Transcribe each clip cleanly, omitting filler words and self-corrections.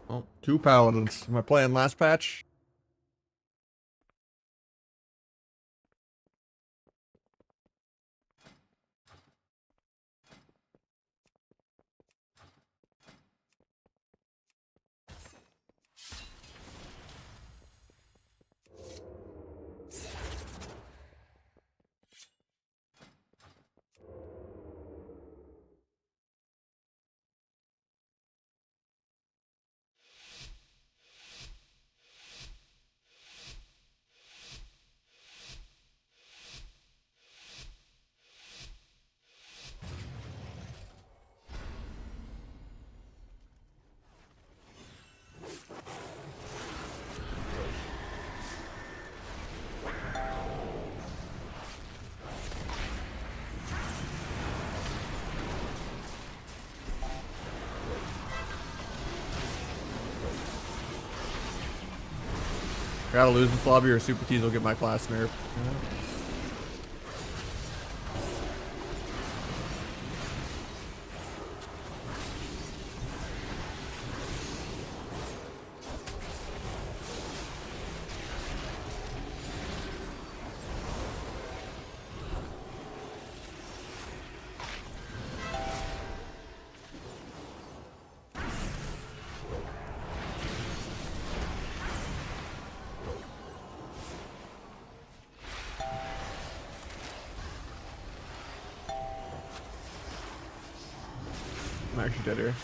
Oh, two paladins. Am I playing last patch? Gotta lose this lobby or Super T's will get my class nerf. I'm actually dead here.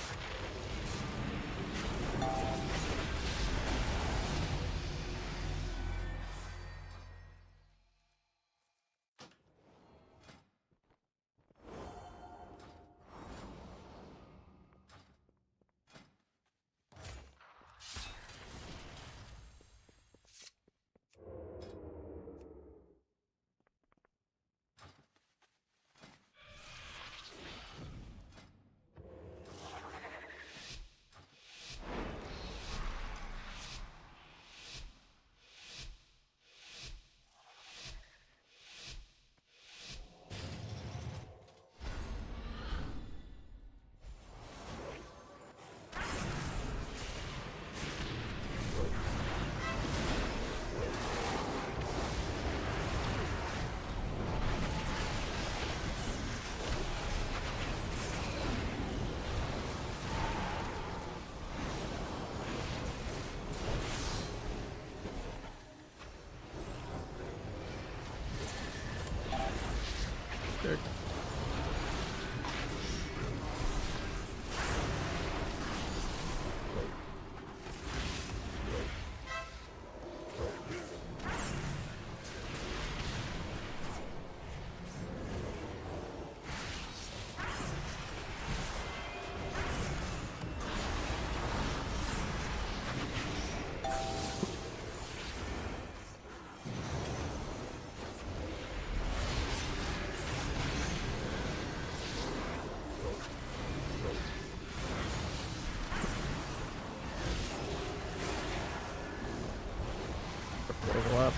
Dick. Overlap.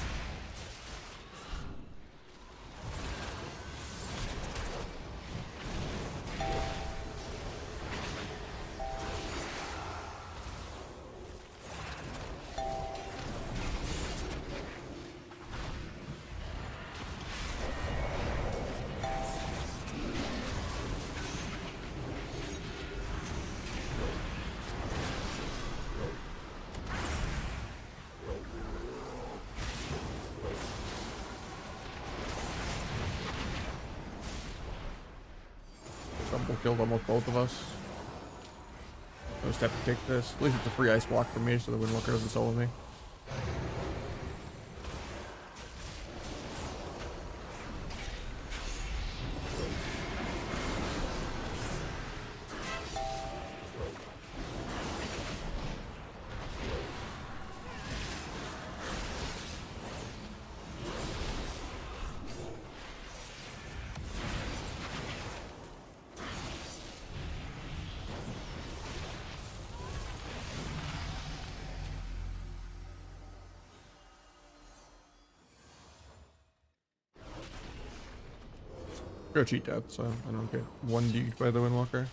Double killed almost both of us. I just have to take this. At least it's a free ice block for me, so the Windwalker doesn't solo me. Go cheat death, so I don't get 1D'd by the Windwalker.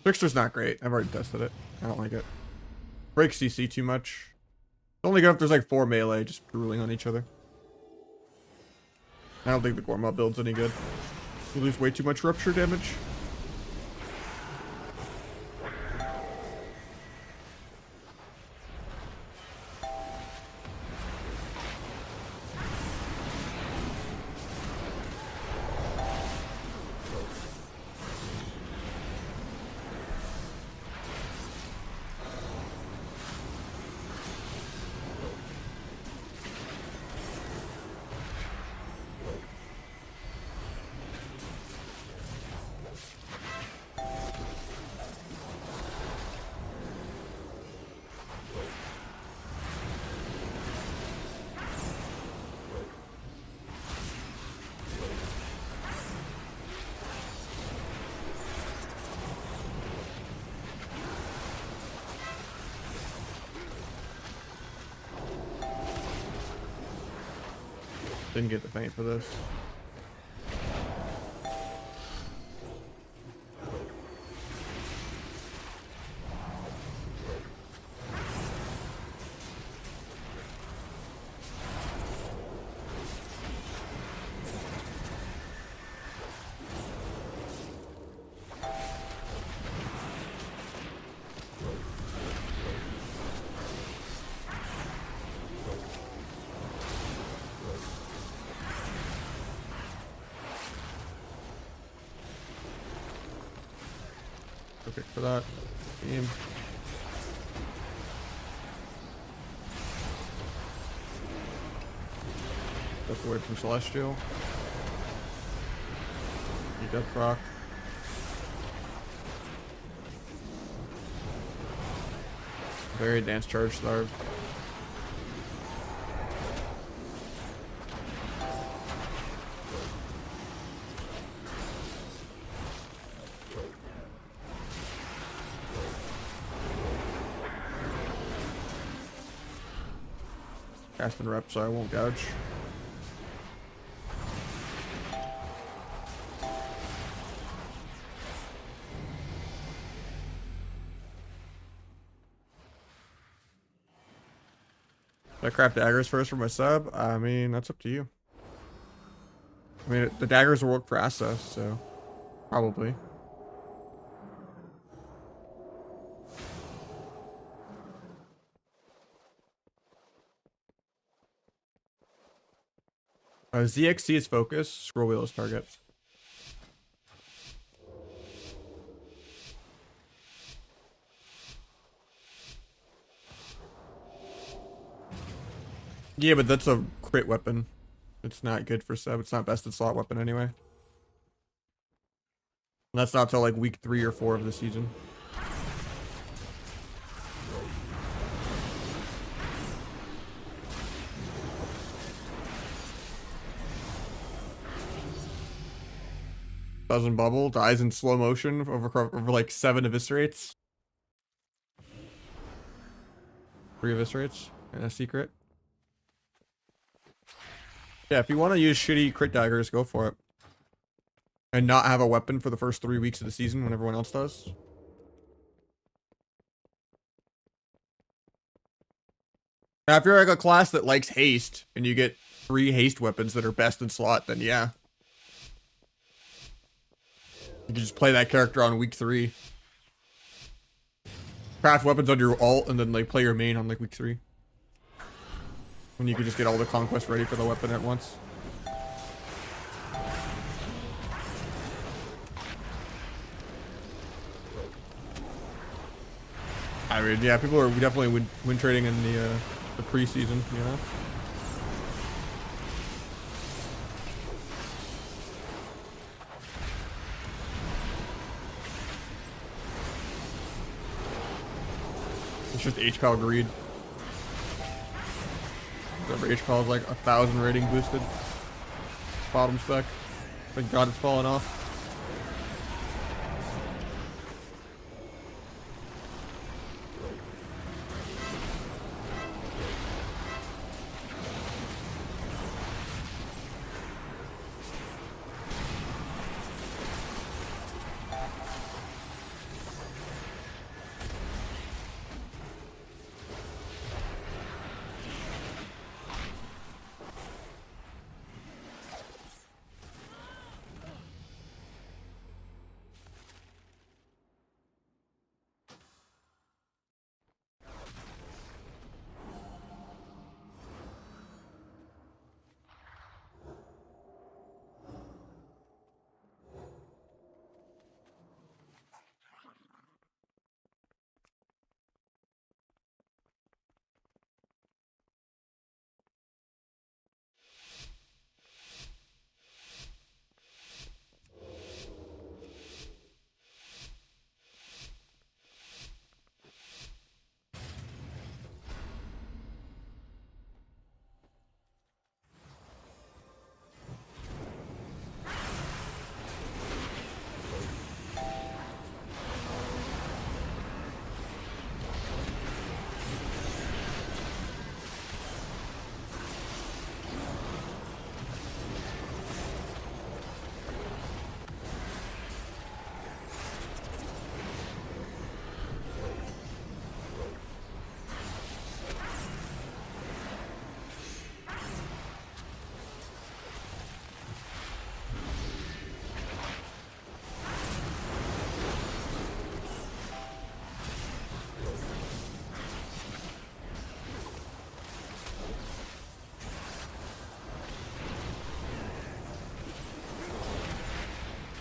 Trickster's not great. I've already tested it. I don't like it. Breaks CC too much. It's only good if there's like 4 melee just drooling on each other. I don't think the Gorma build's any good. You lose way too much rupture damage. Didn't get the paint for this. Perfect for that game. Step away from Celestial. You got proc. Very advanced charge starve. Casting rep, so I won't gouge. Should I craft daggers first for my sub? I mean, that's up to you. I mean, the daggers will work for Asa, so probably. ZXC is focus, scroll wheel is target. Yeah, but that's a crit weapon. It's not good for sub. It's not best in slot weapon anyway. And that's not till like week 3 or 4 of the season. Doesn't bubble, dies in slow motion over like 7 eviscerates. 3 eviscerates and a secret. Yeah, if you want to use shitty crit daggers, go for it. And not have a weapon for the first 3 weeks of the season when everyone else does. Now, if you're like a class that likes haste and you get 3 haste weapons that are best in slot, then yeah. You can just play that character on week 3. Craft weapons on your alt and then like play your main on like week 3. When you can just get all the conquest ready for the weapon at once. I mean, yeah, people are definitely win trading in the preseason, you know? It's just HCal greed. Every HCal is like 1,000 rating boosted. Bottom spec. Thank God it's fallen off.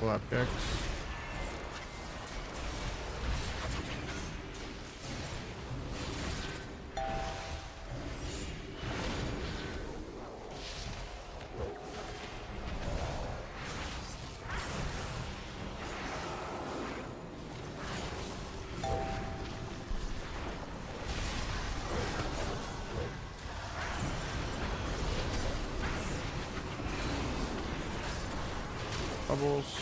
Flap kicks. Bubbles.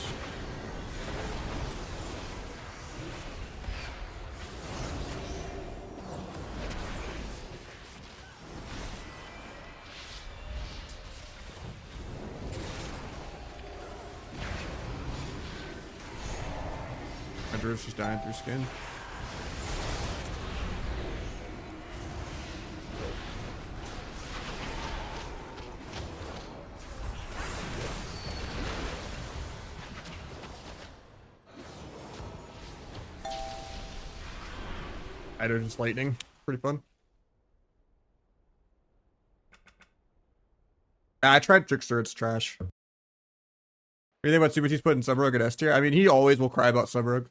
Andrew's just dying through skin. Either just lightning. Pretty fun. Yeah, I tried Trickster, it's trash. What do you think about Subtlety putting Subrug at S tier? I mean, he always will cry about Subrug.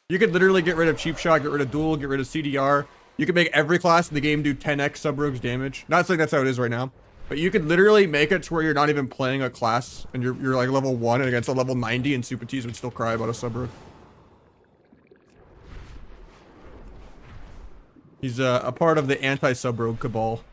You could literally get rid of Cheap Shot, get rid of Duel, get rid of CDR. You could make every class in the game do 10x Subrug's damage. Not saying that's how it is right now. But you could literally make it to where you're not even playing a class and you're like level 1 and against a level 90 and Subtleties would still cry about a Subrug. He's a part of the anti-Subrug cabal.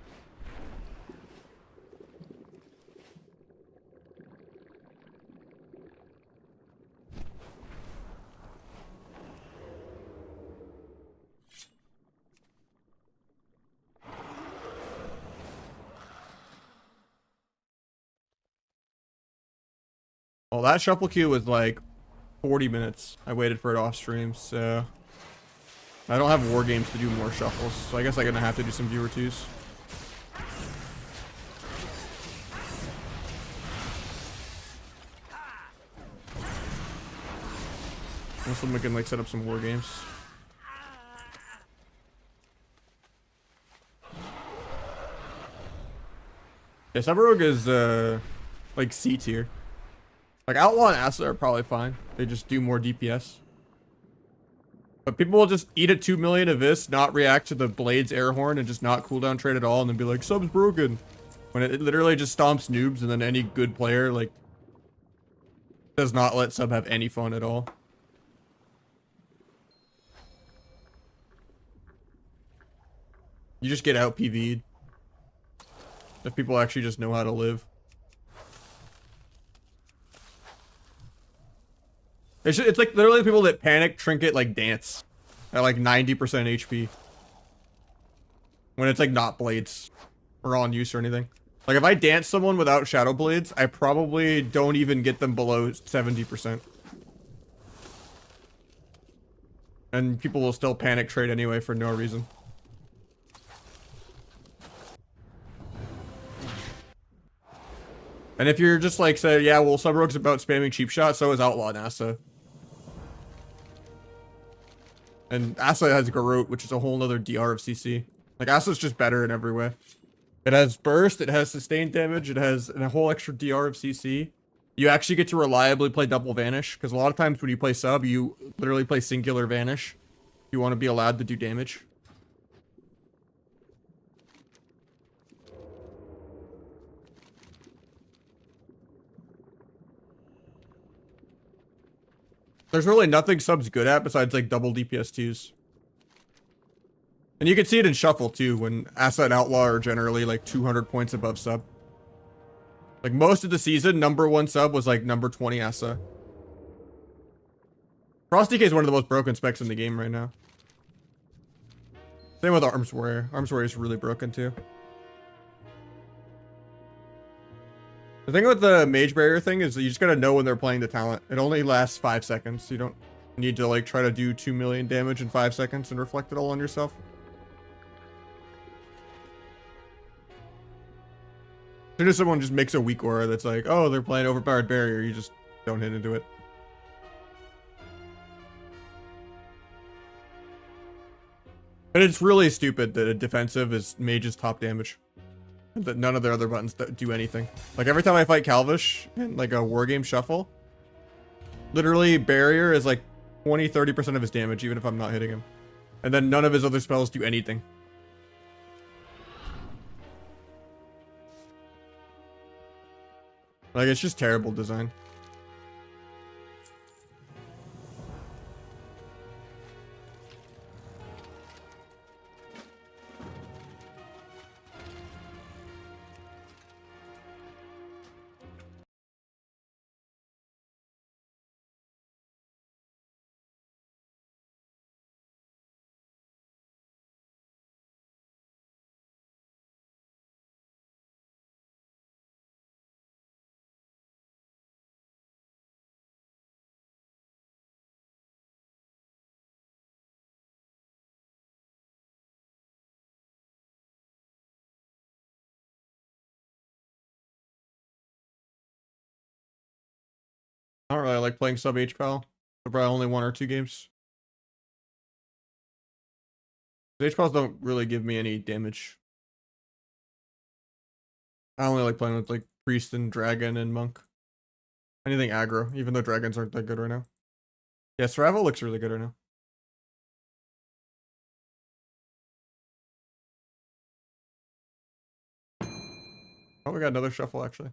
Well, that shuffle queue was like 40 minutes. I waited for it off stream, so I don't have war games to do more shuffles, so I guess I'm gonna have to do some viewer twos. Unless someone can like set up some war games. Yeah, Subrug is like C tier. Like Outlaw and Asa are probably fine. They just do more DPS. But people will just eat a 2 million of this, not react to the Blade's air horn, and just not cooldown trade at all, and then be like, sub's broken. When it literally just stomps noobs, and then any good player, like, does not let sub have any fun at all. You just get out PV'd. If people actually just know how to live. It's like literally people that panic trinket like dance at like 90% HP. When it's like not blades or on use or anything. Like if I dance someone without shadow blades, I probably don't even get them below 70%. And people will still panic trade anyway for no reason. And if you're just like, say, yeah, well, Subrug's about spamming cheap shot, so is Outlaw and Asa. And Asa has Garrote, which is a whole nother DR of CC. Like, Asa's just better in every way. It has burst, it has sustained damage, it has a whole extra DR of CC. You actually get to reliably play double vanish, because a lot of times when you play sub, you literally play singular vanish. You want to be allowed to do damage. There's really nothing sub's good at besides like double DPS 2s. And you can see it in Shuffle too, when Asa and Outlaw are generally like 200 points above sub. Like most of the season, #1 sub was like number 20 Asa. Frost DK is one of the most broken specs in the game right now. Same with Arms Warrior. Arms Warrior is really broken too. The thing with the Mage Barrier thing is that you just gotta know when they're playing the talent. It only lasts 5 seconds. You don't need to like try to do 2 million damage in 5 seconds and reflect it all on yourself. As soon as someone just makes a weak aura that's like, oh, they're playing overpowered barrier, you just don't hit into it. But it's really stupid that a defensive is mage's top damage. And that none of their other buttons do anything. Like every time I fight Calvish in like a wargame shuffle, Literally, barrier is like 20-30% of his damage, even if I'm not hitting him. And then none of his other spells do anything. Like, it's just terrible design. I don't really like playing sub HPAL. Probably only 1 or 2 games. The HPALs don't really give me any damage. I only like playing with like Priest and Dragon and Monk. Anything aggro, even though Dragons aren't that good right now. Yeah, Survival looks really good right now. Oh, we got another shuffle actually.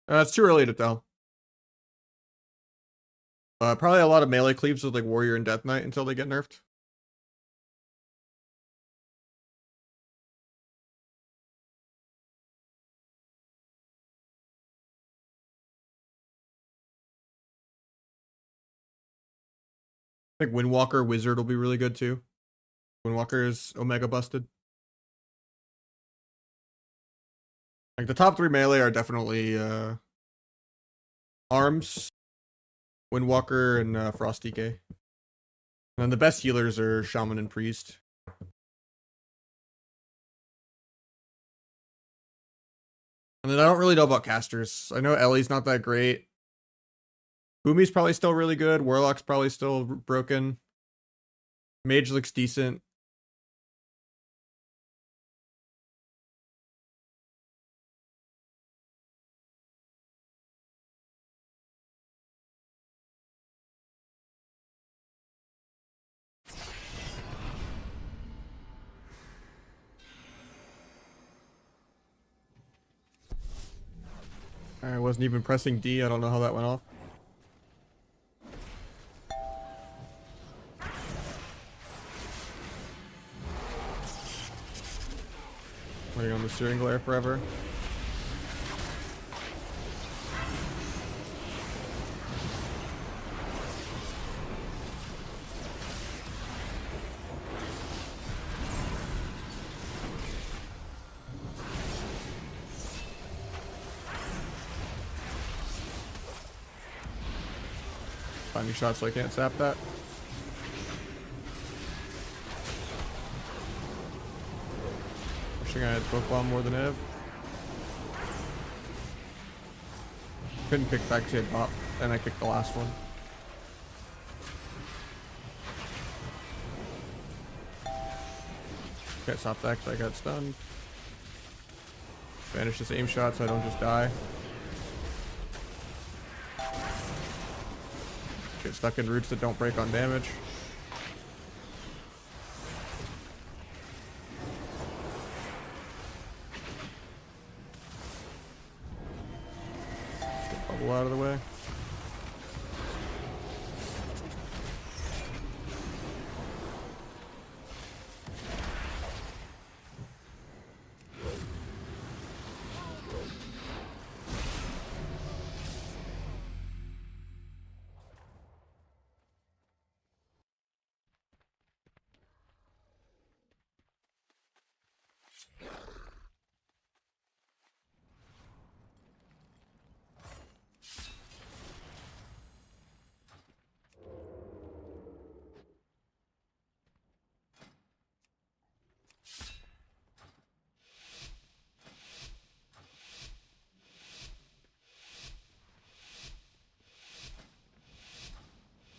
It's too early to tell. Probably a lot of melee cleaves with like Warrior and Death Knight until they get nerfed. I think Windwalker Wizard will be really good too. Windwalker is Omega busted. Like the top 3 melee are definitely Arms, Windwalker, and Frost DK. And the best healers are Shaman and Priest. And then I don't really know about casters. I know Ellie's not that great. Boomy's probably still really good. Warlock's probably still broken. Mage looks decent. I wasn't even pressing D. I don't know how that went off. Waiting on the steering glare forever. Finding shots so I can't sap that. Wishing I had Smoke Bomb more than Ev. Couldn't kick back to bot, and I kicked the last one. Can't stop that because I got stunned. Banish this aim shot so I don't just die. Get stuck in roots that don't break on damage. Get bubble out of the way.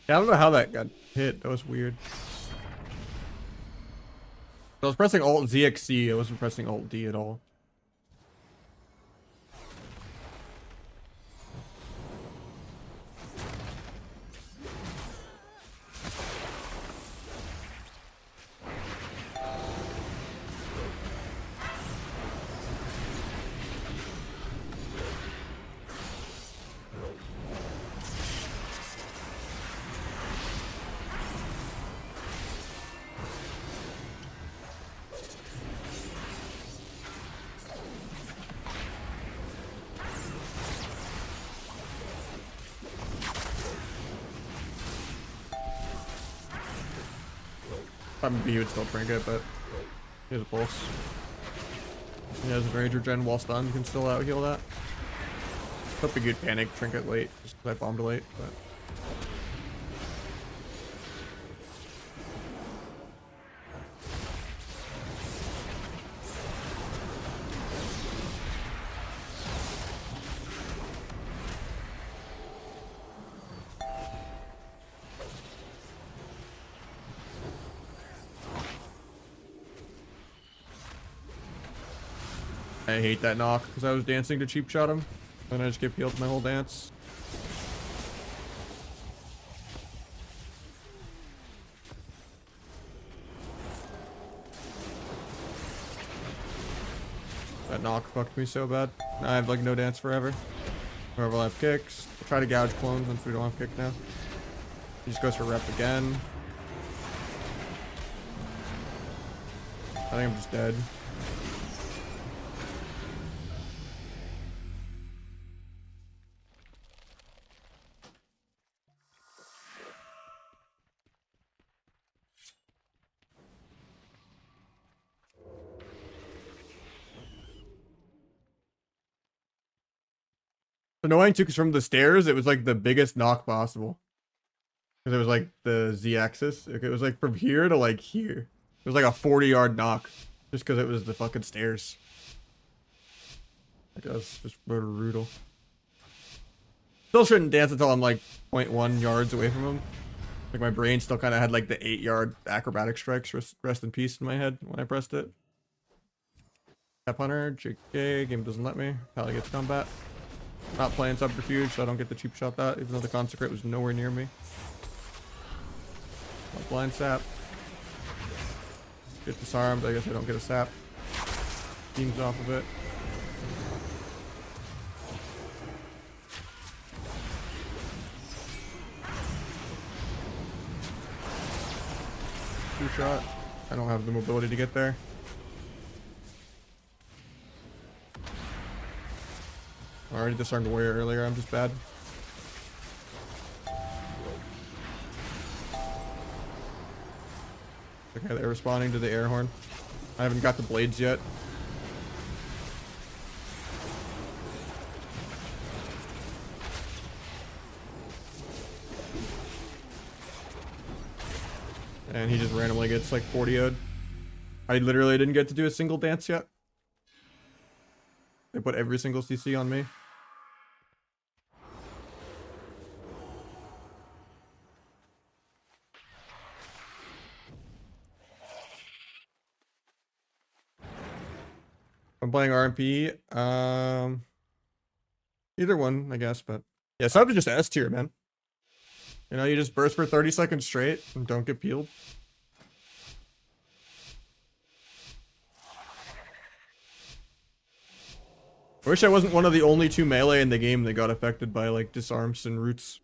Yeah, I don't know how that got hit. That was weird. So I was pressing Alt ZXC. I wasn't pressing Alt D at all. Probably he would still trinket, but he has a pulse. He has a Ranger Gen while stunned. You can still out heal that. Hope a good panic trinket late, just because I bombed late, but. I hate that knock because I was dancing to cheap shot him, and I just get peeled my whole dance. That knock fucked me so bad. Now I have like no dance forever. Whoever will have kicks. I'll try to gouge clones since we don't have kick now. He just goes for rep again. I think I'm just dead. Annoying too, because from the stairs, it was like the biggest knock possible. Because it was like the Z-axis. It was like from here to like here. It was like a 40-yard knock. Just because it was the fucking stairs. Like, that was just brutal. Still shouldn't dance until I'm like 0.1 yards away from him. Like my brain still kind of had like the 8-yard acrobatic strikes rest in peace in my head when I pressed it. Tap Hunter, JK, game doesn't let me. Pally gets combat. Not playing subterfuge, so I don't get the cheap shot that, even though the consecrate was nowhere near me. Blind sap. Get disarmed, I guess I don't get a sap. Beams off of it. Two shot. I don't have the mobility to get there. I already disarmed warrior earlier, I'm just bad. Okay, they're responding to the air horn. I haven't got the blades yet. And he just randomly gets like 40'd. I literally didn't get to do a single dance yet. They put every single CC on me. I'm playing RMP. Either one, I guess, but yeah, so I'm just S tier, man. You know, you just burst for 30 seconds straight and don't get peeled. I wish I wasn't one of the only 2 melee in the game that got affected by like disarms and roots.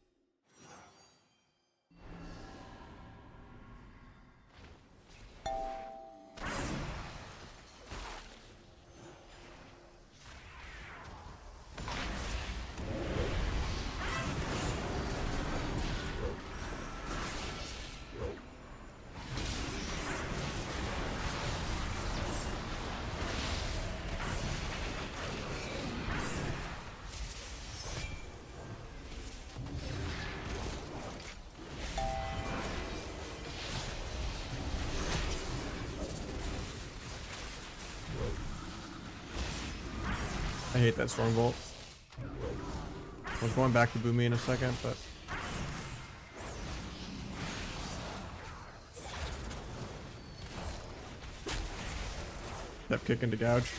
I hate that Stormbolt. I was going back to Boomy in a second, but Step kick into gouge.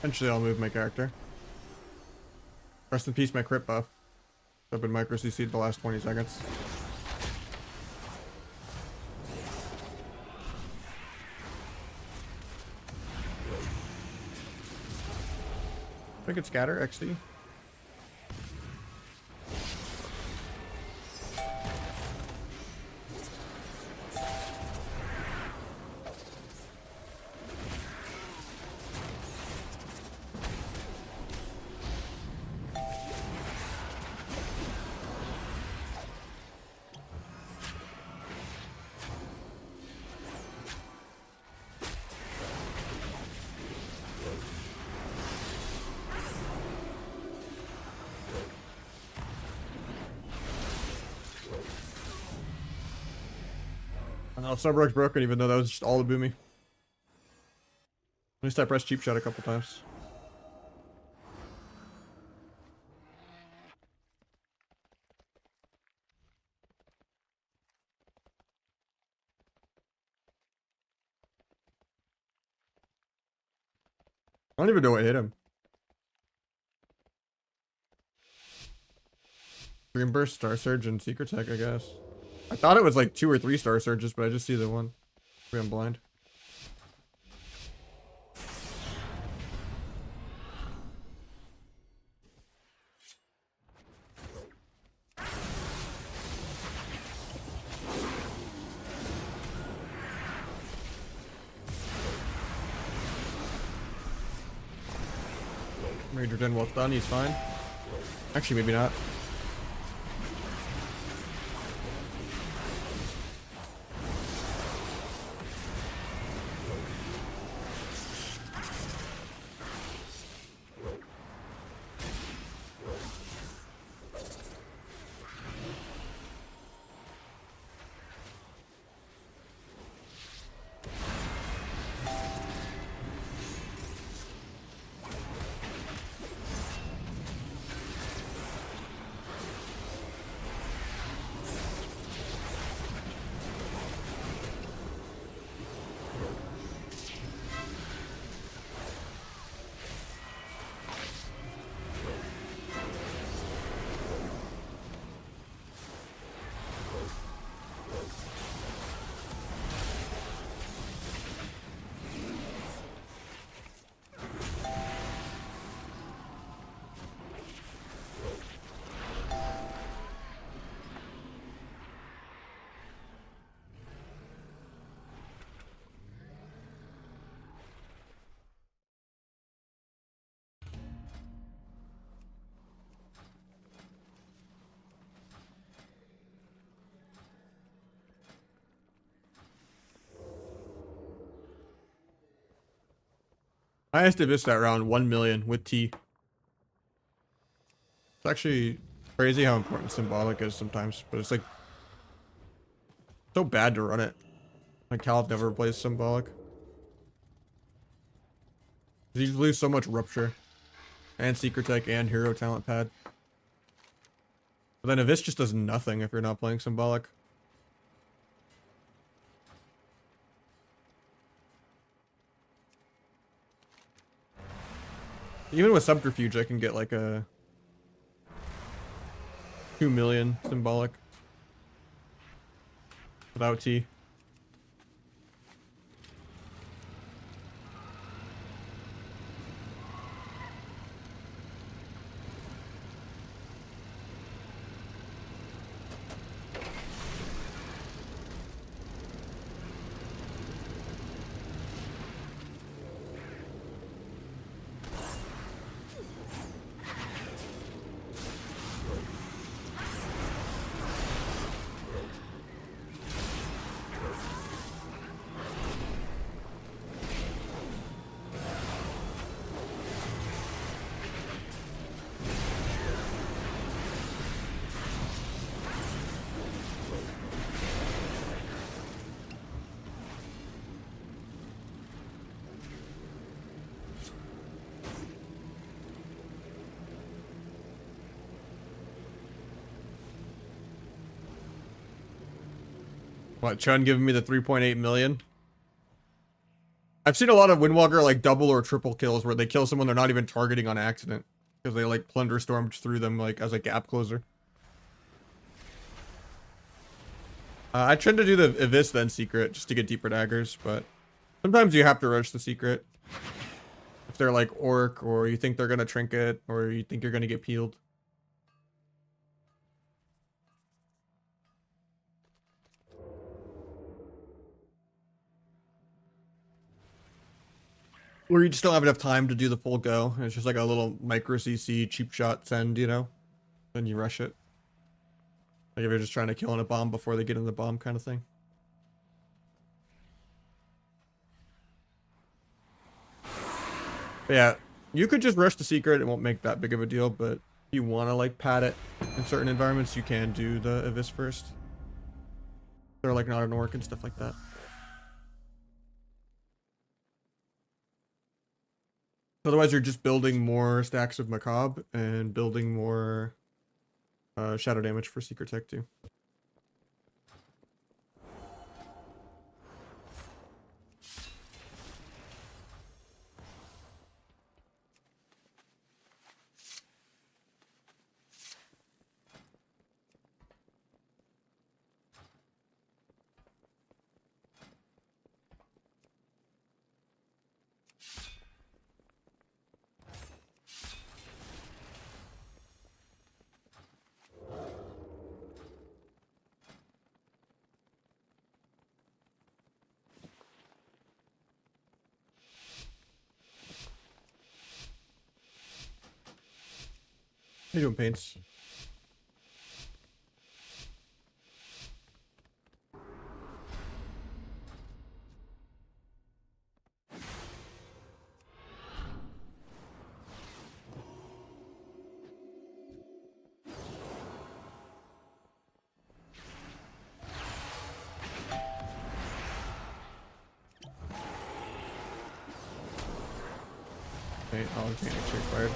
Eventually I'll move my character. Rest in peace my crit buff. I've been micro CC'd the last 20 seconds. I could scatter XD. No, Subrogue's broken, even though that was just all the boomy. At least I pressed cheap shot a couple times. I don't even know what hit him. Dream Burst, Star Surge, and Secret Tech, I guess. I thought it was like 2 or 3 Star Surges, but I just see the one. Maybe I'm blind. Major Den well done, he's fine. Actually, maybe not. Highest Abyss at around 1 million with T. It's actually crazy how important Symbolic is sometimes, but it's like so bad to run it. Like Caliph never plays Symbolic. You lose so much Rupture. And Secret Tech and Hero Talent Pad. But then Abyss just does nothing if you're not playing Symbolic. Even with Subterfuge, I can get like a 2 million Symbolic without T. What, Chun giving me the 3.8 million? I've seen a lot of Windwalker like double or triple kills where they kill someone they're not even targeting on accident. Because they like plunder stormed through them like as a gap closer. I tend to do the Abyss then Secret just to get deeper daggers, but sometimes you have to rush the Secret. If they're like Orc or you think they're gonna Trinket or you think you're gonna get peeled. Or you just don't have enough time to do the full go. It's just like a little micro CC cheap shot send, you know? Then you rush it. Like if you're just trying to kill in a bomb before they get in the bomb kind of thing. But yeah, you could just rush the Secret. It won't make that big of a deal, but if you want to like pad it in certain environments, you can do the Abyss first. They're like not an Orc and stuff like that. Otherwise, you're just building more stacks of Macabre and building more shadow damage for Secret Tech too. How you doing, Paints? Okay, I'll change expired.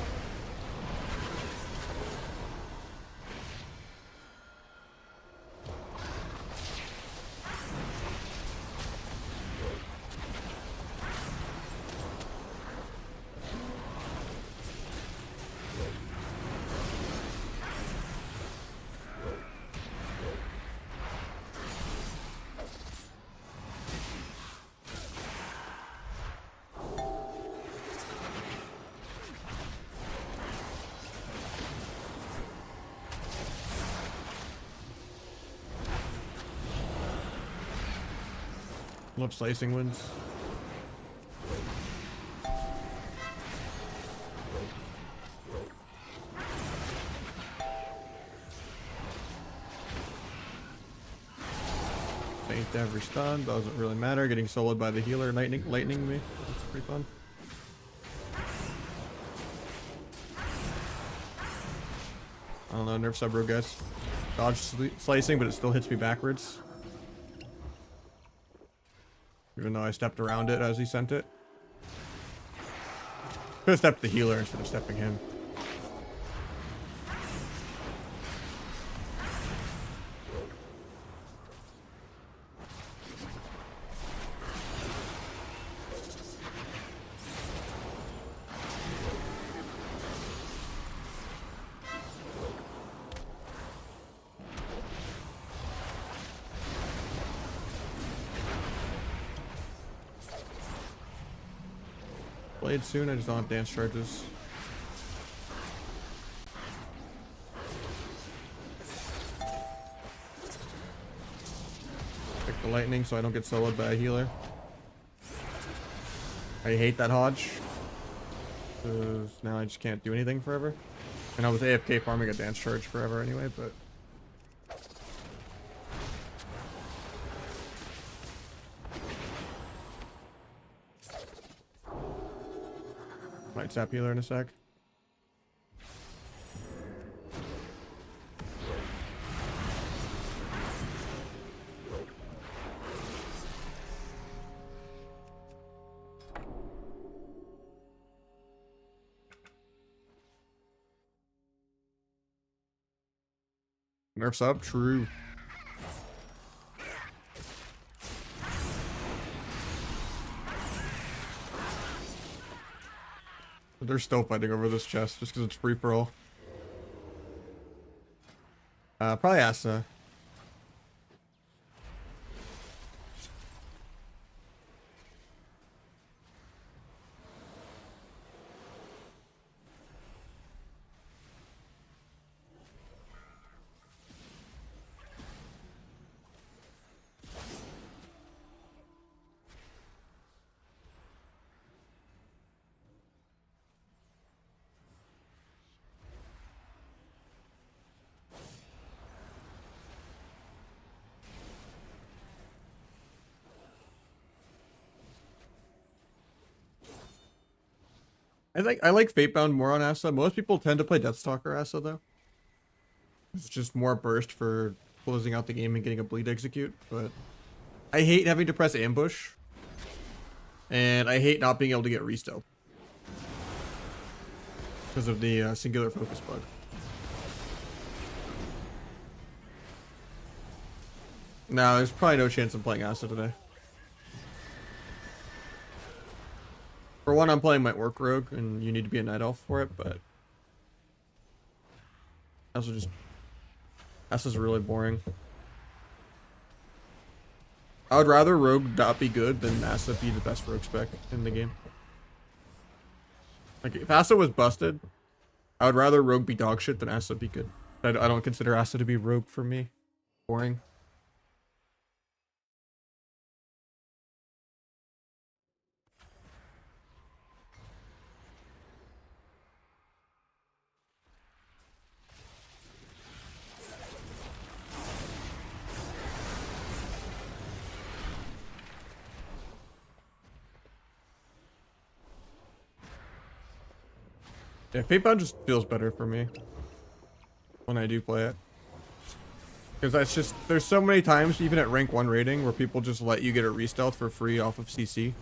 Love slicing wins. Faint every stun, doesn't really matter. Getting soloed by the healer, lightning me. That's pretty fun. don't know, nerf sub rogue guys. Dodge slicing, but it still hits me backwards. Even though I stepped around it as he sent it. Could have stepped the healer instead of stepping him. Blade soon, I just don't have dance charges. Pick the lightning so I don't get soloed by a healer. I hate that Hodge. Because now I just can't do anything forever. And I was AFK farming a dance charge forever anyway, but... Might sap healer in a sec. Nerf's up, true. They're still fighting over this chest just because it's free for all. Probably Asa. I like Fatebound more on Asa. Most people tend to play Deathstalker Asa though. It's just more burst for closing out the game and getting a bleed execute, but I hate having to press ambush. And I hate not being able to get re-stealth. Because of the singular focus bug. No, there's probably no chance of playing Asa today. For one, I'm playing my Orc Rogue, and you need to be a Night Elf for it, but... Asa's really boring. I would rather Rogue not be good than Asa be the best Rogue spec in the game. Like, if Asa was busted, I would rather Rogue be dog shit than Asa be good. I don't consider Asa to be Rogue for me. Boring. Yeah, Fatebound just feels better for me when I do play it. Because that's just, there's so many times, even at rank 1 rating, where people just let you get a re-stealth for free off of CC.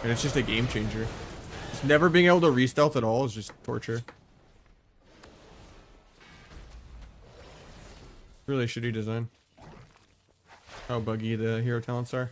And it's just a game changer. Just never being able to re-stealth at all is just torture. Really shitty design. How buggy the hero talents are.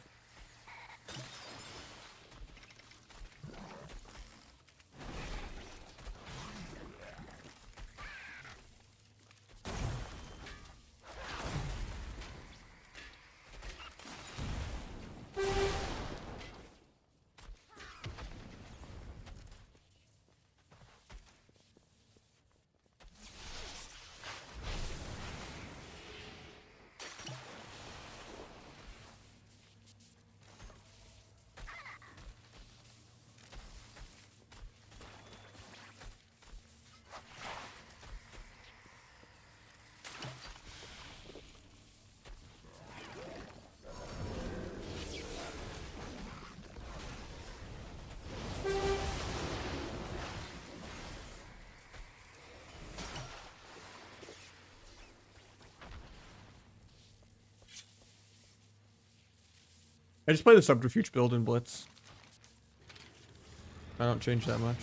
I just play the subterfuge build in Blitz. I don't change that much.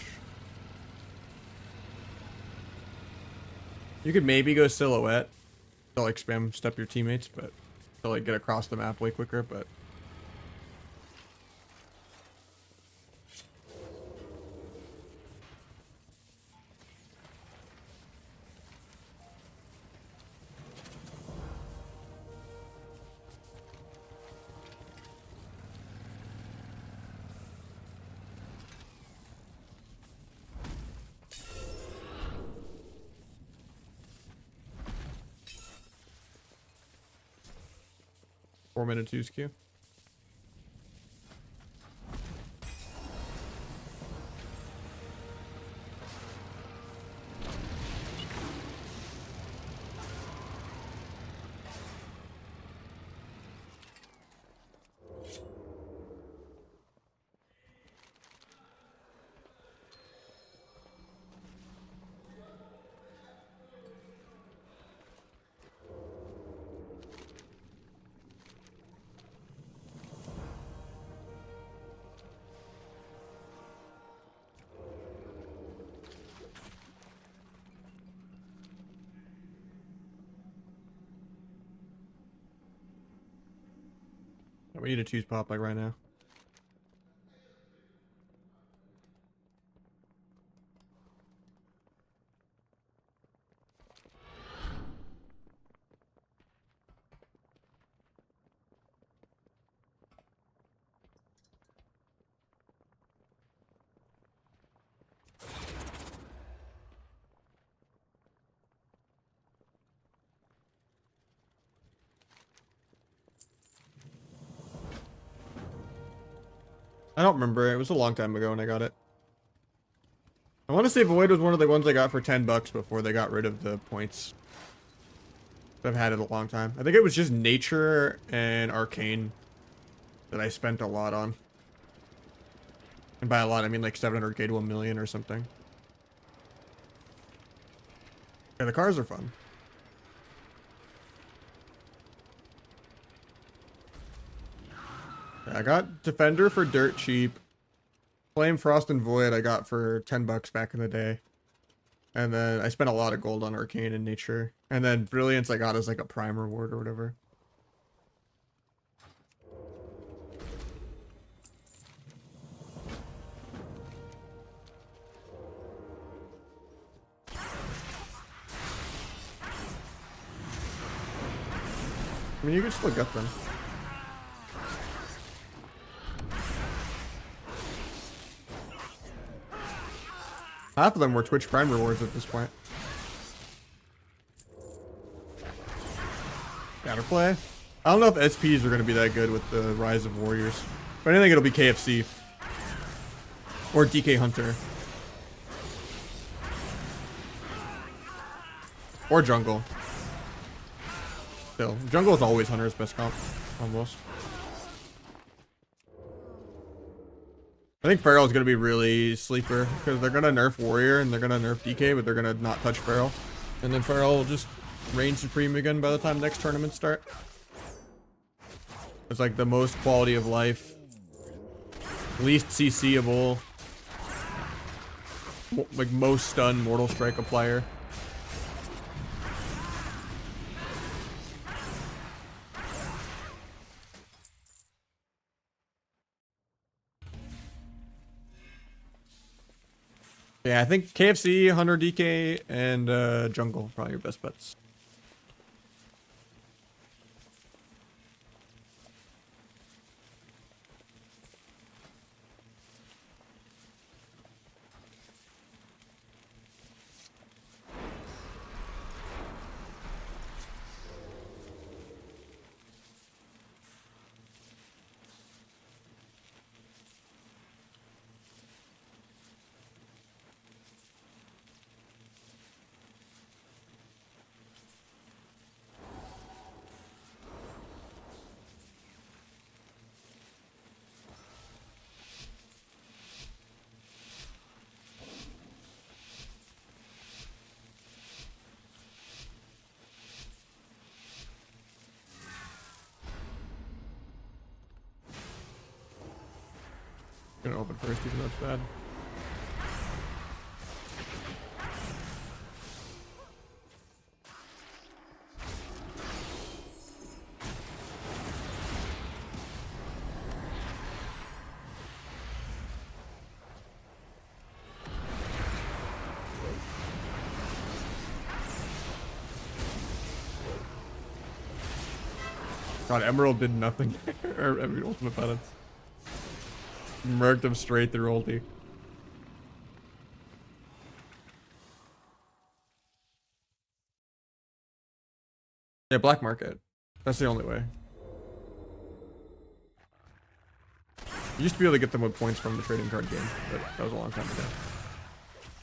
You could maybe go silhouette to like spam step your teammates, but to like get across the map way quicker, but -4 twos queue. We need to choose pop like right now. I don't remember. It was a long time ago when I got it. I want to say Void was one of the ones I got for $10 before they got rid of the points. I've had it a long time. I think it was just Nature and Arcane that I spent a lot on. And by a lot, I mean like 700k to 1 million or something. Yeah, the cars are fun. Yeah, I got Defender for dirt cheap. Flame, Frost, and Void I got for $10 back in the day. And then I spent a lot of gold on Arcane and Nature. And then Brilliance I got as like a prime reward or whatever. I mean, you can still get them. Half of them were Twitch Prime rewards at this point. Counterplay? I don't know if SPs are going to be that good with the Rise of Warriors. But I think it'll be KFC. Or DK Hunter. Or Jungle. Still, Jungle is always Hunter's best comp. Almost. I think Feral is going to be really sleeper. Because they're going to nerf Warrior and they're going to nerf DK, but they're going to not touch Feral. And then Feral will just reign supreme again by the time next tournaments start. It's like the most quality of life, least CCable, like most stun Mortal Strike applier. Yeah, I think KFC, Hunter, DK, and Jungle probably your best bets. open first, even though it's bad. God, Emerald did nothing. Or, I mean, Ultimate Penance. Murked him straight through ulti. Yeah, black market. That's the only way. You used to be able to get them with points from the trading card game, but that was a long time ago.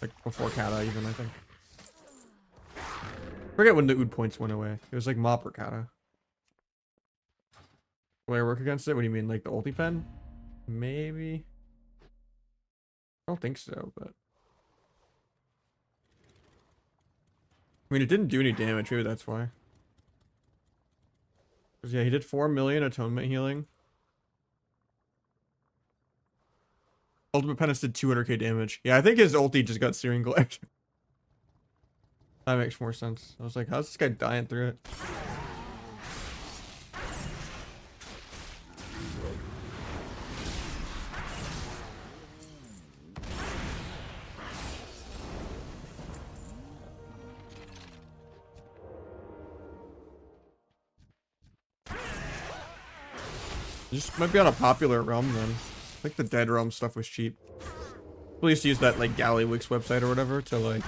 Like before Kata even, I think. I forget when the Ood points went away. It was like Mop or Kata. Will I work against it? What do you mean, like the ulti pen? Maybe. I don't think so, but I mean, it didn't do any damage. Maybe that's why. Cause yeah, he did 4 million atonement healing. Ultimate Penance did 200k damage. Yeah, I think his ulti just got Searing Glare. That makes more sense. I was like, how's this guy dying through it? You just might be on a popular realm then. I think the dead realm stuff was cheap. People used to use that like Gallywix website or whatever to like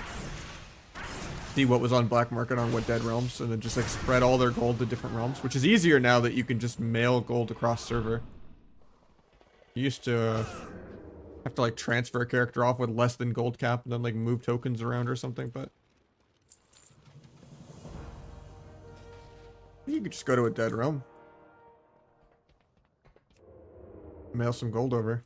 see what was on black market on what dead realms and then just like spread all their gold to different realms, which is easier now that you can just mail gold across server. You used to have to like transfer a character off with less than gold cap and then like move tokens around or something, but you could just go to a dead realm. Mail some gold over.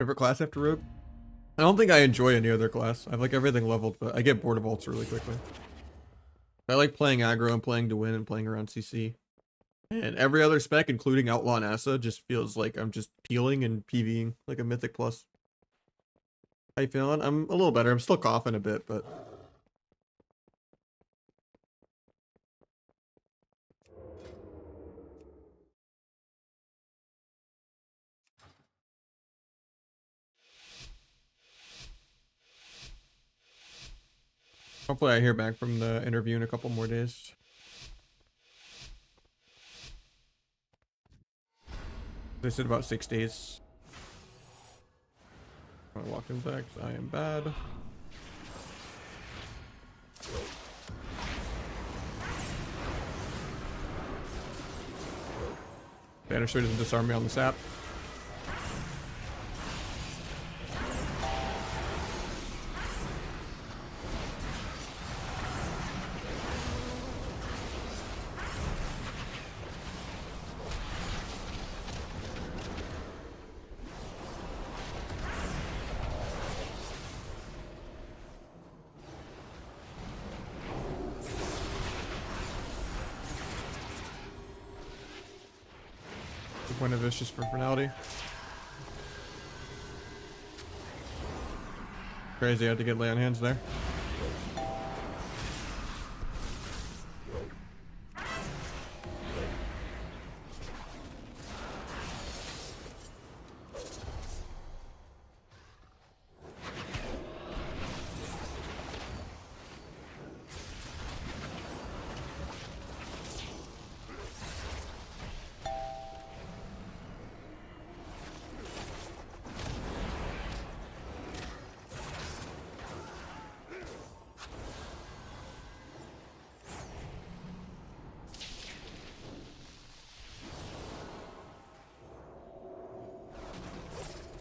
Favorite class after Rogue? I don't think I enjoy any other class. I have like everything leveled, but I get bored of ults really quickly. I like playing aggro and playing to win and playing around CC. And every other spec, including Outlaw and Asa, just feels like I'm just peeling and Pving like a Mythic Plus. How you feeling? I'm a little better. I'm still coughing a bit, but hopefully I hear back from the interview in a couple more days. They said about 6 days. My walk-in decks, I am bad. Banisher doesn't disarm me on the sap. the point of this just for finality. Crazy, I had to get lay on hands there.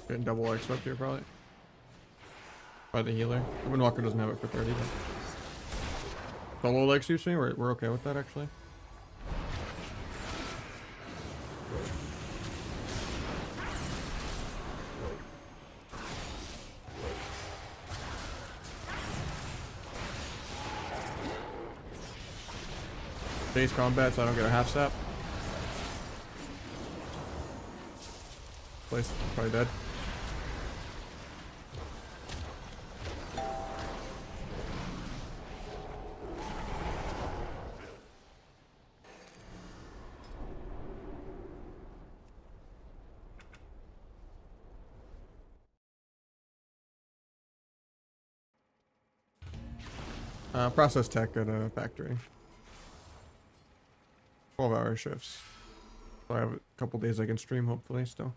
Getting double X swept here probably. By the healer. Windwalker doesn't have it for 30, but solo X usually, we're okay with that actually. Base combat so I don't get a half sap. Place probably dead. Process tech at a factory. 12-hour shifts. So I have a couple days I can stream hopefully still.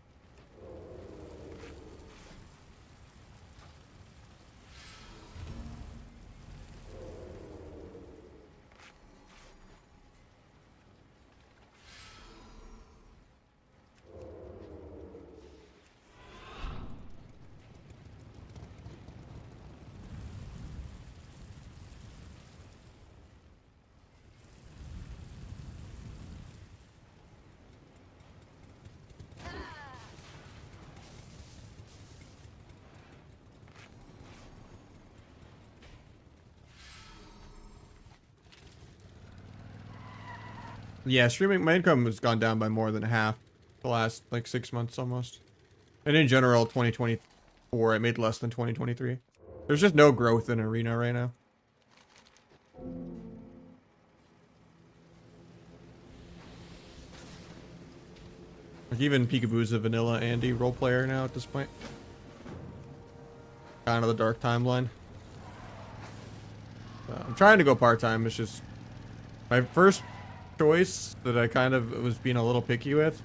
Yeah, streaming, my income has gone down by more than half the last like 6 months almost. And in general, 2024, I made less than 2023. There's just no growth in Arena right now. Like even Peekaboo's a vanilla Andy role player now at this point. Kind of the dark timeline. I'm trying to go part-time. It's just my first choice that I kind of was being a little picky with.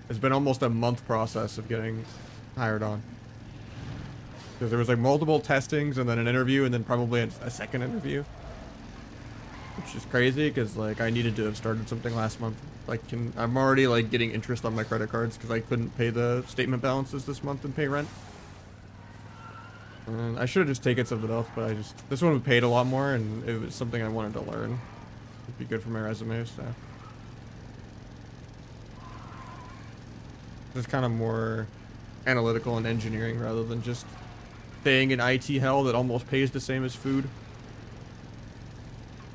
It's been almost a month process of getting hired on. Because there was like multiple testings and then an interview and then probably a second interview. Which is crazy because like I needed to have started something last month. Like I'm already like getting interest on my credit cards because I couldn't pay the statement balances this month and pay rent. And I should have just taken something else, but this one paid a lot more and it was something I wanted to learn. It'd be good for my resume, so. It's kind of more analytical and engineering rather than just staying in IT hell that almost pays the same as food.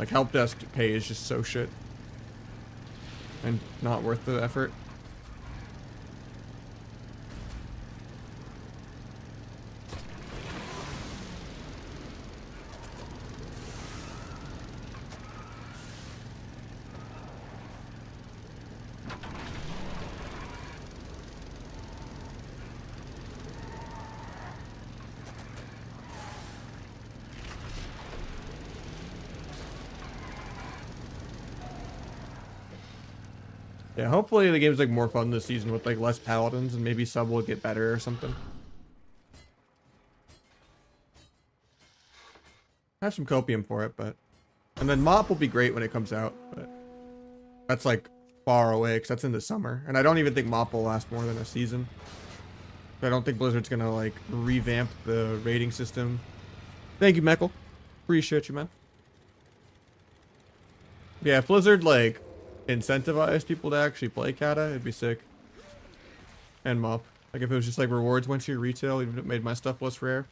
Like help desk pay is just so shit. And not worth the effort. Yeah, hopefully the game's like more fun this season with like less paladins and maybe sub will get better or something. I have some copium for it, but... And then mop will be great when it comes out, but... That's like far away because that's in the summer. And I don't even think mop will last more than a season. I don't think Blizzard's gonna like revamp the rating system. Thank you, Meckle. Appreciate you, man. Yeah, if Blizzard like incentivize people to actually play Kata, it'd be sick. And mop. Like if it was just like rewards once you retail, even if it made my stuff less rare.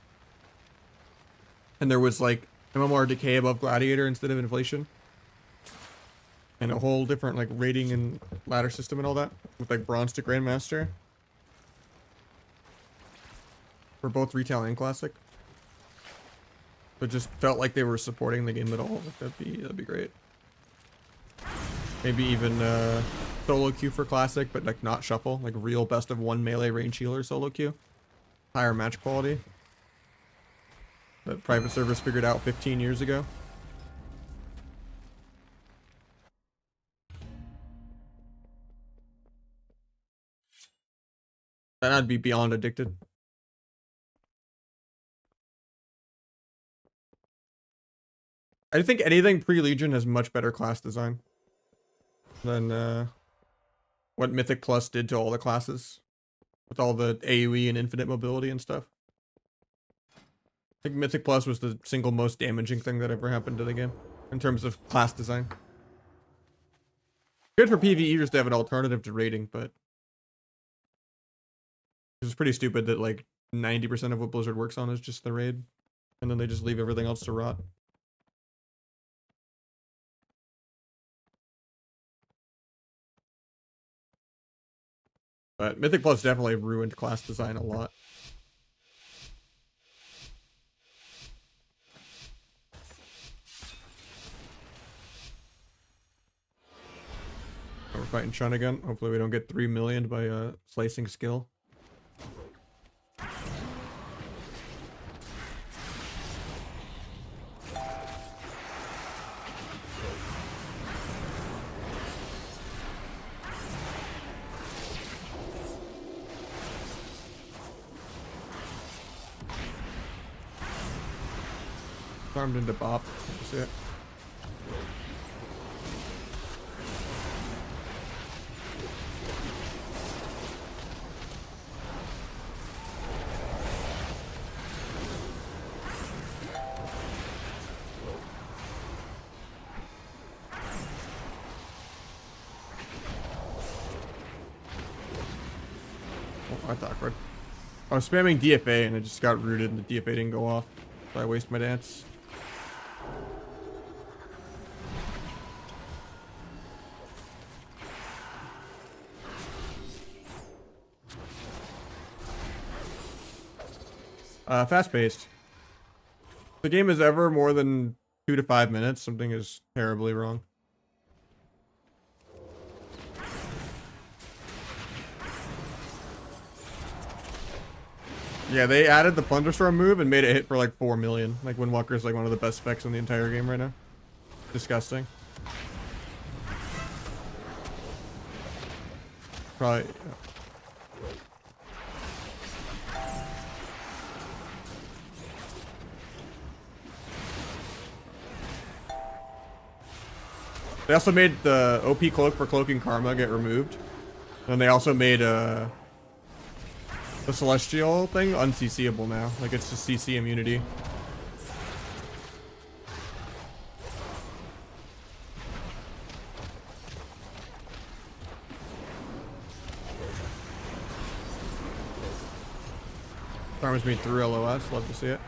And there was like MMR decay above Gladiator instead of inflation. And a whole different like rating and ladder system and all that. With like bronze to grandmaster. For both retail and classic. But just felt like they were supporting the game at all. Like, that'd be great. Maybe even solo queue for classic, but like not shuffle. Like real best of one melee range healer solo queue. Higher match quality. That private servers figured out 15 years ago. Then I'd be beyond addicted. I think anything pre-Legion has much better class design than what Mythic Plus did to all the classes. With all the AoE and infinite mobility and stuff. I think Mythic Plus was the single most damaging thing that ever happened to the game. In terms of class design. Good for PvEers to have an alternative to raiding, but... It's pretty stupid that like 90% of what Blizzard works on is just the raid. And then they just leave everything else to rot. But Mythic Plus definitely ruined class design a lot. We're fighting Chun again. Hopefully we don't get 3 million by slicing skill. Farmed into Bop. That's it. Oh, that's awkward. I was spamming DFA and I just got rooted and the DFA didn't go off. So I waste my dance. Fast-paced. If the game is ever more than 2 to 5 minutes, something is terribly wrong. Yeah, they added the Plunderstorm move and made it hit for like 4 million. Like Windwalker is like one of the best specs in the entire game right now. Disgusting. Probably. Yeah. They also made the OP cloak for cloaking Karma get removed. And they also made the Celestial thing unCCable now. Like it's just CC immunity. Karma's made through LOS, love to see it.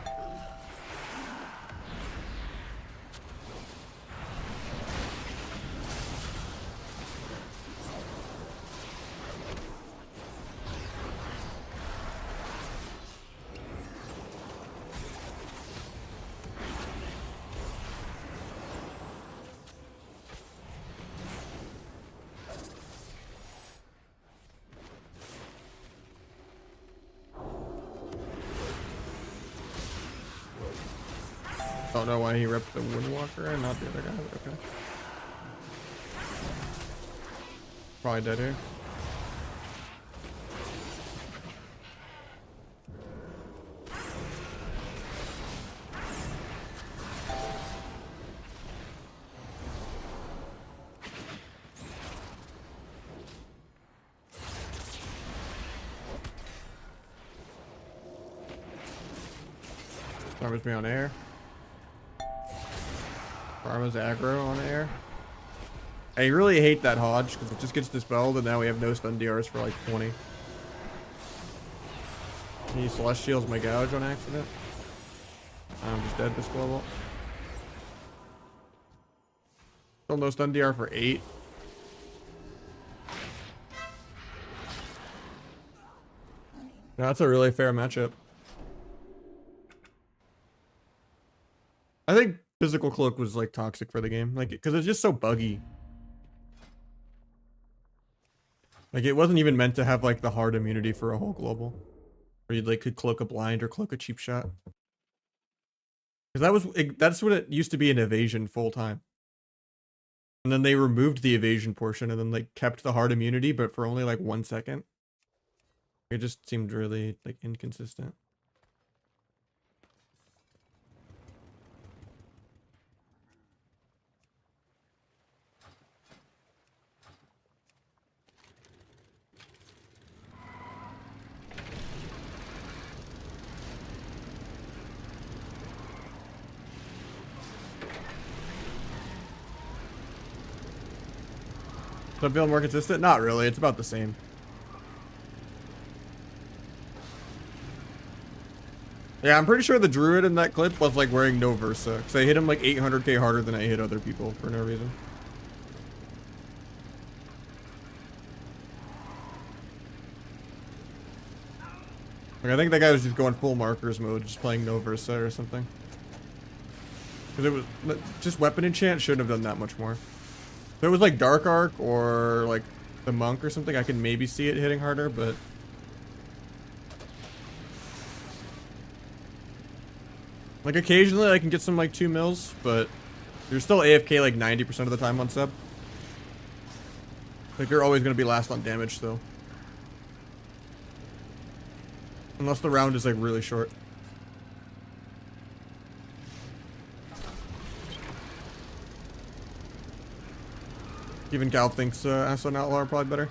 Don't know why he ripped the Windwalker and not the other guy, but okay. Probably dead here. Farmers me on air. Karma's aggro on air. I really hate that Hodge because it just gets dispelled and now we have no stun DRs for like 20. He Celestials my gouge on accident. I'm just dead this global. Still no stun DR for 8. No, that's a really fair matchup. I think physical cloak was like toxic for the game, like because it's just so buggy. Like it wasn't even meant to have like the hard immunity for a whole global, where you like could cloak a blind or cloak a cheap shot. Because that's what it used to be in evasion full time. And then they removed the evasion portion and then like kept the hard immunity, but for only like 1 second. It just seemed really like inconsistent. So I feel more consistent? Not really, it's about the same. Yeah, I'm pretty sure the druid in that clip was like wearing no Versa, because I hit him like 800k harder than I hit other people for no reason. Like I think that guy was just going full markers mode, just playing no Versa or something. Because it was just weapon enchant shouldn't have done that much more. If it was like Dark Arc or like the Monk or something, I can maybe see it hitting harder, but like occasionally I can get some like 2 mils, but you're still AFK like 90% of the time on sub. Like you're always going to be last on damage still. Unless the round is like really short. Even Gal thinks Assault and Outlaw are probably better.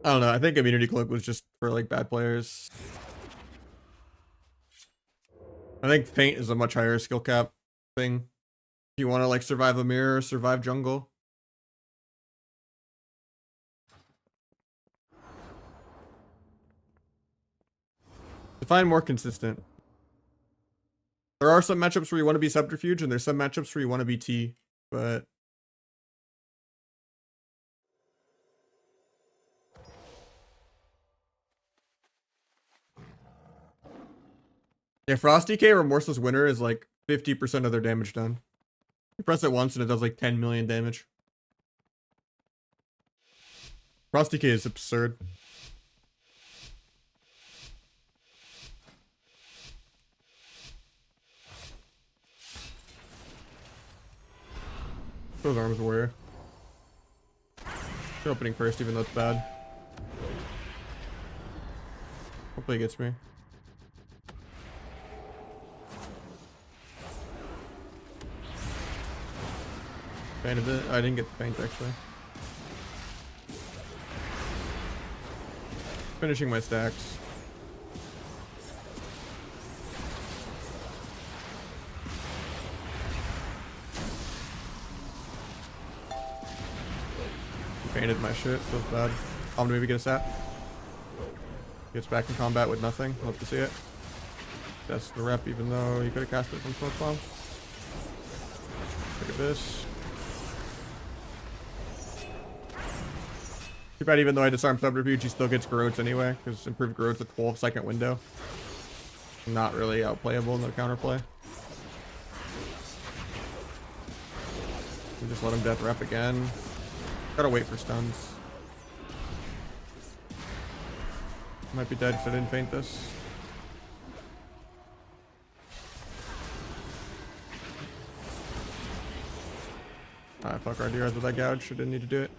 I don't know. I think Immunity Cloak was just for like bad players. I think Feint is a much higher skill cap thing. If you want to like survive a mirror, survive jungle. Define more consistent. There are some matchups where you want to be Subterfuge, and there's some matchups where you want to be T, but yeah, Frost DK Remorseless Winter is like 50% of their damage done. You press it once and it does like 10 million damage. Frost DK is absurd. Those arms warrior. They're opening first, even though it's bad. Hopefully he gets me. Painted it. I didn't get the paint actually. Finishing my stacks. Painted my shit. Feels bad. I'm gonna maybe get a sap. Gets back in combat with nothing. Love to see it. That's the rep, even though you could have cast it from smoke bomb. Look at this. Too bad even though I disarm Subterfuge, he still gets growths anyway, because improved growths at 12-second window. Not really outplayable in the counterplay. We just let him death rep again. Gotta wait for stuns. Might be dead if I didn't feint this. Alright, fuck our deers with that gouge. Didn't need to do it.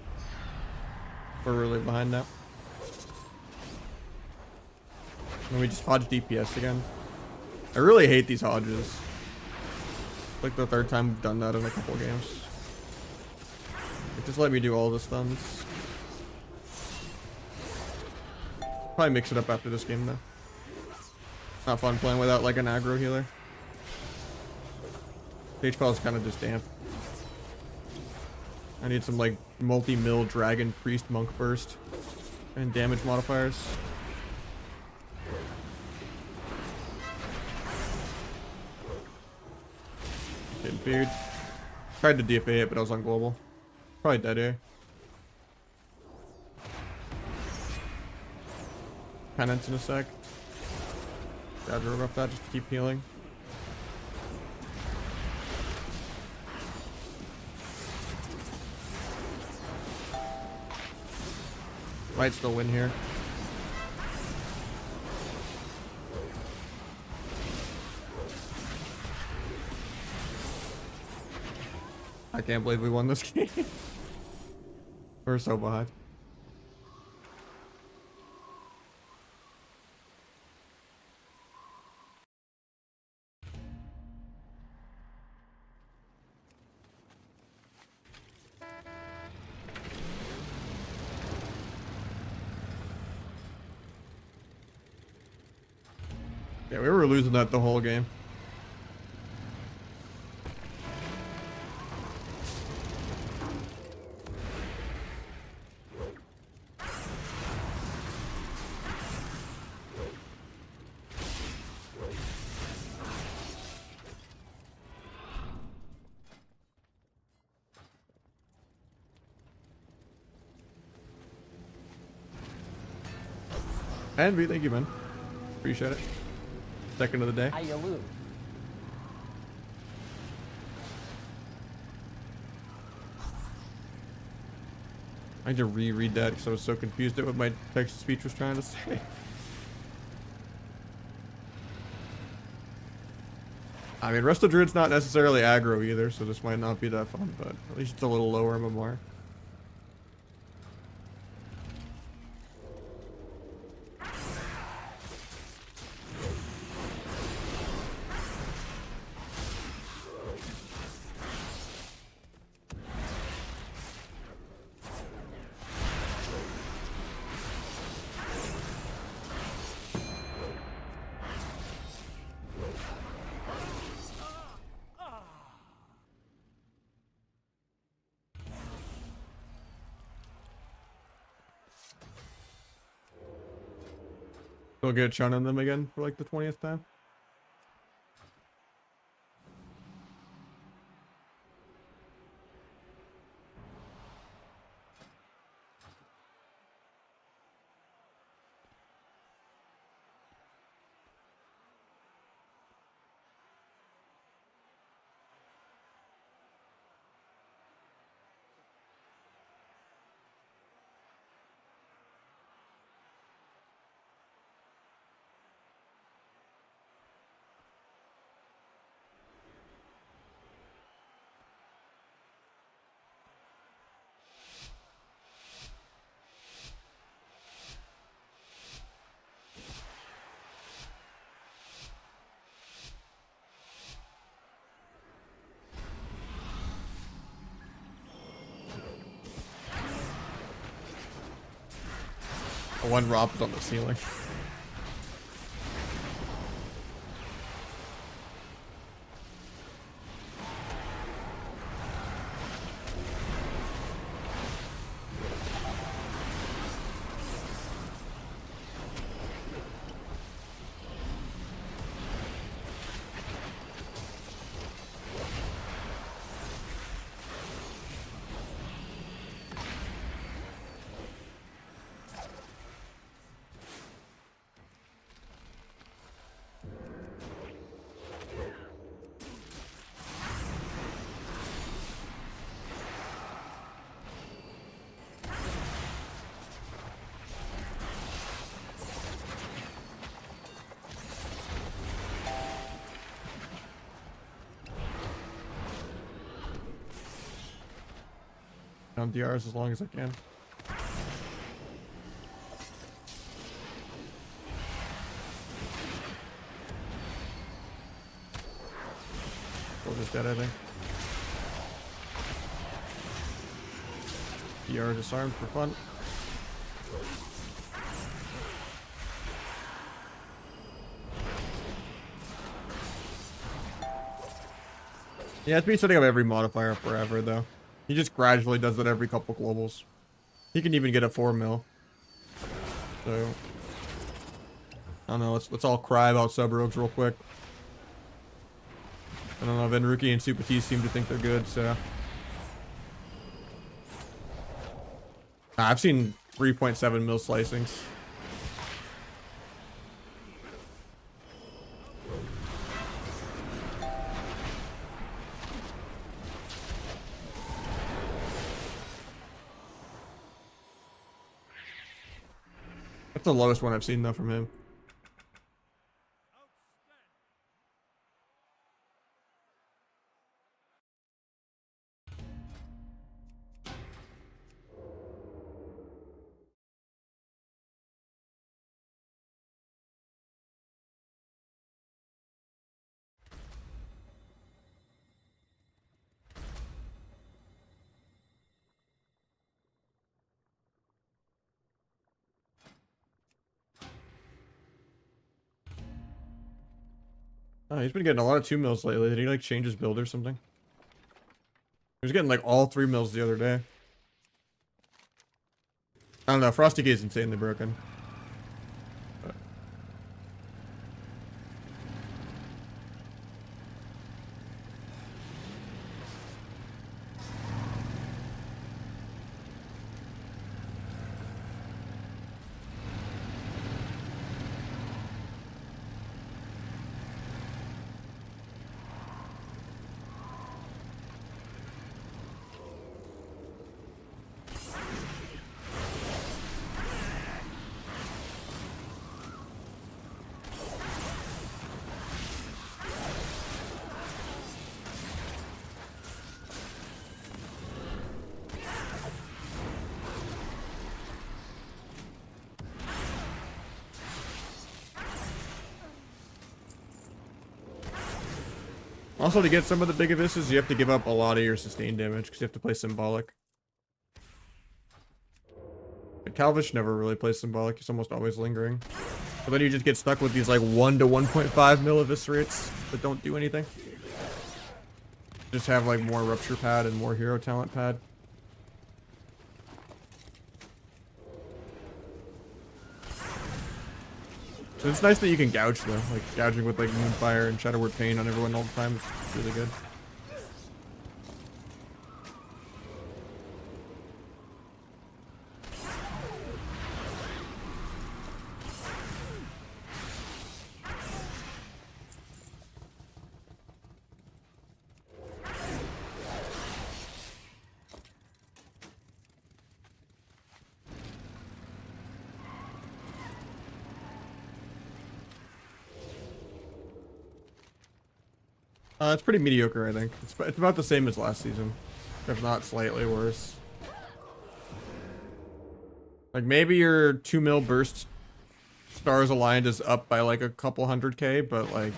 We're really behind now. And we just hodge DPS again. I really hate these hodges. Like the third time we've done that in a couple of games. Like, just let me do all the stuns. Probably mix it up after this game though. Not fun playing without like an aggro healer. HP is kind of just damp. I need some like multi-mill dragon priest monk burst and damage modifiers. Getting feared. Tried to DFA it, but I was on global. Probably dead here. Penance in a sec. Gotta remove that just to keep healing. Might still win here. I can't believe we won this game. We're so behind. Yeah, we were losing that the whole game. And B, thank you, man. Appreciate it. Second of the day. How you lose? I had to reread that because I was so confused at what my text-to-speech was trying to say. I mean, Resto Druid's not necessarily aggro either, so this might not be that fun, but at least it's a little lower MMR. We'll get Chun on them again for like the 20th time. One Rob is on the ceiling. on DRs as long as I can. Still just dead, I think. DR disarmed for fun. Yeah, it's been setting up every modifier forever, though. He just gradually does that every couple globals. He can even get a 4 mil. So, I don't know. Let's all cry about sub rogues real quick. I don't know. Venruki and Subtlety seem to think they're good, so. I've seen 3.7 mil slicings. That's the lowest one I've seen though from him. Oh, he's been getting a lot of 2 mils lately. Did he like change his build or something? He was getting like all 3 mils the other day. I don't know. Frosty Gate's insanely broken. Also, to get some of the big abysses, you have to give up a lot of your sustained damage because you have to play symbolic. But Calvish never really plays symbolic. He's almost always lingering. But then you just get stuck with these like 1 to 1.5 mil eviscerates that don't do anything. Just have like more rupture pad and more hero talent pad. So it's nice that you can gouge though, like gouging with like Moonfire and Shadowward Pain on everyone all the time is really good. It's pretty mediocre, I think. It's about the same as last season, if not slightly worse. Like maybe your 2 mil burst stars aligned is up by like a couple 100k, but like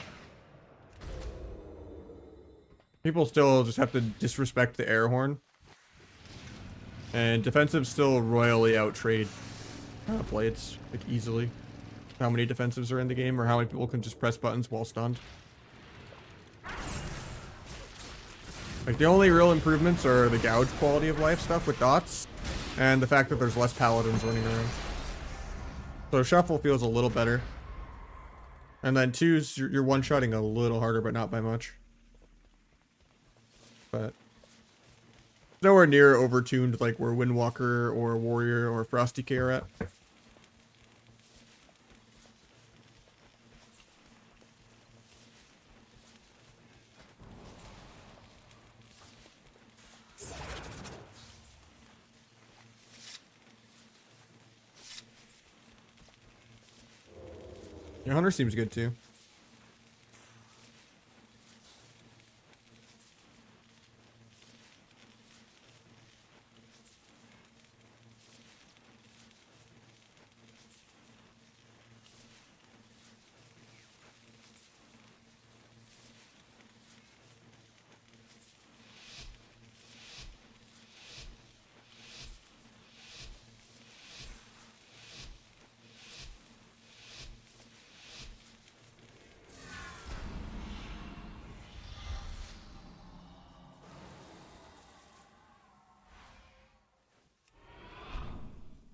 people still just have to disrespect the air horn. And defensives still royally outtrade blades, like easily. How many defensives are in the game, or how many people can just press buttons while stunned. Like the only real improvements are the gouge quality of life stuff with dots, and the fact that there's less paladins running around. So shuffle feels a little better. And then twos, you're one-shotting a little harder, but not by much. But nowhere near overtuned like where Windwalker or Warrior or Frosty K are at. Your Hunter seems good too.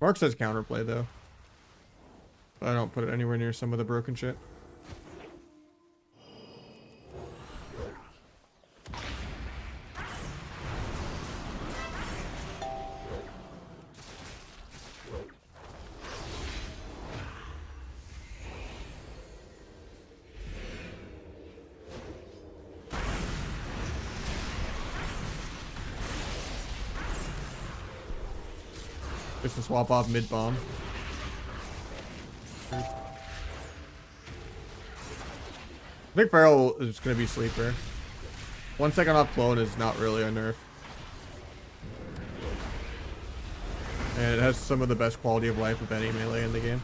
Mark says counterplay though. But I don't put it anywhere near some of the broken shit. Just to swap off mid bomb. I think Feral is going to be sleeper. 1 second off clone is not really a nerf. And it has some of the best quality of life of any melee in the game.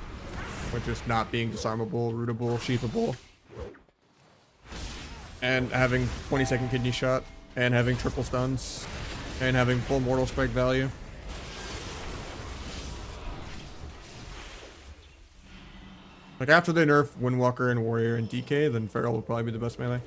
With just not being disarmable, rootable, sheepable. And having 20-second kidney shot. And having triple stuns. And having full mortal strike value. Like after they nerf Windwalker and Warrior and DK, then Feral will probably be the best melee.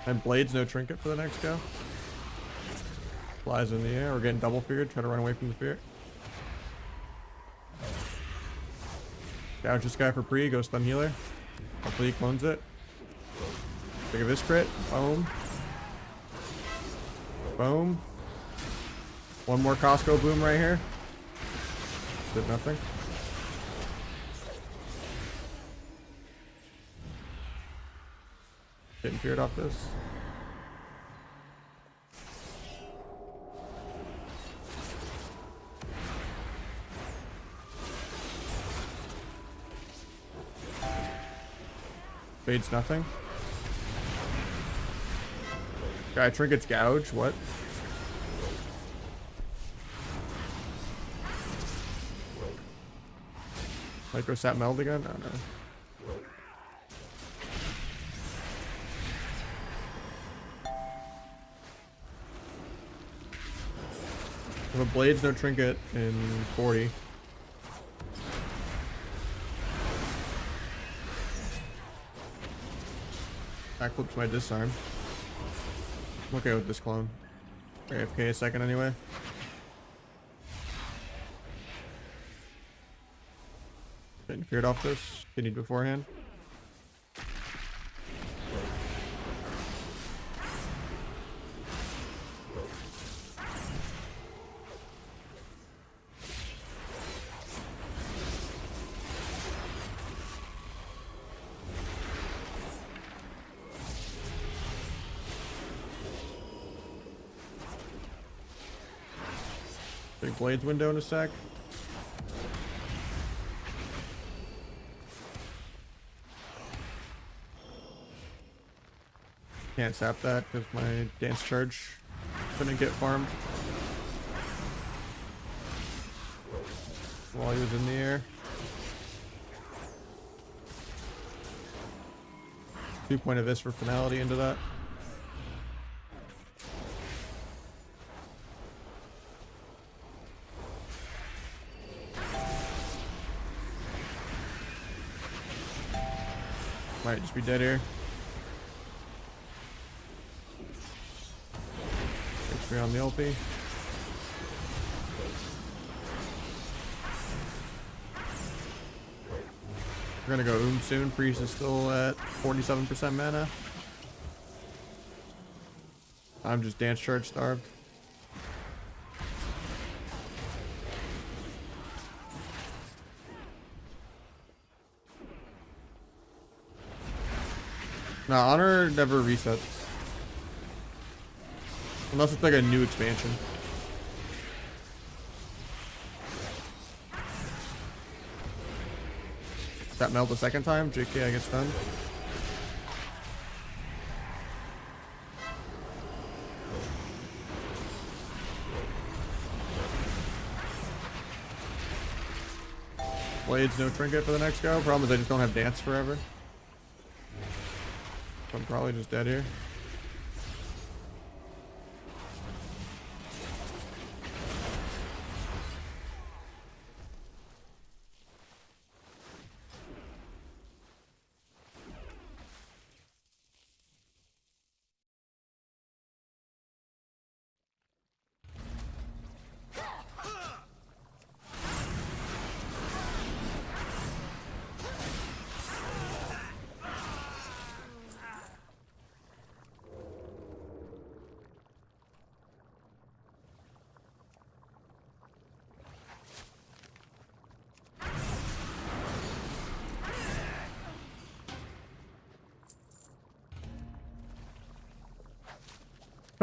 And Blade's no trinket for the next go. Flies in the air. We're getting double feared. Try to run away from the fear. Gouge this guy for pre. Go stun healer. Hopefully he clones it. Think of his crit. Boom. Boom. One more Costco boom right here. Did nothing. Getting feared off this. Fades nothing. Guy trinkets gouge. What? Microsat meld again? Oh no. If a Blade's no trinket in 40. Backflips my disarm. I'm okay with this clone. AFK a second anyway. Getting feared off this. You need beforehand. Big Blades window in a sec. Can't sap that because my dance charge couldn't get farmed while he was in the air. 2 point of this for finality into that. Might just be dead here. HP on the LP. We're gonna go soon. Priest is still at 47% mana. I'm just dance charge starved. No, Honor never resets. Unless it's like a new expansion. That meld the second time? JK, I get stunned. Blades, no trinket for the next go. Problem is I just don't have dance forever. So I'm probably just dead here.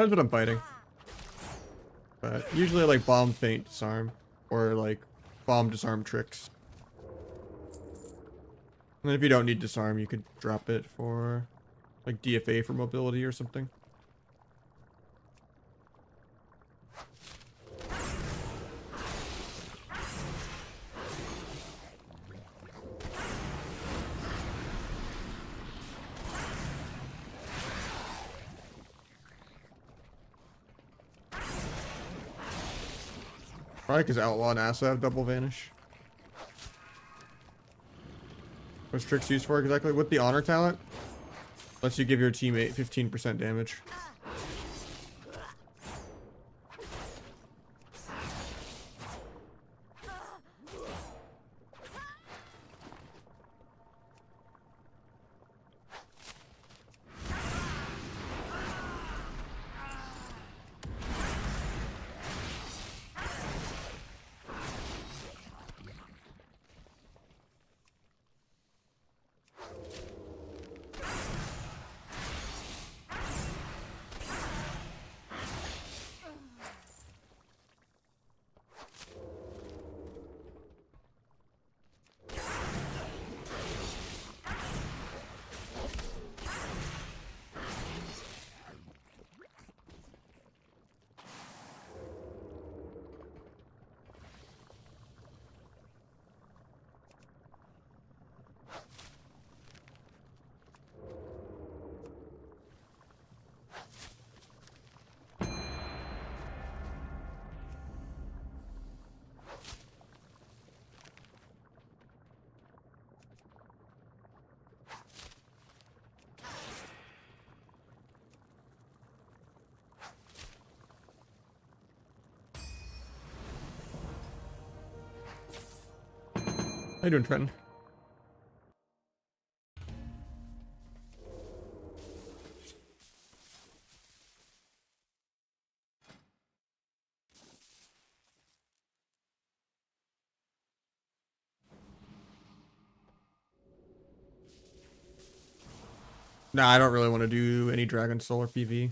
Depends what I'm fighting. But usually like bomb, feint, disarm. Or like bomb, disarm tricks. And then if you don't need disarm, you could drop it for like DFA for mobility or something. Probably because Outlaw and Asa have double vanish. What's tricks used for exactly? With the honor talent, lets you give your teammate 15% damage. How you doing, Trenton? Nah, I don't really want to do any Dragon Soul or PV.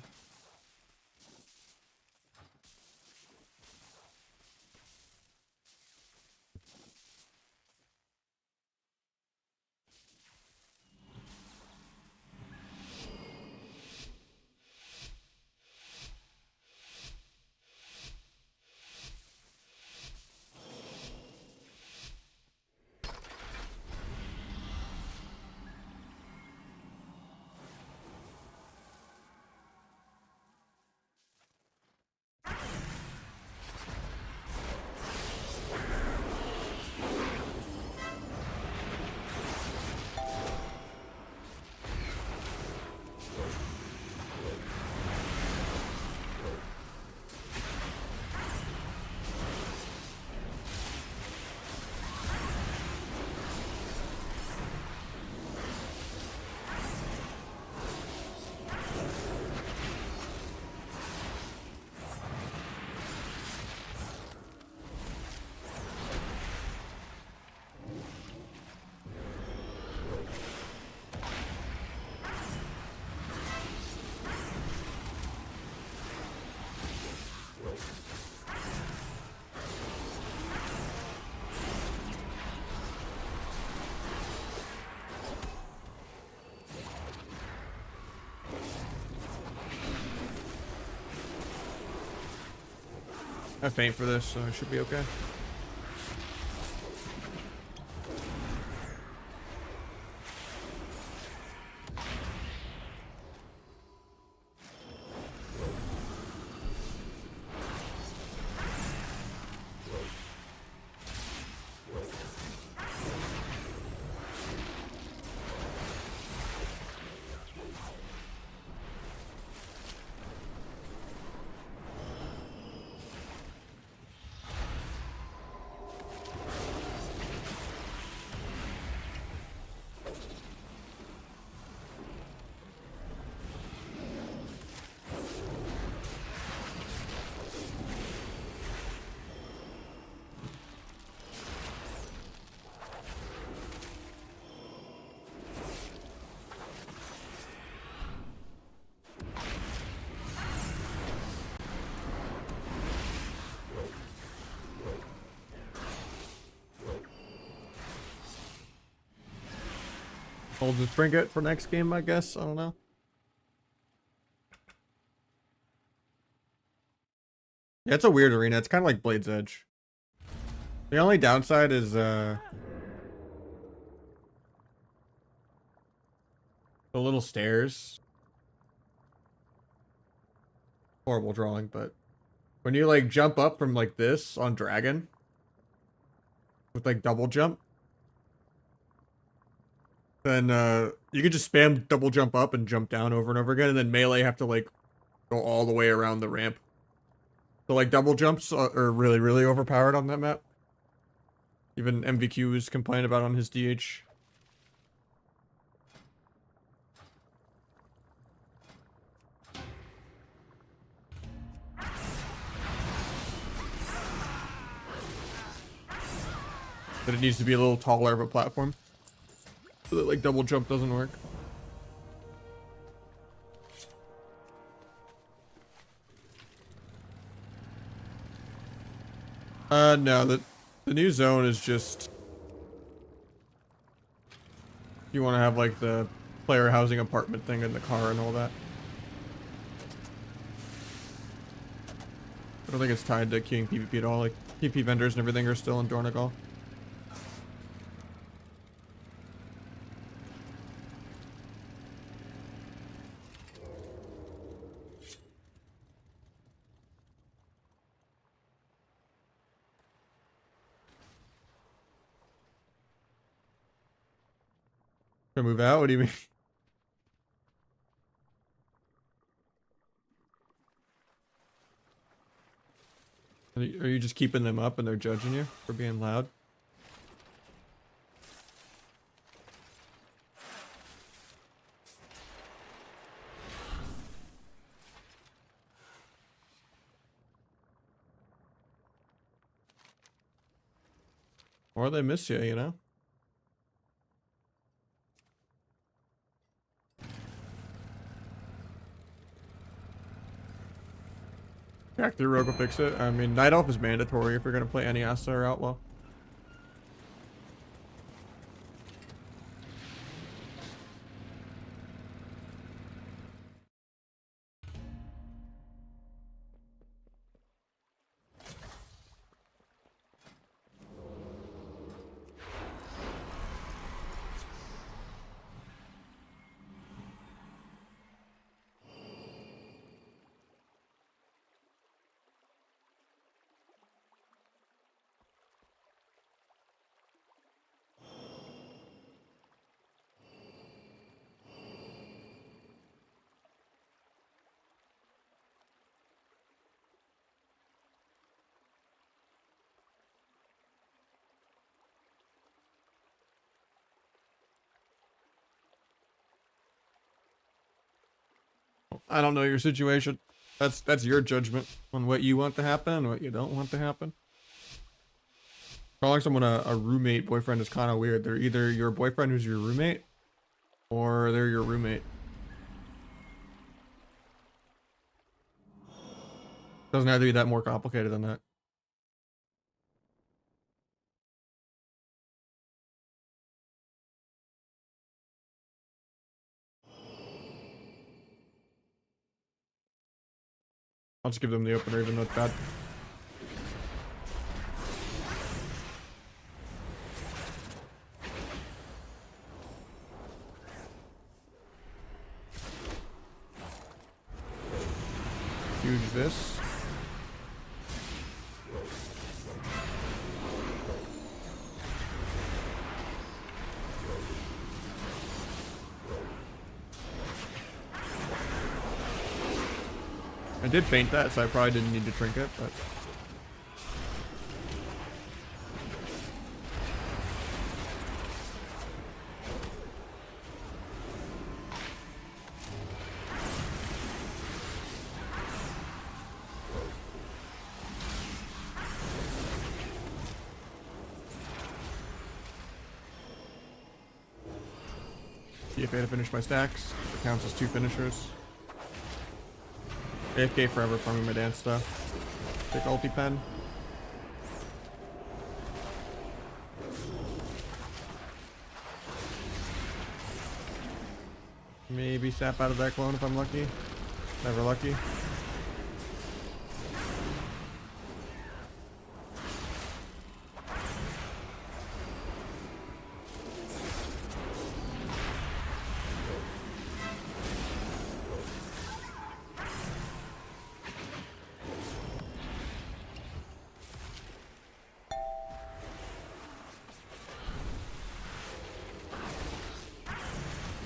I have feint for this, so I should be okay. I'll just bring it for next game, I guess. I don't know. Yeah, it's a weird arena. It's kind of like Blade's Edge. The only downside is the little stairs. Horrible drawing, but when you like jump up from like this on Dragon with like double jump, then you can just spam double jump up and jump down over and over again, and then melee have to like go all the way around the ramp. So like double jumps are really, really overpowered on that map. Even MVQ was complaining about on his DH. But it needs to be a little taller of a platform so that like double jump doesn't work. No, the new zone is just you want to have like the player housing apartment thing in the car and all that. I don't think it's tied to queuing PvP at all. Like PvP vendors and everything are still in Dornegal. To move out? What do you mean? Are you just keeping them up and they're judging you for being loud? Or they miss you, you know? Back through Rogue will fix it. I mean, Night Elf is mandatory if you're going to play any Asa or Outlaw. I don't know your situation. That's your judgment on what you want to happen and what you don't want to happen. Calling someone a roommate boyfriend is kind of weird. They're either your boyfriend who's your roommate, or they're your roommate. Doesn't have to be that more complicated than that. I'll just give them the opener even though it's bad. Huge this. I did faint that, so I probably didn't need to trinket, but... TFA to finish my stacks. It counts as 2 finishers. AFK forever farming my dance stuff. Take ulti pen. Maybe sap out of that clone if I'm lucky. Never lucky.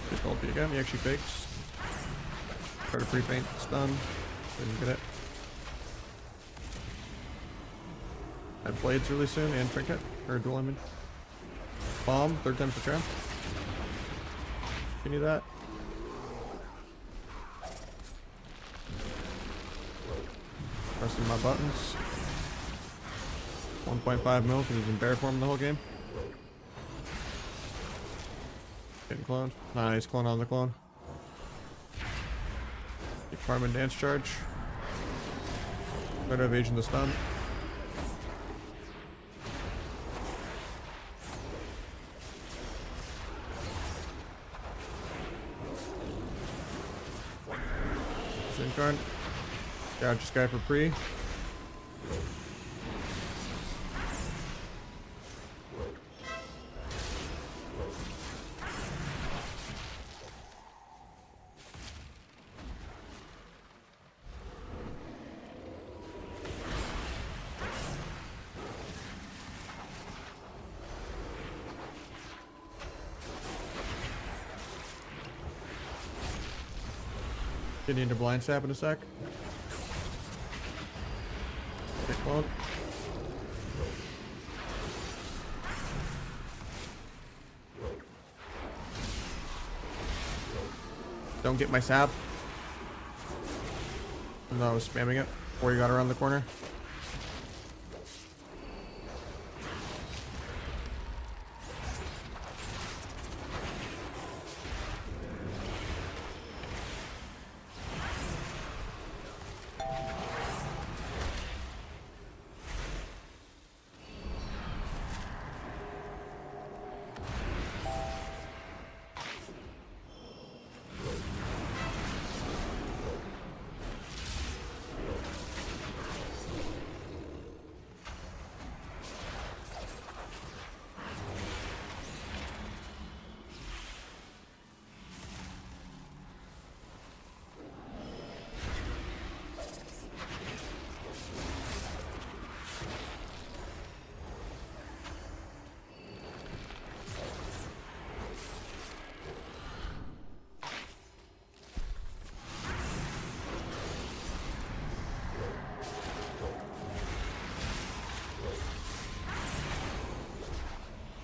Difficulty again, he actually fakes. Try to pre-paint, stun. Didn't get it. I have blades really soon and trinket. Or dual image. Bomb, third time's the charm. Give me that. Pressing my buttons. 1.5 mil because he's in bear form the whole game. Getting cloned. Nice, clone on the clone. Keep farming dance charge. Try to evasion the stun. Sin card. Gouge this guy for pre. Getting into blind sap in a sec. Get clone. Don't get my sap. No, I was spamming it before you got around the corner.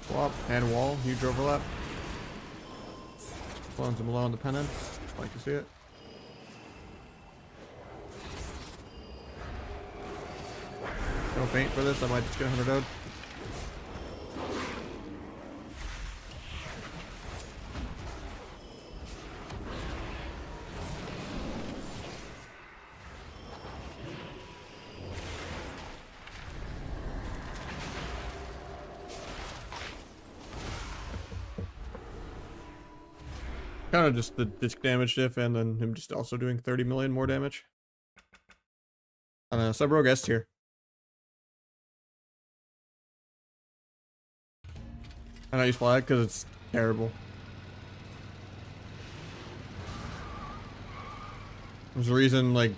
Swap and wall, huge overlap. Clones him low on the pennant. Like to see it. Go faint for this, I might just get 100 out. Kind of just the disc damage diff and then him just also doing 30 million more damage. On a sub-rogue S tier. And I use flag because it's terrible. There's a reason like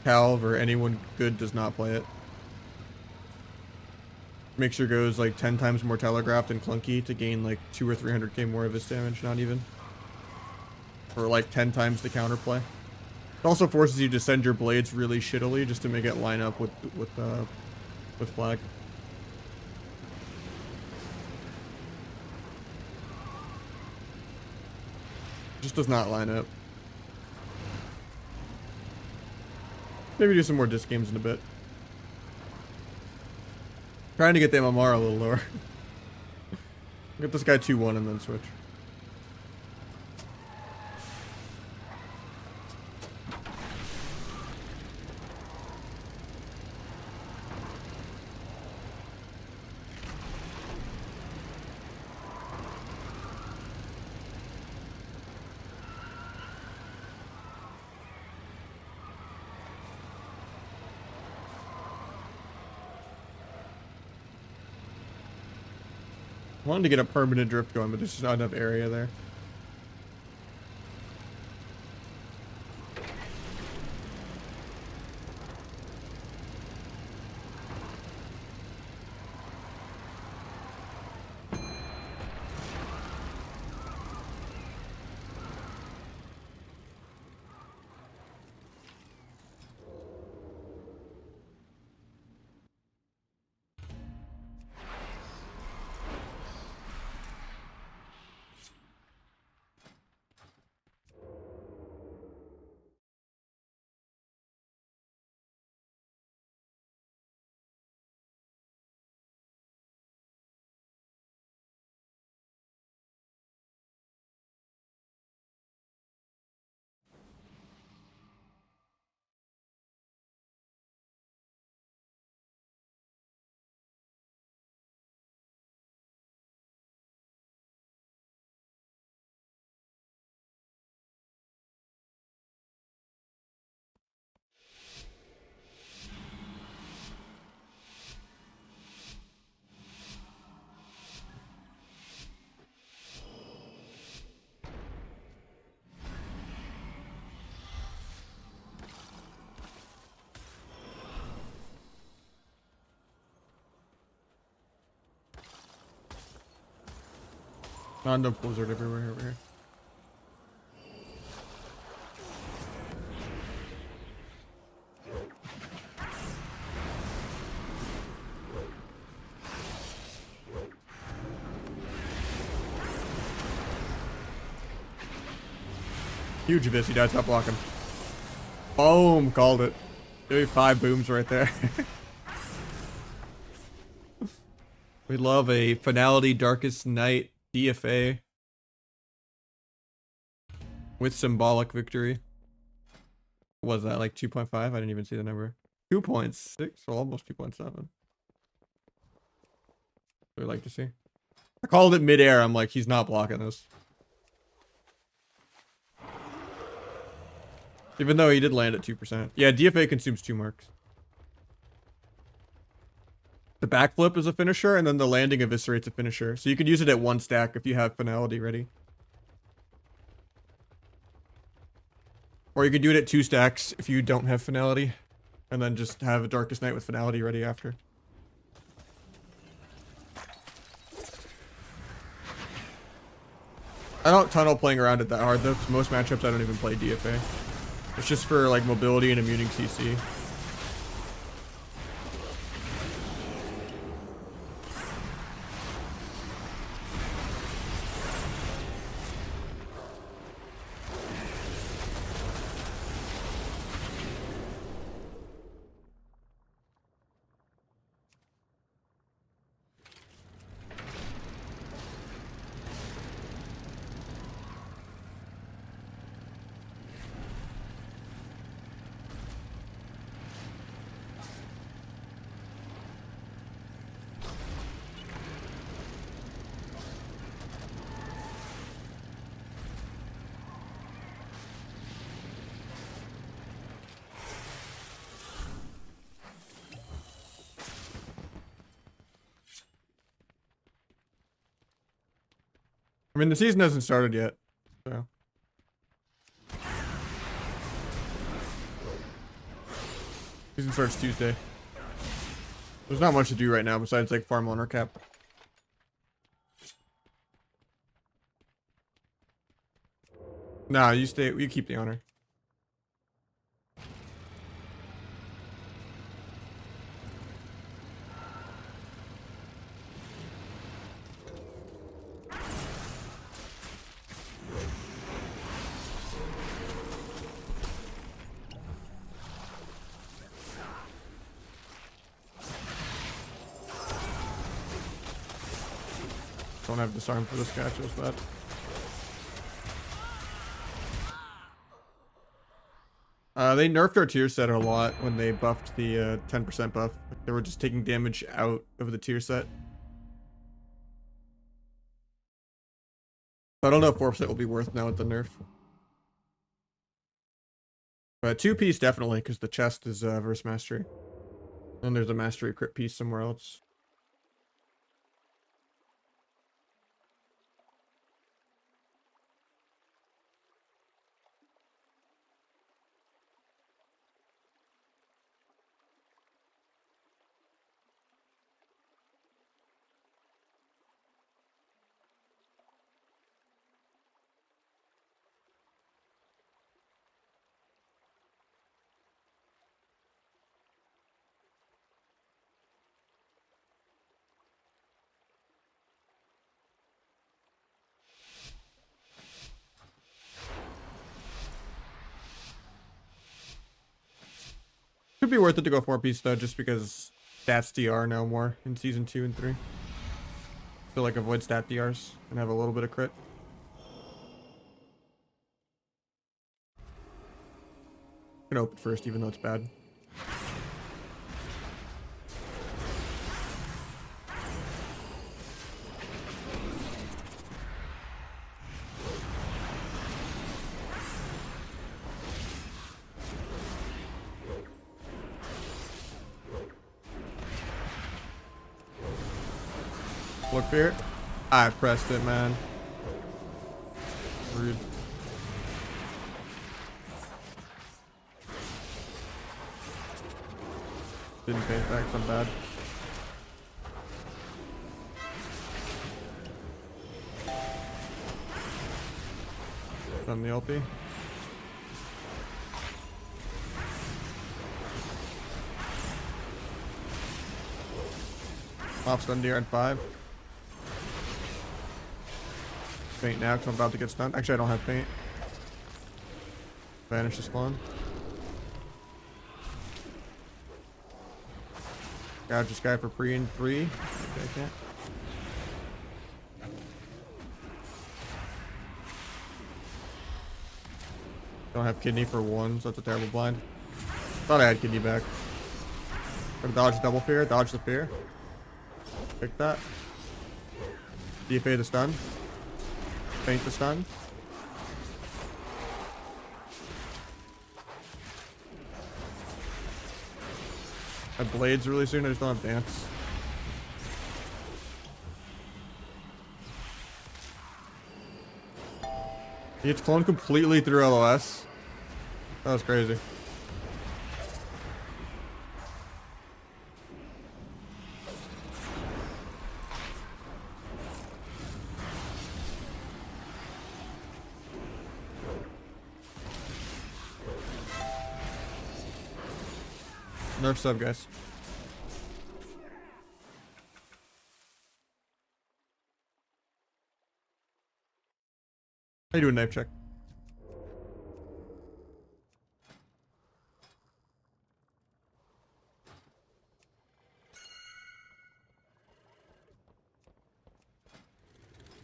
Calv or anyone good does not play it. Makes your goes like 10 times more telegraphed and clunky to gain like 200 or 300k more of his damage, not even. Or like 10 times the counterplay. It also forces you to send your blades really shittily just to make it line up with flag. Just does not line up. Maybe do some more disc games in a bit. Trying to get the MMR a little lower. Get this guy 2-1 and then switch. I wanted to get a permanent drift going, but there's just not enough area there. Not enough blizzard everywhere over here. Huge abyss, he died, stop blocking. Boom, called it. Maybe 5 booms right there. We love a Finality Darkest Night DFA with symbolic victory. What was that, like 2.5? I didn't even see the number. 2.6, well, almost 2.7. We'd like to see. I called it midair. I'm like, he's not blocking this. Even though he did land at 2%. Yeah, DFA consumes 2 marks. The backflip is a finisher, and then the landing eviscerates a finisher. So you could use it at 1 stack if you have Finality ready. Or you could do it at 2 stacks if you don't have Finality. And then just have a Darkest Night with Finality ready after. I don't tunnel playing around it that hard though, because most matchups I don't even play DFA. It's just for like mobility and immuning CC. I mean, the season hasn't started yet, so. Season starts Tuesday. There's not much to do right now besides like farm honor cap. Nah, you stay, you keep the honor. Don't have disarm for this guy, feels bad. They nerfed our tier set a lot when they buffed the 10% buff. They were just taking damage out of the tier set. I don't know if 4% will be worth now with the nerf. But 2-piece definitely, because the chest is verse mastery. And there's a mastery crit piece somewhere else. be worth it to go 4-piece though, just because stats DR now more in season 2 and 3. So like avoid stat DRs and have a little bit of crit. I'm gonna open first, even though it's bad. Look here. I pressed it, man. Rude. Didn't pay it back, so I'm bad. Done the LP. Off stun DR at 5. Faint now because I'm about to get stunned. Actually, I don't have faint. Vanish the spawn. Gouge this guy for pre and 3. Okay, I can't. Don't have kidney for 1, so that's a terrible blind. Thought I had kidney back. Gonna dodge double fear, dodge the fear. Pick that. DFA the stun. Faint the stun. I have blades really soon, I just don't have dance. He gets cloned completely through LOS. That was crazy. Nerf sub, guys. How you doing, knife check?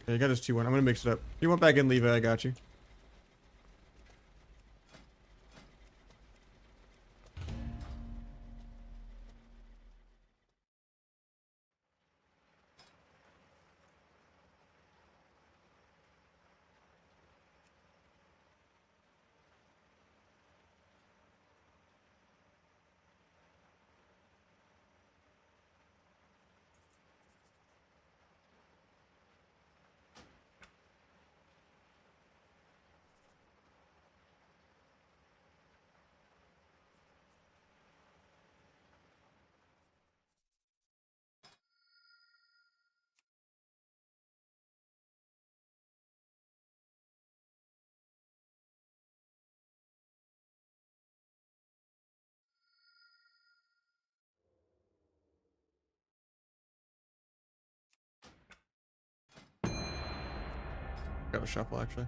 Yeah, you got his 2-1. I'm gonna mix it up. You went back and leave it, I got you. Got a shuffle, actually.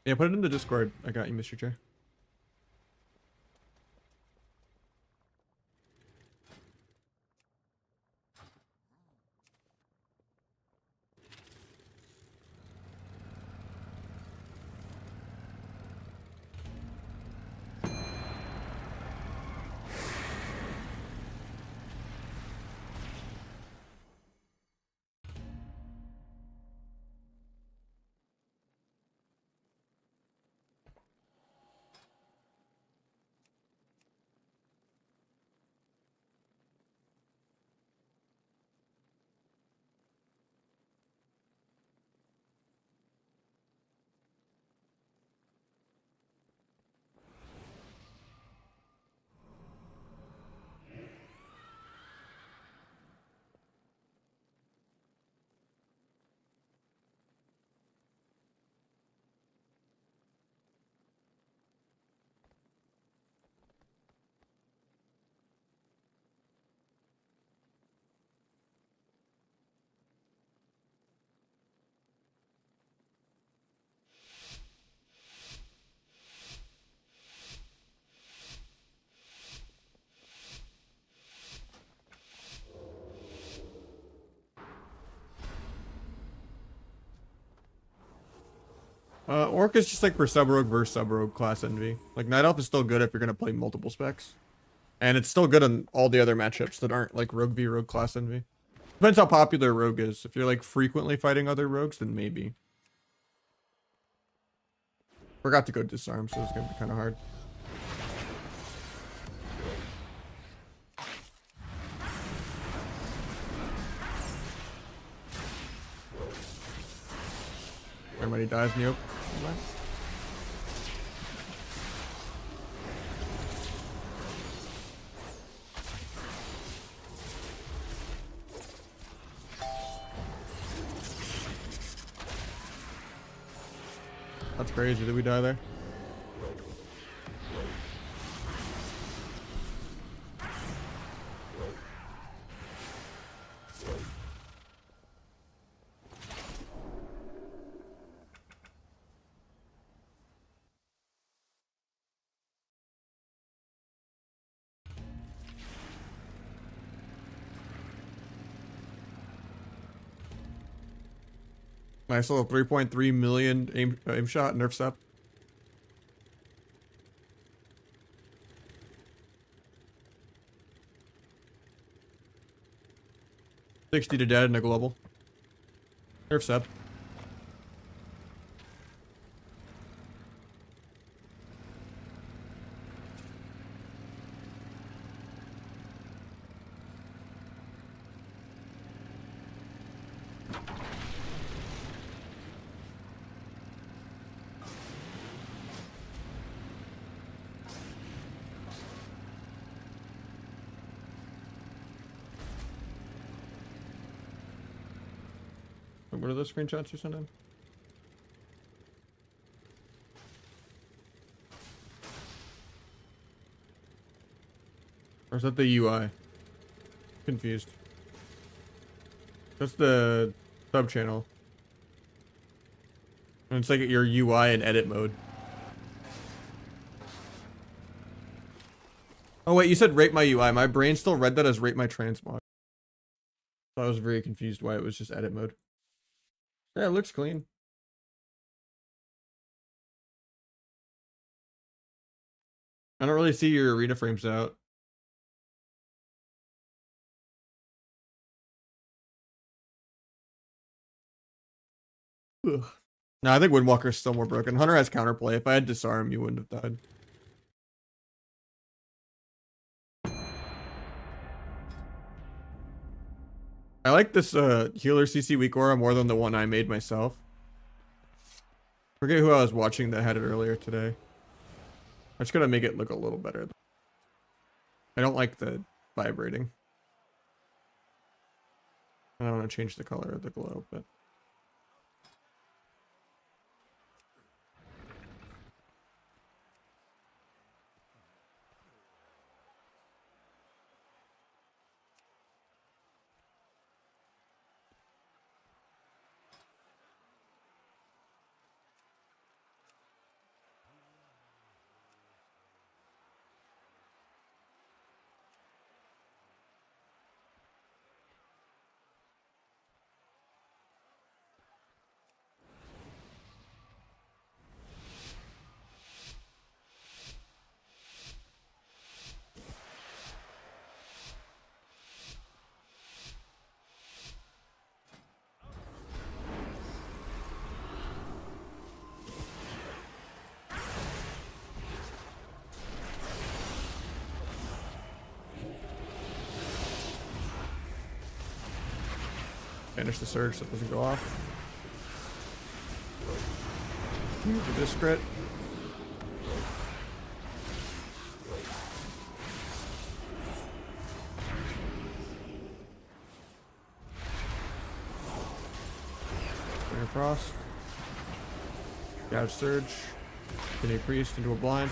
Yeah, put it in the Discord. I got you, Mr. Chair. Orc is just like for sub rogue versus sub rogue class envy. Like Night Elf is still good if you're gonna play multiple specs, and it's still good on all the other matchups that aren't like rogue v rogue class envy. Depends how popular rogue is. If you're like frequently fighting other rogues, then maybe. Forgot to go disarm, so it's gonna be kind of hard. Everybody dies in the open. That's crazy. Did we die there? Nice little 3.3 million aim shot, nerfs up. 60 to dead in a global. Nerfs up. What are those screenshots you sent in? Or is that the UI? Confused. That's the sub channel. And it's like your UI in edit mode. Oh wait, you said rate my UI. My brain still read that as rate my transmog. So I was very confused why it was just edit mode. Yeah, it looks clean. I don't really see your arena frames out. Ugh. No, I think Windwalker's still more broken. Hunter has counterplay. If I had disarm, you wouldn't have died. I like this healer CC weak aura more than the one I made myself. Forget who I was watching that had it earlier today. I'm just gonna make it look a little better. I don't like the vibrating. I don't want to change the color of the glow, but finish the surge so it doesn't go off. Do this crit. Bring a frost. Gouge surge. Spin a priest into a blind.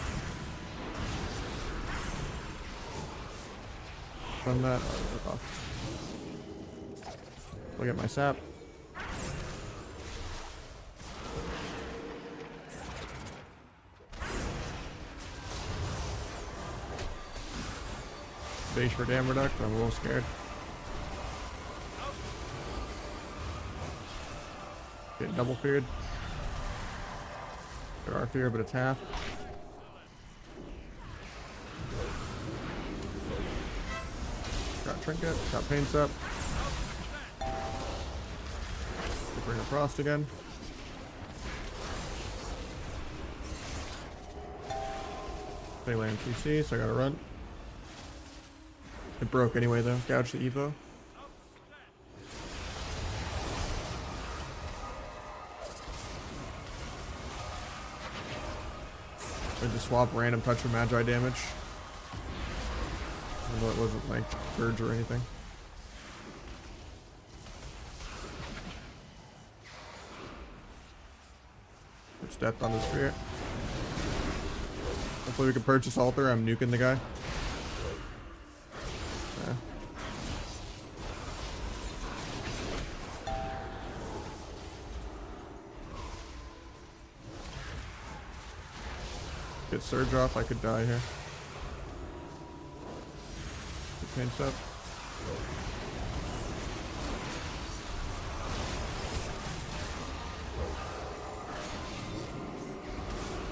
Run that. Oh, off. Look at my sap. Base for dam reduct, I'm a little scared. Get double feared. There are fear, but it's half. Got trinket, got paints up. Bring a frost again. They land CC, so I gotta run. It broke anyway though. Gouge the Evo. I just swap random touch or magi damage. Even though it wasn't like Purge or anything. It's death on the sphere. Hopefully we can purchase altar. I'm nuking the guy. Yeah. Get surge off, I could die here. Get paints up.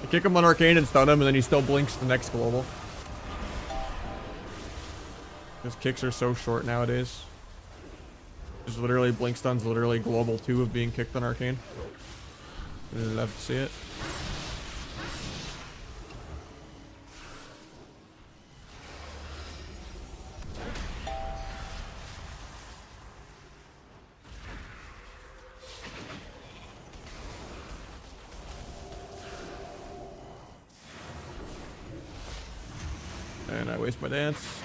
I kick him on arcane and stun him, and then he still blinks the next global. His kicks are so short nowadays. Just literally blink stun's literally global 2 of being kicked on arcane. I'd love to see it. And I waste my dance.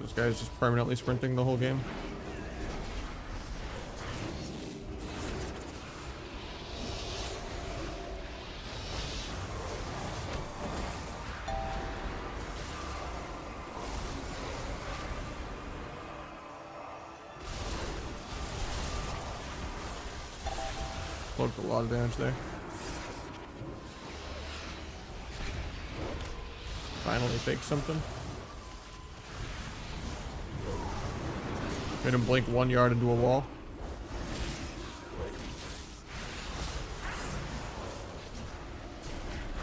This guy's just permanently sprinting the whole game. Looked a lot of damage there. Finally fake something. Made him blink 1 yard into a wall.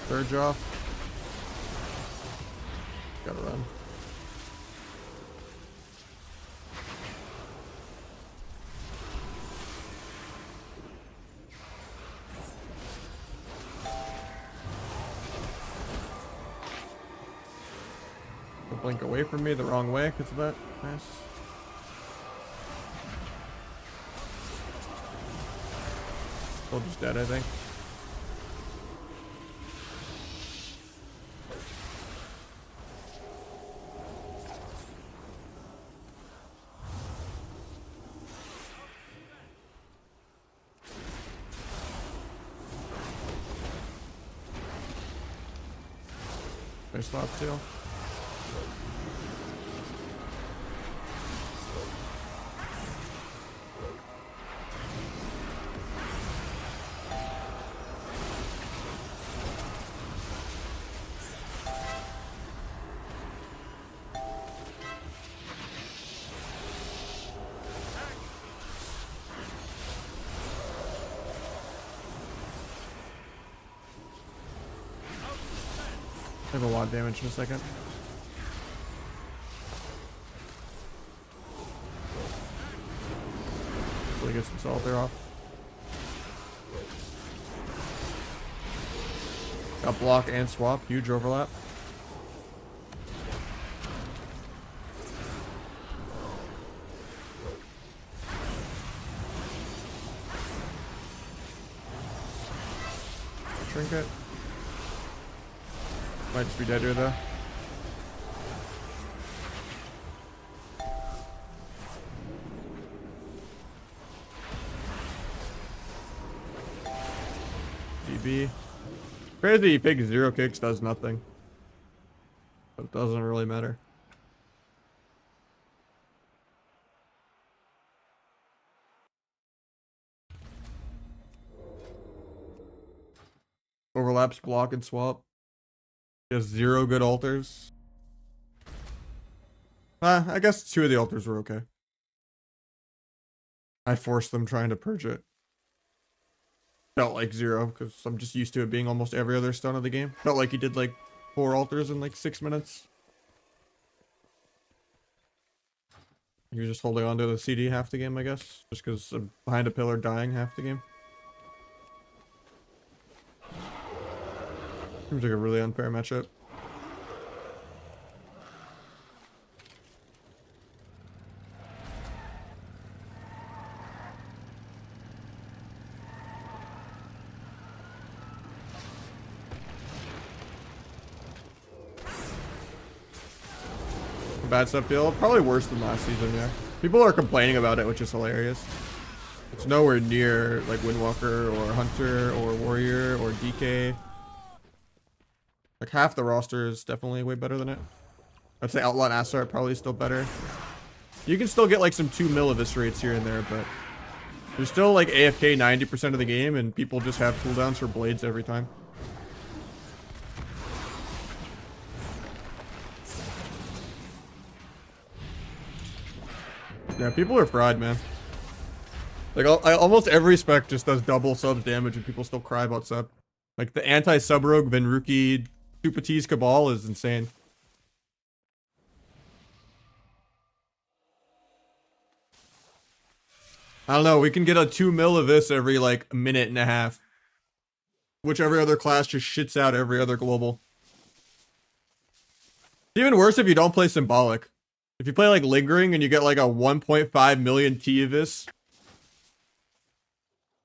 Surge off. Gotta run. Blink away from me the wrong way because of that. Nice. Still just dead, I think. Nice slap steal. I have a lot of damage in a second. Hopefully gets this altar off. Got block and swap, huge overlap. Trinket. Might just be dead here though. DB. Crazy big 0 kicks does nothing. But it doesn't really matter. Overlaps, block, and swap. Just 0 good altars. I guess 2 of the altars were okay. I forced them trying to purge it. Felt like 0 because I'm just used to it being almost every other stun of the game. Felt like he did like 4 alters in like 6 minutes. He was just holding on to the CD half the game, I guess. Just because I'm behind a pillar dying half the game. Seems like a really unfair matchup. Bad stuff deal. Probably worse than last season, yeah. People are complaining about it, which is hilarious. It's nowhere near like Windwalker or Hunter or Warrior or DK. Like half the roster is definitely way better than it. I'd say Outlaw and Astar are probably still better. You can still get like some 2 mil eviscerates here and there, but there's still like AFK 90% of the game and people just have cooldowns for blades every time. Yeah, people are fried, man. Like, almost every spec just does double subs damage and people still cry about sub. Like, the anti-sub rogue Venruki Tupatees Cabal is insane. I don't know, we can get a 2 mil of this every, like, a minute and a half. Which every other class just shits out every other global. It's even worse if you don't play Symbolic. If you play, like, Lingering and you get, like, a 1.5 million T-Avis,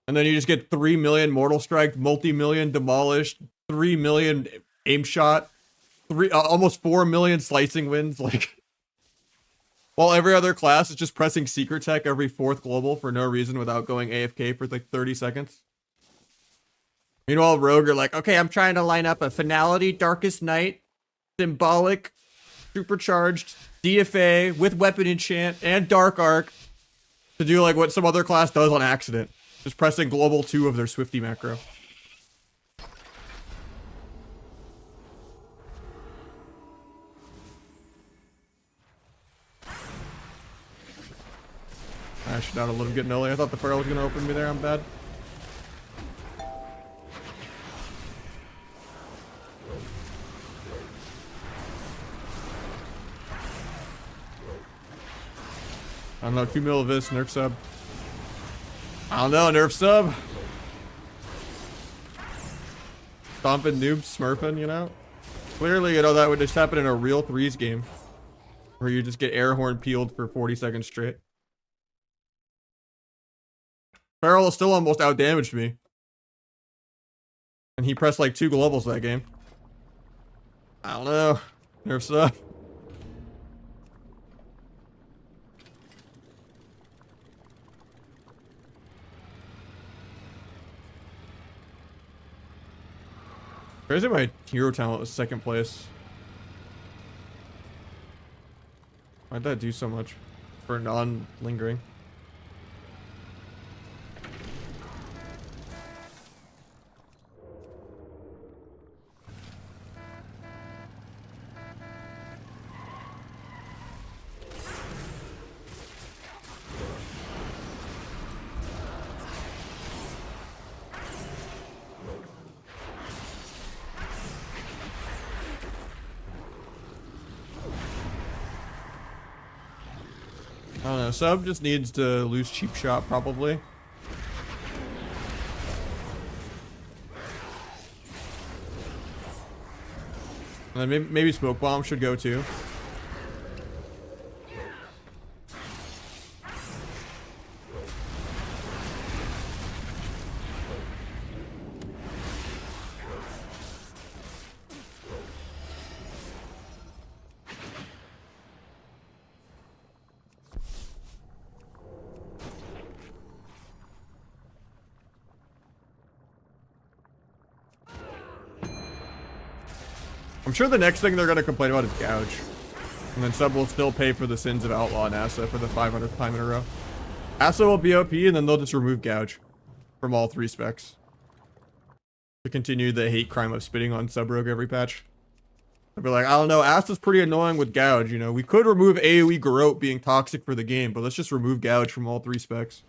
and then you just get 3 million Mortal Strike, multi-million Demolished, 3 million Aim Shot, almost 4 million Slicing Winds, like... While every other class is just pressing Secret Tech every 4th global for no reason without going AFK for, like, 30 seconds. Meanwhile, Rogue are like, okay, I'm trying to line up a Finality, Darkest Night, Symbolic, Supercharged, DFA, with Weapon Enchant, and Dark Arc to do like what some other class does on accident. Just pressing Global 2 of their Swifty macro. I should not have let him get an early. I thought the Feral was going to open me there. I'm bad. I don't know, 2 mil of this, nerf sub. I don't know, nerf sub. Stomping noobs, smurfing, you know? Clearly, you know, that would just happen in a real threes game. Where you just get air horn peeled for 40 seconds straight. Feral still almost outdamaged me. And he pressed like 2 globals that game. I don't know. Nerf sub. Crazy my hero talent was 2nd place. Why'd that do so much for non-lingering? I don't know, Sub just needs to lose cheap shot, probably. And then maybe Smoke Bomb should go too. I'm sure the next thing they're going to complain about is Gouge. And then Sub will still pay for the sins of Outlaw and Asa for the 500th time in a row. Asa will be OP and then they'll just remove Gouge from all 3 specs. To continue the hate crime of spitting on Sub Rogue every patch. They'll be like, I don't know, Asa's pretty annoying with Gouge, you know. We could remove AoE Garrote being toxic for the game, but let's just remove Gouge from all 3 specs.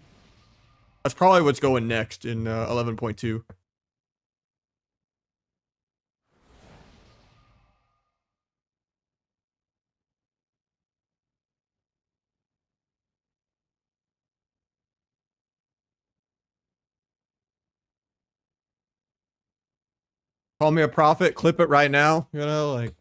That's probably what's going next in 11.2. Call me a prophet, clip it right now, you know, like.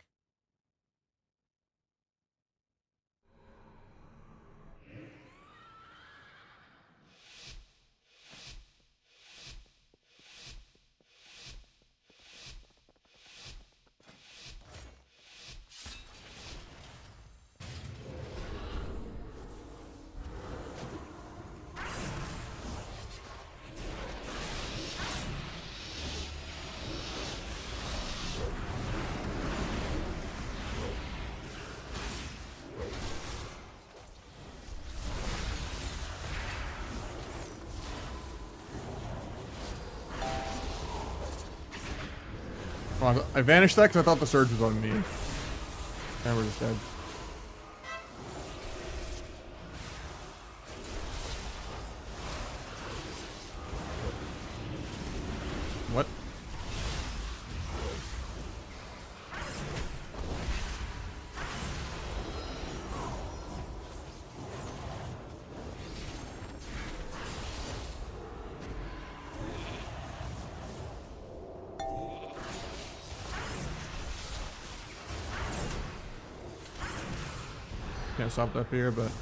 Come on, I vanished that because I thought the surge was on me. And we're just dead. What? Can't stop up here, but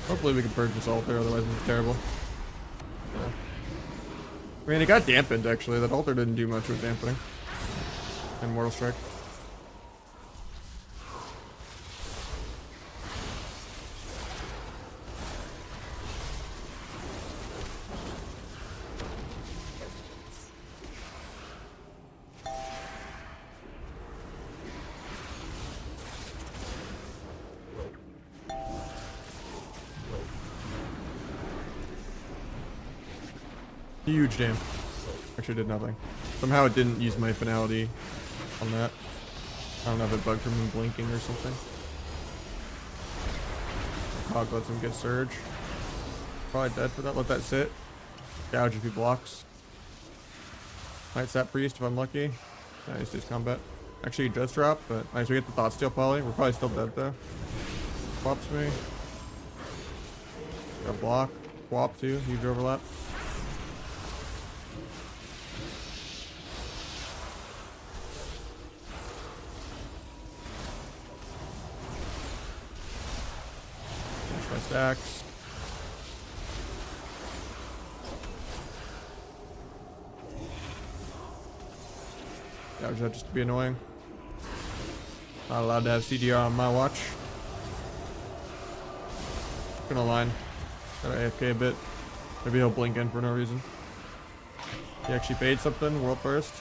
hopefully we can purge this altar, otherwise it's terrible. Yeah. I mean, it got dampened actually. That altar didn't do much with dampening. And Mortal Strike. Huge damn. Actually did nothing. Somehow it didn't use my finality on that. I don't know if it bugged from him blinking or something. Hog lets him get surge. Probably dead for that. Let that sit. Gouge if he blocks. Might sap priest if I'm lucky. Nice, his combat. Actually, he does drop, but nice. We get the thought steal poly. We're probably still dead though. Swaps me. Got block. Swap too. Huge overlap. My stacks. Gouge that just to be annoying. Not allowed to have CDR on my watch. Gonna line. Gotta AFK a bit. Maybe he'll blink in for no reason. He actually paid something, world first.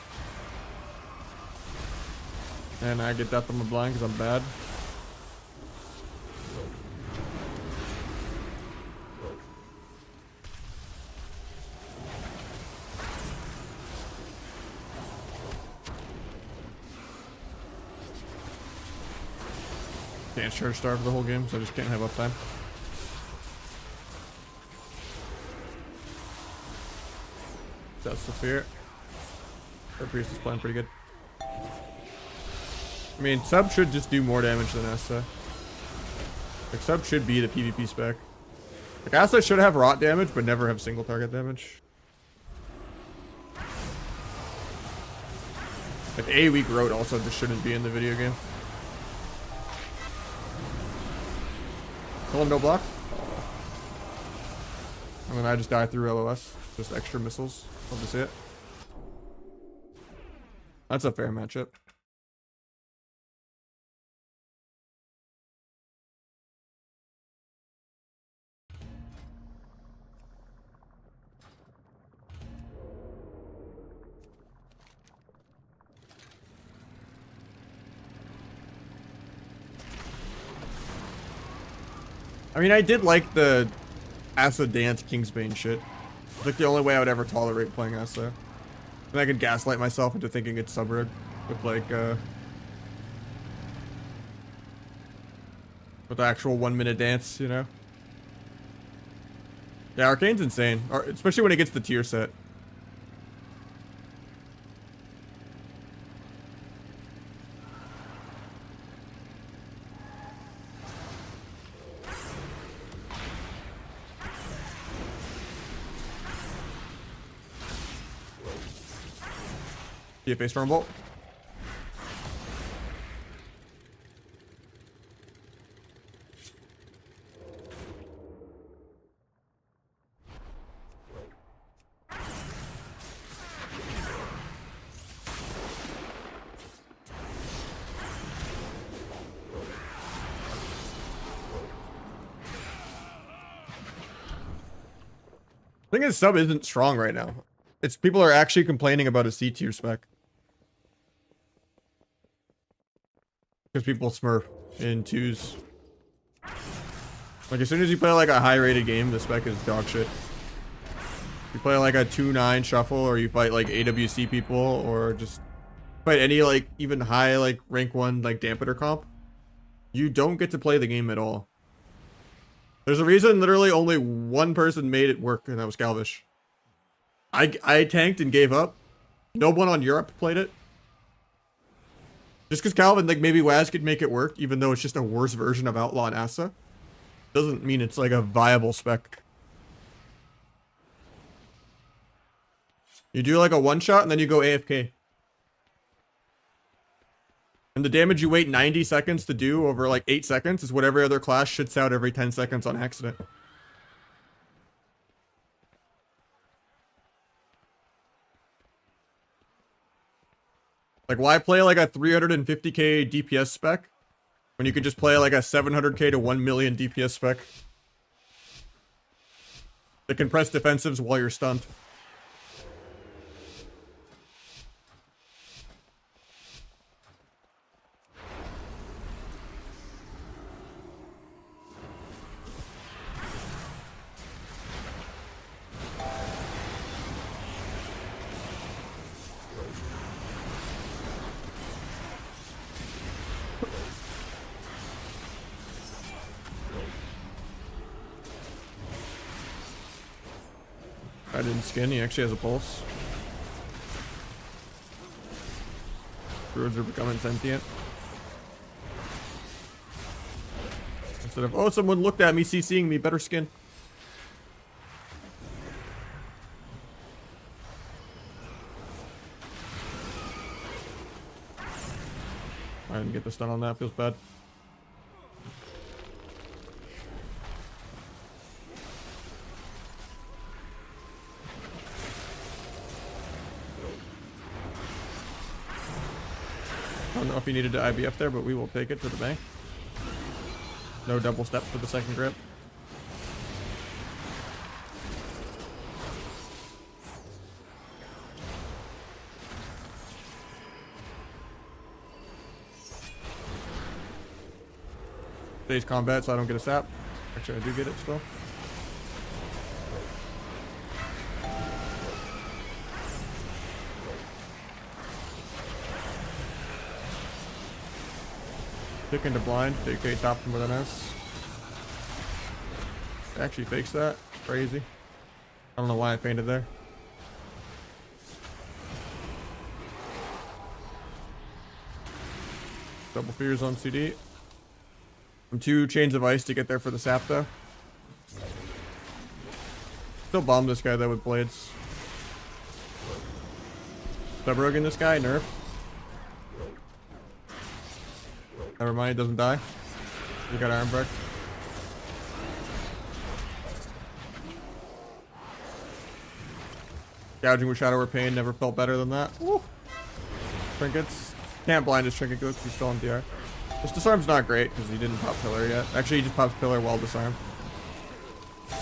And I get death on my blind because I'm bad. Can't charge star for the whole game, so I just can't have uptime. That's the fear. Our priest is playing pretty good. I mean, sub should just do more damage than Asta. Like, sub should be the PvP spec. Like, Asta should have rot damage, but never have single target damage. Like, a weak road also just shouldn't be in the video game. Kill him, no block. And then I just die through LOS. Just extra missiles. Love to see it. That's a fair matchup. I mean, I did like the Asa Dance Kingsbane shit. It's like the only way I would ever tolerate playing Asa. And I could gaslight myself into thinking it's Subrug with like, with the actual 1 minute dance, you know? Yeah, Arcane's insane, especially when it gets the tier set. DFA Stormbolt. I think his sub isn't strong right now. It's people are actually complaining about a C tier spec. Because people smurf in twos. Like as soon as you play like a high rated game, the spec is dog shit. You play like a 2-9 shuffle, or you fight like AWC people, or just fight any like even high like rank 1 like dampener comp, you don't get to play the game at all. There's a reason literally only one person made it work, and that was Calvish. I tanked and gave up. No one on Europe played it. Just because Calvin, like maybe Waz could make it work, even though it's just a worse version of Outlaw and Asa, doesn't mean it's like a viable spec. You do like a one shot and then you go AFK. And the damage you wait 90 seconds to do over like 8 seconds is what every other class shits out every 10 seconds on accident. Like why play like a 350k DPS spec when you could just play like a 700k to 1 million DPS spec that can press defensives while you're stunned? I didn't skin, he actually has a pulse. Druids are becoming sentient. Instead of, oh, someone looked at me CCing me, better skin. I didn't get the stun on that, feels bad. I don't know if he needed to IBF there, but we will take it to the bank. No double step for the second grip. Today's combat, so I don't get a sap. Actually, I do get it still. Kick into blind, DK top him with an S. Actually fakes that. Crazy. I don't know why I fainted there. Double fears on CD. I'm 2 chains of ice to get there for the sap though. Still bomb this guy though with blades. Subrogue in this guy, nerf. Never mind, he doesn't die. You got arm break. Gouging with Shadow or Pain never felt better than that. Woo. Trinkets. Can't blind his trinket because he's still on DR. This disarm's not great because he didn't pop pillar yet. Actually, he just pops pillar while disarmed. I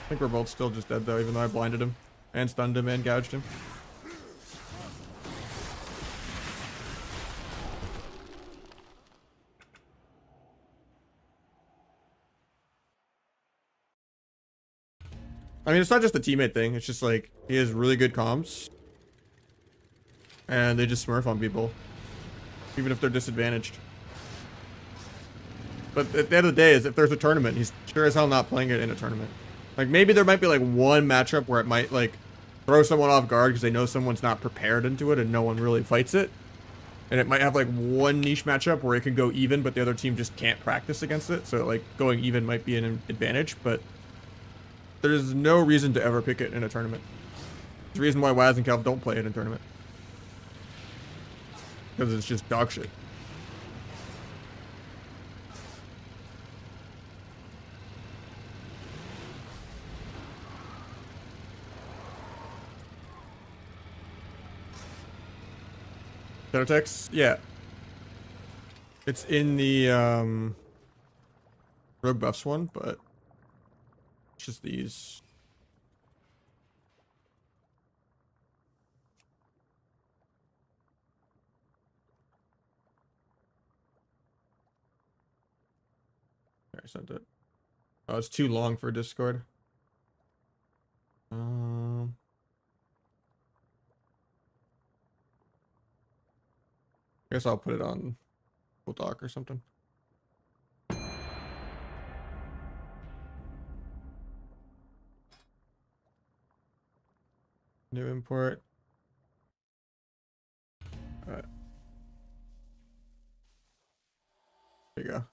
think we're both still just dead though, even though I blinded him and stunned him and gouged him. I mean, it's not just a teammate thing. It's just like he has really good comms, and they just smurf on people, even if they're disadvantaged. But at the end of the day, is if there's a tournament, he's sure as hell not playing it in a tournament. Like maybe there might be like one matchup where it might like throw someone off guard because they know someone's not prepared into it and no one really fights it. And it might have like one niche matchup where it can go even, but the other team just can't practice against it. So like going even might be an advantage, but there's no reason to ever pick it in a tournament. There's the reason why Waz and Calv don't play it in a tournament. Because it's just dog shit. Shadow text? Yeah. It's in the Rogue Buffs one, but it's just these. I sent it. Oh, it's too long for Discord. I guess I'll put it on Full Doc or something. New import. Alright. There you go.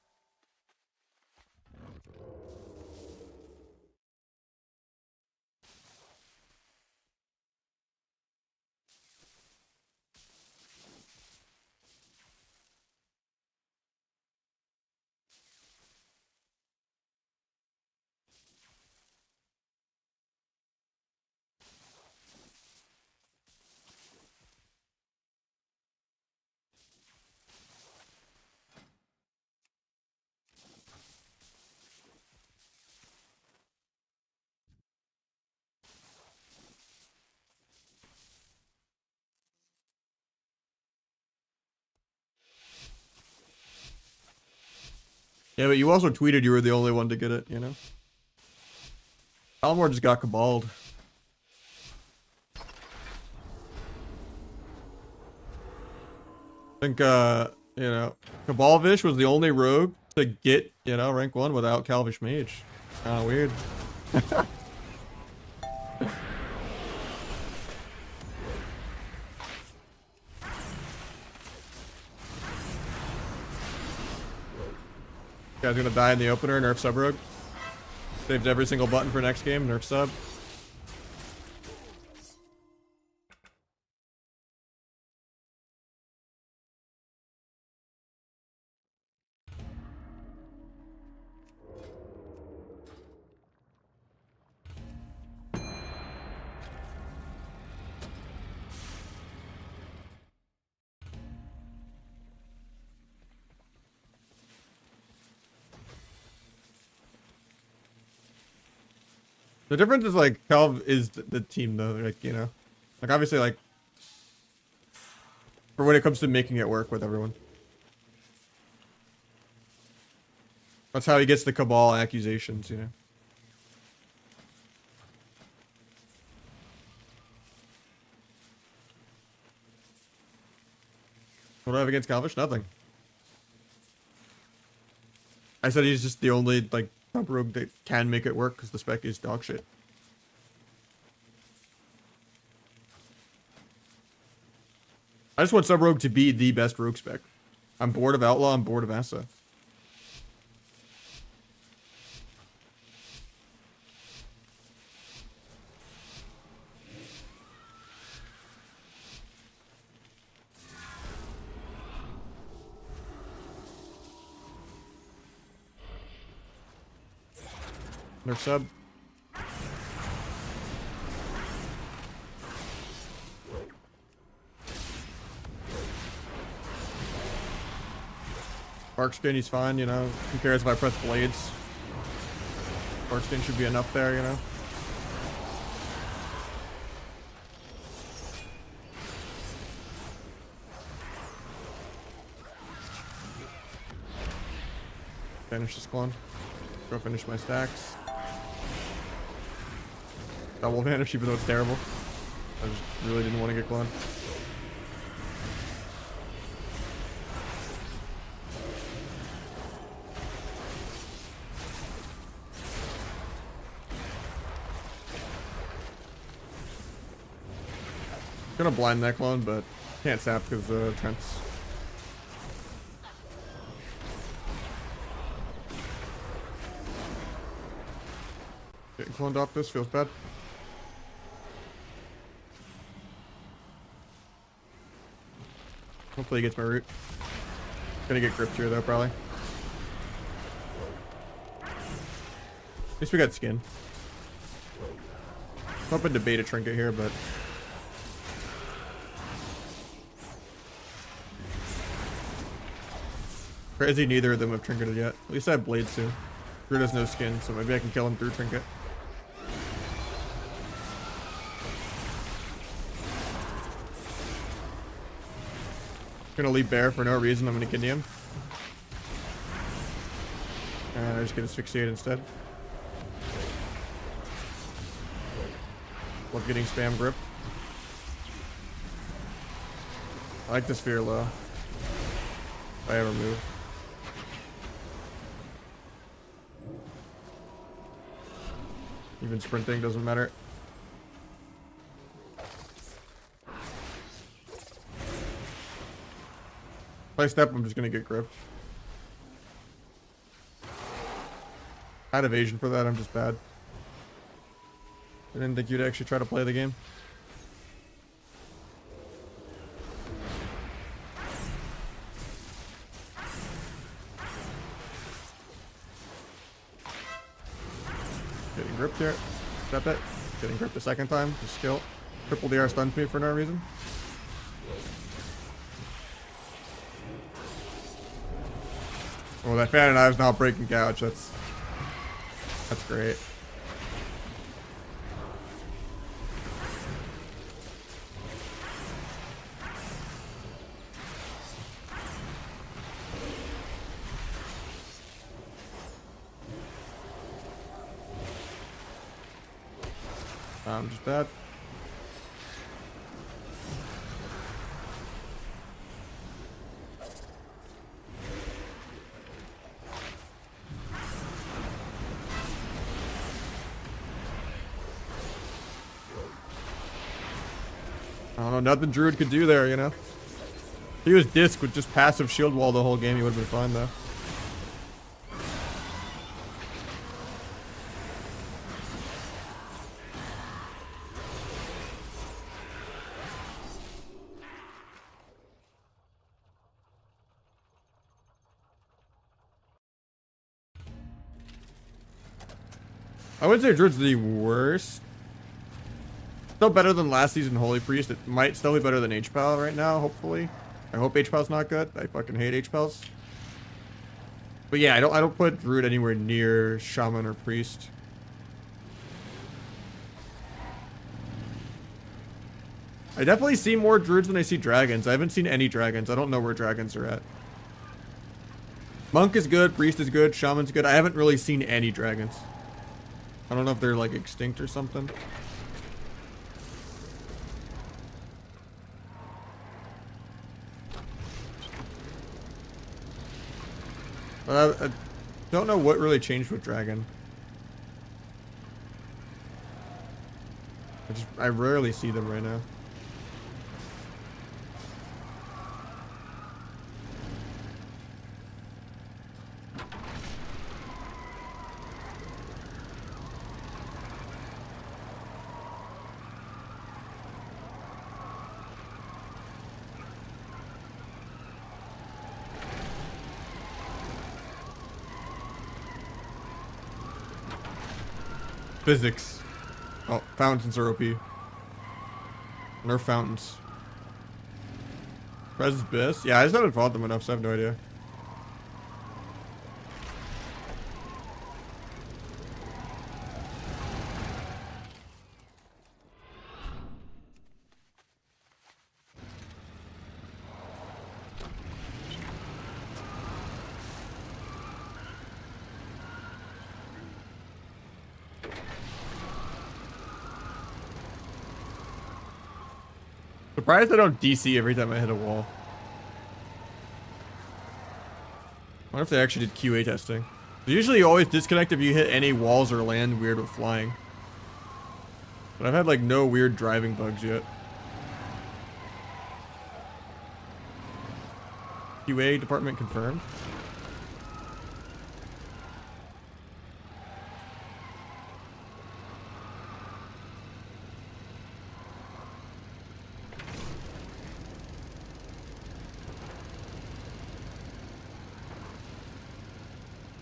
Yeah, but you also tweeted you were the only one to get it, you know? Almor just got cabaled. I think, you know, Cabalvish was the only rogue to get, you know, rank 1 without Calvish Mage. Kinda weird. Guy's gonna die in the opener, nerf sub rogue. Saved every single button for next game, nerf sub. The difference is like Calv is the team though, like, you know, like obviously like for when it comes to making it work with everyone. That's how he gets the Cabal accusations, you know. What do I have against Calvish? Nothing. I said he's just the only like top rogue that can make it work because the spec is dog shit. I just want sub rogue to be the best rogue spec. I'm bored of Outlaw, I'm bored of Asa. Nerf sub. Barkskin, he's fine, you know. Who cares if I press blades? Barkskin should be enough there, you know. Finish this clone. Go finish my stacks. Double vanish, even though it's terrible. I just really didn't want to get cloned. Gonna blind that clone, but can't sap because Trent's. Getting cloned off this feels bad. Hopefully he gets my root. Gonna get gripped here though, probably. At least we got skin. Hoping to bait a trinket here, but crazy neither of them have trinketed yet. At least I have blades too. Root has no skin, so maybe I can kill him through trinket. Gonna leave bear for no reason. I'm gonna kidney him. And I just get asphyxiate instead. Love getting spam gripped. I like this fear low. If I ever move. Even sprinting doesn't matter. If I step, I'm just gonna get gripped. I had evasion for that, I'm just bad. I didn't think you'd actually try to play the game. Getting gripped here. Step it. Getting gripped a second time. Just skill. Triple DR stuns me for no reason. Oh, that fan and I was not breaking couch. That's great. I'm just bad. I don't know, nothing Druid could do there, you know? If he was disc with just passive shield wall the whole game, he would have been fine though. I wouldn't say Druid's the worst. Still better than last season Holy Priest. It might still be better than H-Pal right now, hopefully. I hope H-Pal's not good. I fucking hate H-Pals. But yeah, I don't put Druid anywhere near Shaman or Priest. I definitely see more Druids than I see Dragons. I haven't seen any Dragons. I don't know where Dragons are at. Monk is good, Priest is good, Shaman's good. I haven't really seen any Dragons. I don't know if they're like extinct or something. But I don't know what really changed with Dragon. I rarely see them right now. Physics. Oh, fountains are OP. Nerf fountains. Res Biss? Yeah, I just haven't fought them enough, so I have no idea. Surprised I don't DC every time I hit a wall. I wonder if they actually did QA testing. Usually you always disconnect if you hit any walls or land weird with flying. But I've had like no weird driving bugs yet. QA department confirmed.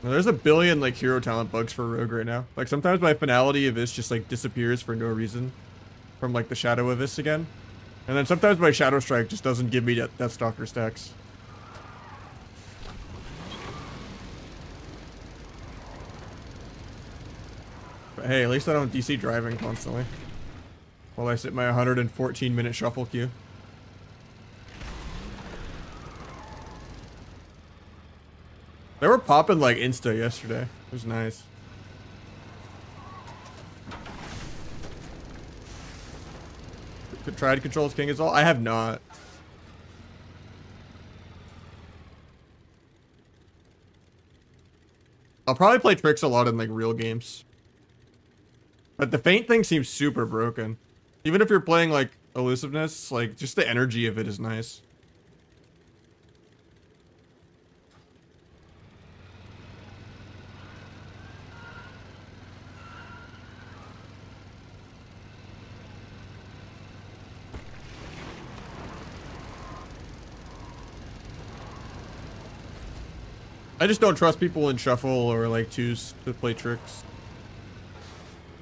There's a billion like hero talent bugs for Rogue right now. Like sometimes my finality of this just like disappears for no reason from like the shadow of this again. And then sometimes my shadow strike just doesn't give me that stalker stacks. But hey, at least I don't DC driving constantly. While I sit in my 114-minute shuffle queue. They were popping like insta yesterday. It was nice. Tried Controls King as well? I have not. I'll probably play tricks a lot in like real games. But the feint thing seems super broken. Even if you're playing like elusiveness, like just the energy of it is nice. I just don't trust people in shuffle or like twos to play tricks.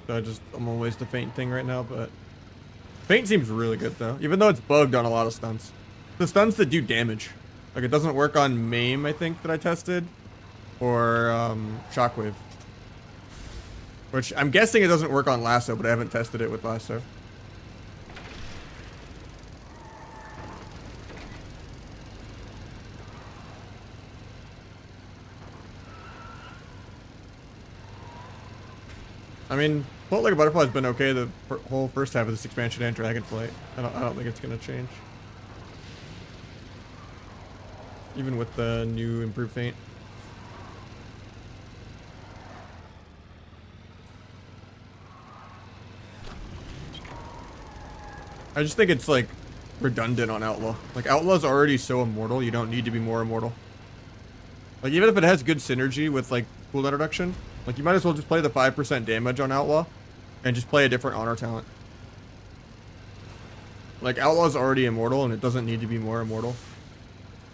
So I'm always the feint thing right now, but feint seems really good though, even though it's bugged on a lot of stunts. The stunts that do damage, like it doesn't work on maim, I think that I tested, or shockwave, which I'm guessing it doesn't work on lasso, but I haven't tested it with lasso. I mean, Float Like a Butterfly has been okay the whole first half of this expansion and Dragonflight. I don't think it's gonna change. Even with the new improved feint. I just think it's like redundant on Outlaw. Like Outlaw's already so immortal, you don't need to be more immortal. Like even if it has good synergy with like cooldown reduction, like you might as well just play the 5% damage on Outlaw and just play a different honor talent. Like Outlaw's already immortal and it doesn't need to be more immortal.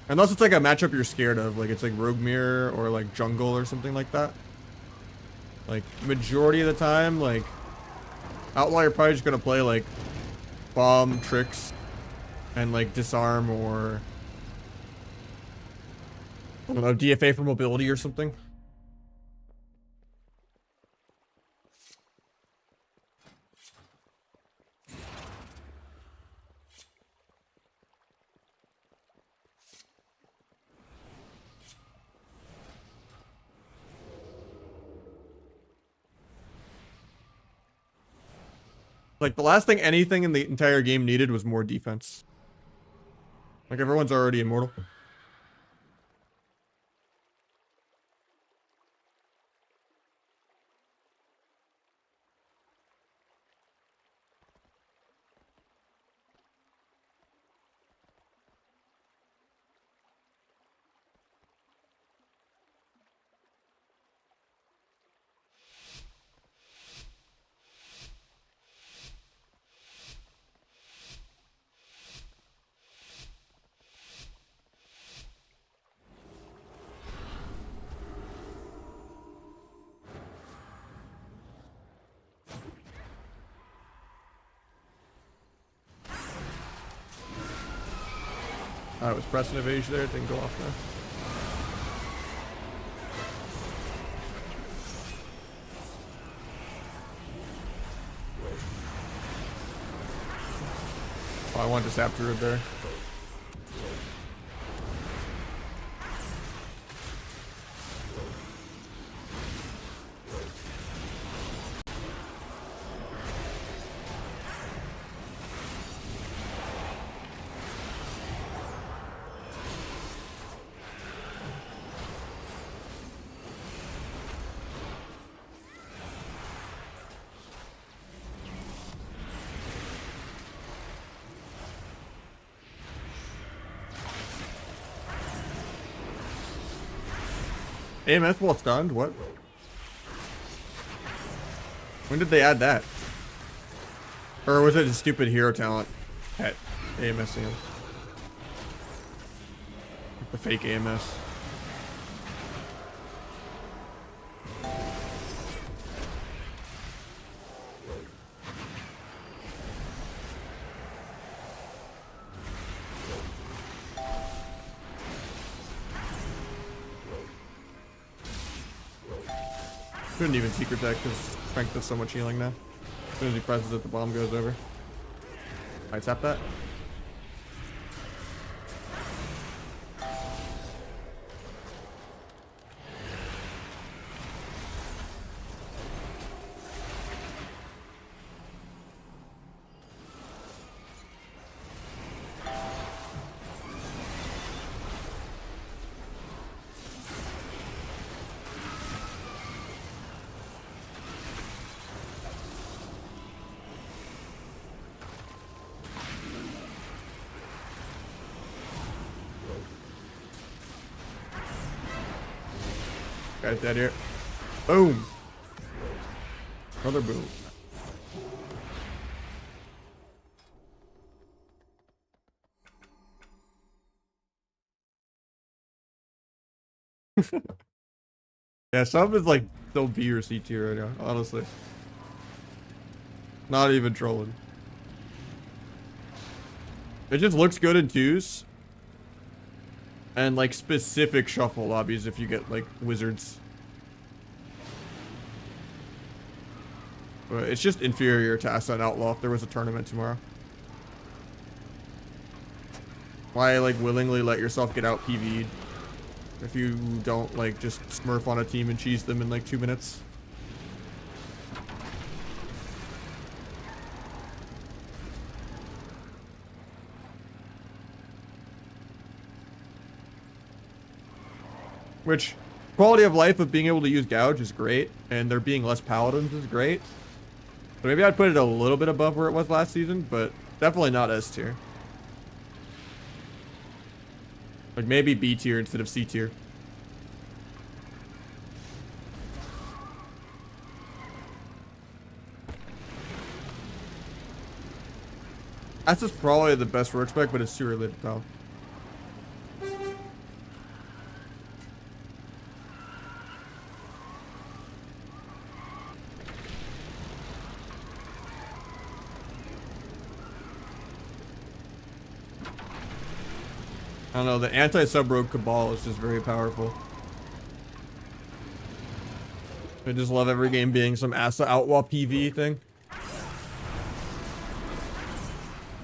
Unless it's like a matchup you're scared of, like it's like Rogue Mirror or like Jungle or something like that. Like majority of the time, like Outlaw you're probably just gonna play like bomb, tricks, and like disarm or I don't know, DFA for mobility or something. Like the last thing anything in the entire game needed was more defense. Like everyone's already immortal. I was pressing evasion there, it didn't go off now. Oh, I wanted to sap through it there. AMS while stunned? What? When did they add that? Or was it a stupid hero talent at AMSing him? The fake AMS. Couldn't even secret deck because Frank does so much healing now. As soon as he presses it, the bomb goes over. Alright, tap that. Guy's dead here. Boom. Another boom. Yeah, some is like still B or C tier right now, honestly. Not even trolling. It just looks good in twos. And like specific shuffle lobbies if you get like wizards. But it's just inferior to Ascent Outlaw if there was a tournament tomorrow. Why like willingly let yourself get out Pv'd if you don't like just smurf on a team and cheese them in like 2 minutes? Which, quality of life of being able to use Gouge is great, and there being less paladins is great. But maybe I'd put it a little bit above where it was last season, but definitely not S tier. Like maybe B tier instead of C tier. That's just probably the best rogue spec, but it's too early to tell. I don't know, the anti-sub-rogue cabal is just very powerful. I just love every game being some Asa Outlaw PV thing.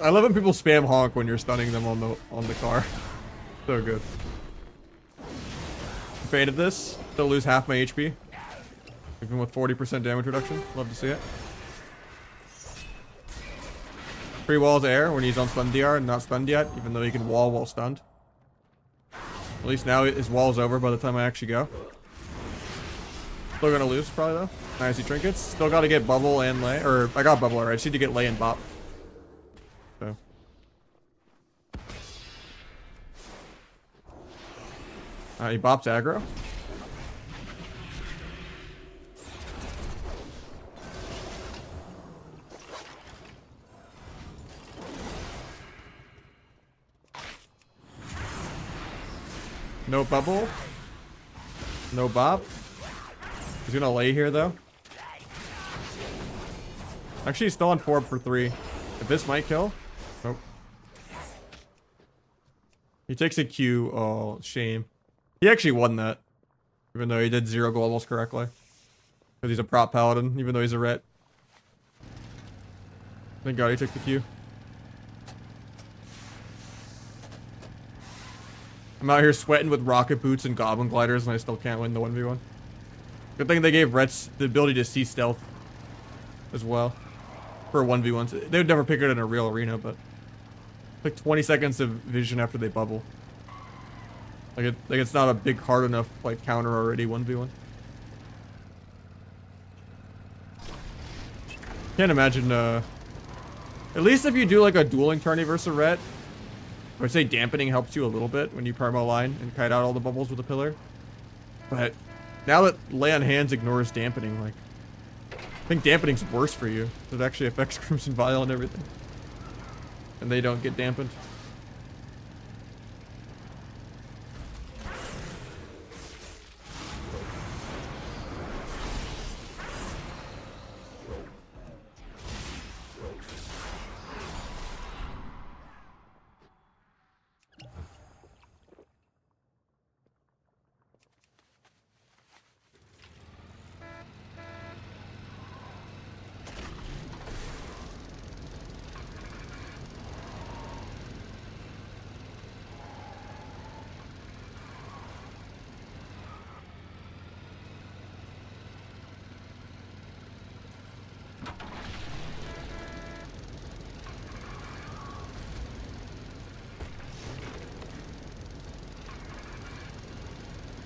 I love when people spam honk when you're stunning them on the car. So good. Faded this, still lose half my HP. Even with 40% damage reduction. Love to see it. Free walls air when he's on stun DR and not stunned yet, even though he can wall while stunned. At least now his wall's over by the time I actually go. Still gonna lose probably though. Nice, trinkets. Still gotta get bubble and lay. Or I got bubble already. I just need to get lay and bop. So. He bops aggro. No bubble. No bop. He's gonna lay here though. Actually, he's still on 4 for 3. If this might kill. Nope. He takes a Q. Oh, shame. He actually won that. Even though he did 0 globals correctly. Because he's a prop paladin, even though he's a ret. Thank God he took the Q. I'm out here sweating with rocket boots and goblin gliders and I still can't win the 1v1. Good thing they gave Rets the ability to see stealth as well. For 1v1s. They would never pick it in a real arena, but like 20 seconds of vision after they bubble. Like it's not a big hard enough like counter already 1v1. Can't imagine at least if you do like a dueling tourney versus a ret. I would say dampening helps you a little bit when you perma line and kite out all the bubbles with a pillar. But Now that Lay on Hands ignores dampening, like, I think dampening's worse for you. It actually affects Crimson Vial and everything. And they don't get dampened.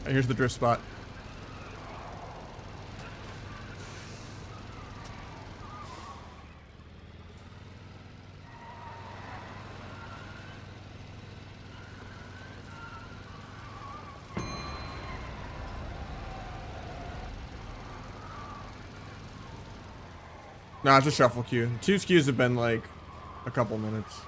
Here's the drift spot. Nah, it's a shuffle queue. 2 skews have been like a couple minutes.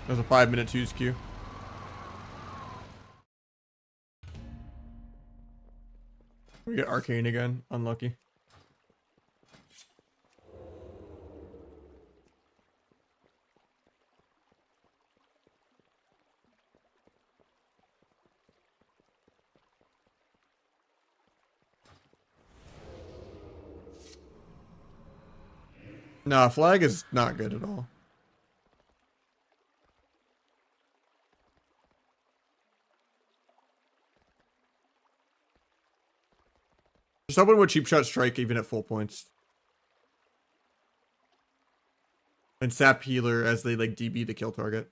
There's a 5-minute 2's queue. We get Arcane again. Unlucky. Nah, flag is not good at all. Someone would cheap shot strike even at full points. And sap healer as they like DB the kill target.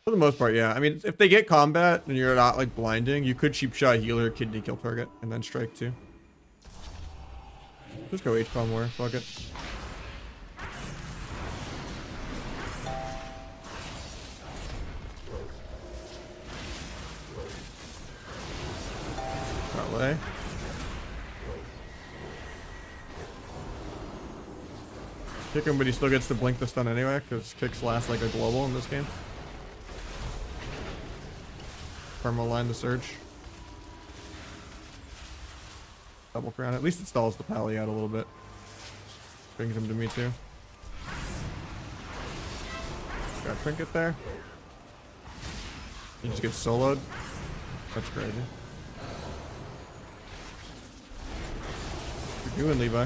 For the most part, yeah. I mean, if they get combat and you're not like blinding, you could cheap shot healer, kidney kill target, and then strike too. Just go H-bomb more, fuck it. Lay. Kick him, but he still gets to blink the stun anyway, because kicks last like a global in this game. Perma line the surge. Double crown. At least it stalls the pally out a little bit. Brings him to me too. Got trinket there. He just gets soloed. That's crazy. What you doing, Levi?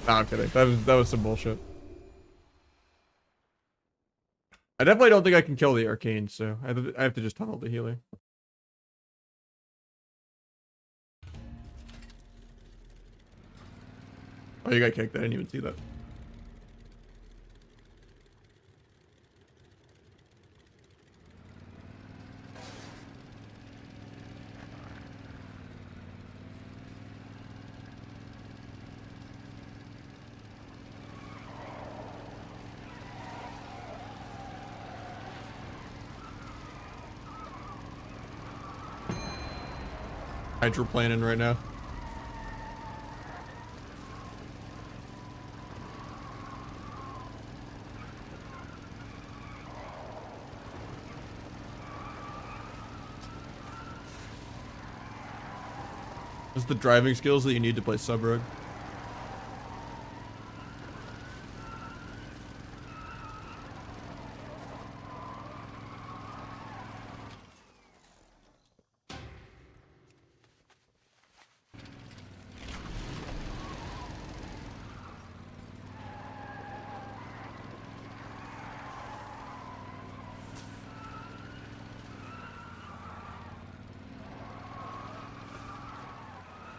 Nah, I'm kidding. That was some bullshit. I definitely don't think I can kill the arcane, so I have to just tunnel the healer. Oh, you got kicked. I didn't even see that. Hydroplaning right now. Just the driving skills that you need to play sub rogue.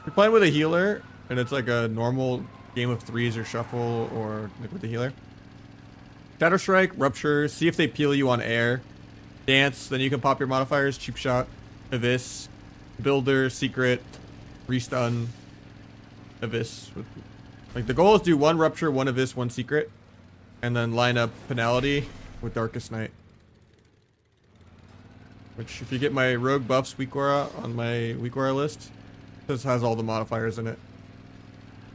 You're playing with a healer, and it's like a normal game of threes or shuffle or like with the healer. Shadow Strike, Rupture, see if they peel you on air. Dance, then you can pop your modifiers, Cheap Shot, Abyss, Builder, Secret, Restun, Abyss. Like the goal is to do 1 Rupture, 1 Abyss, 1 Secret, and then line up Finality with Darkest Night. Which, if you get my Rogue Buffs Weak Aura on my Weak Aura list, this has all the modifiers in it.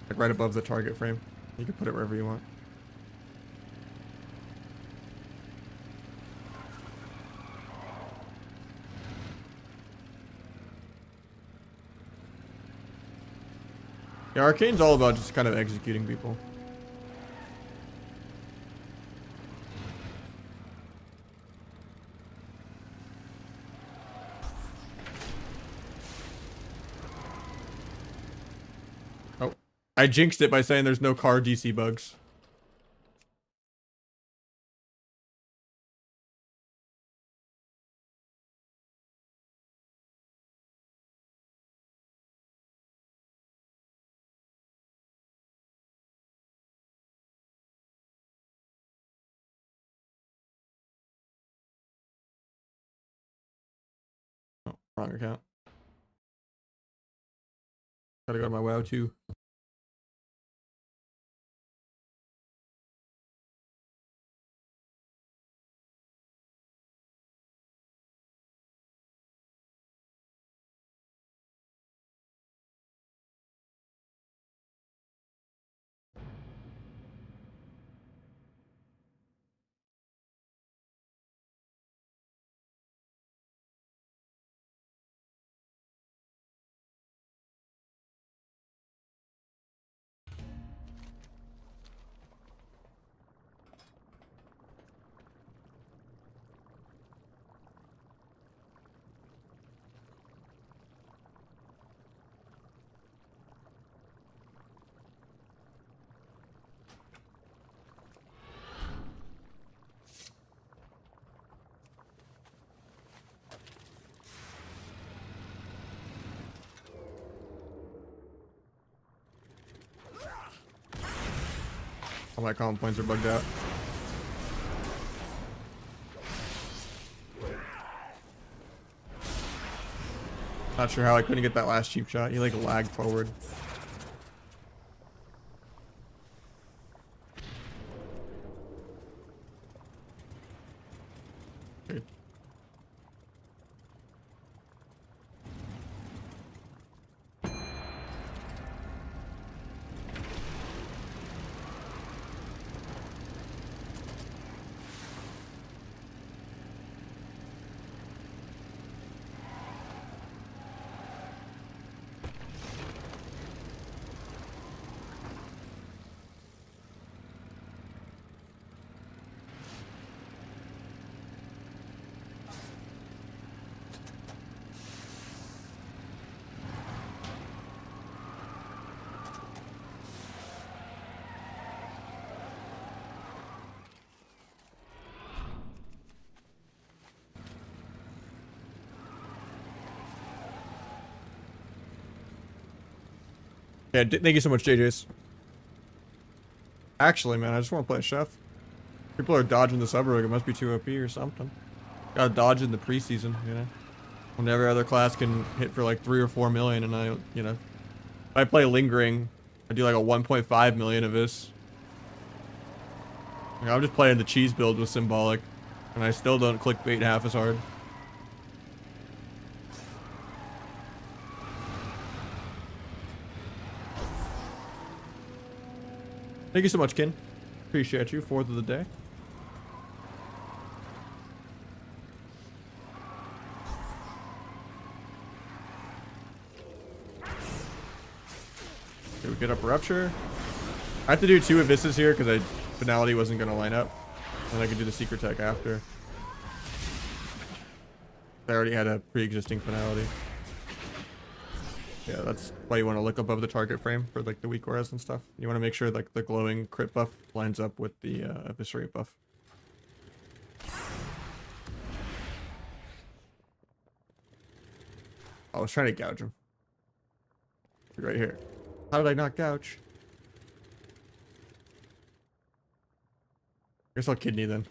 Like right above the target frame. You can put it wherever you want. Yeah, Arcane's all about just kind of executing people. Oh, I jinxed it by saying there's no car DC bugs. Oh, wrong account. Gotta go to my WoW too. All my common points are bugged out. Not sure how I couldn't get that last cheap shot. He like lagged forward. Okay. Yeah, thank you so much, JJ's. Actually, man, I just want to play a chef. People are dodging the sub rogue. It must be too OP or something. Gotta dodge in the preseason, you know? When every other class can hit for like 3 or 4 million, and I, you know, if I play Lingering, I do like a 1.5 million of this. Like, I'm just playing the cheese build with Symbolic, and I still don't clickbait half as hard. Thank you so much, Kin. Appreciate you. 4th of the day. get up Rupture. I have to do 2 Abysses here because Finality wasn't going to line up. And I could do the Secret Tech after. I already had a pre-existing Finality. Yeah, that's why you want to look above the target frame for like the weak auras and stuff. You want to make sure like the glowing crit buff lines up with the Eviscerate buff. I was trying to gouge him. Right here. How did I not gouge? I guess I'll kidney then.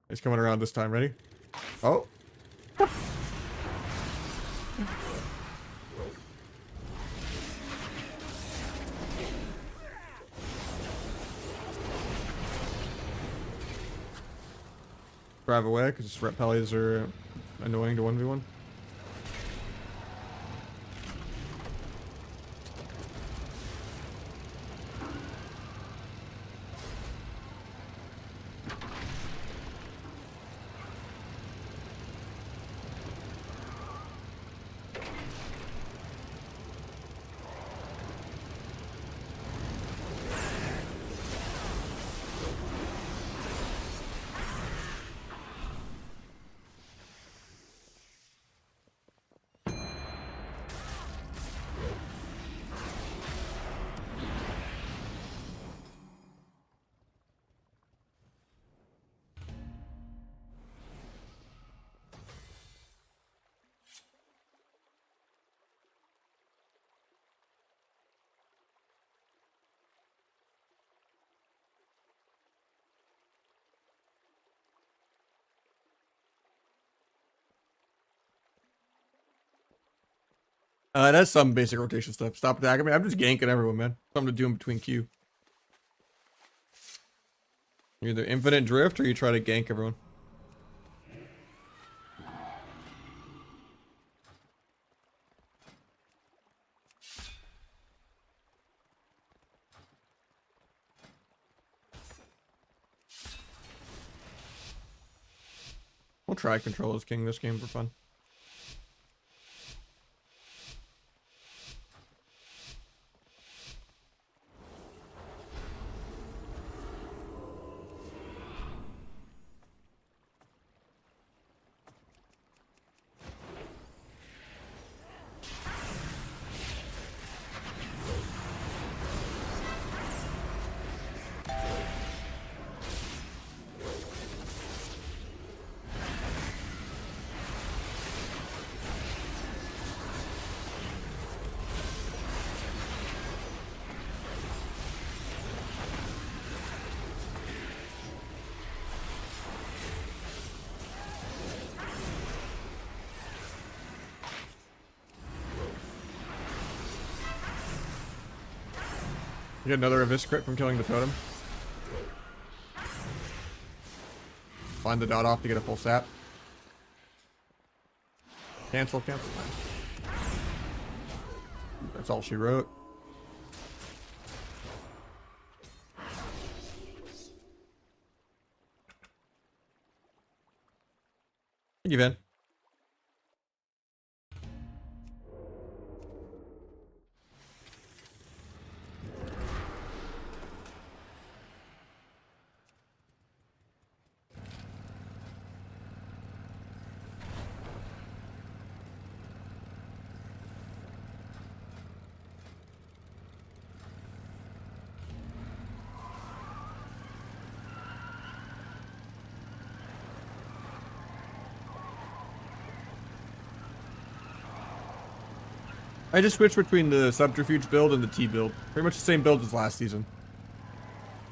He's coming around this time. Ready? Oh. Drive away because repellies are annoying to 1v1. It has some basic rotation stuff. Stop attacking me. I'm just ganking everyone, man. Something to do in between Q. You either infinite drift or you try to gank everyone. We'll try control as king this game for fun. You get another Abyss crit from killing the totem. Find the dot off to get a full sap. Cancel, cancel. That's all she wrote. Thank you, Van. I just switched between the Subterfuge build and the T build. Pretty much the same build as last season.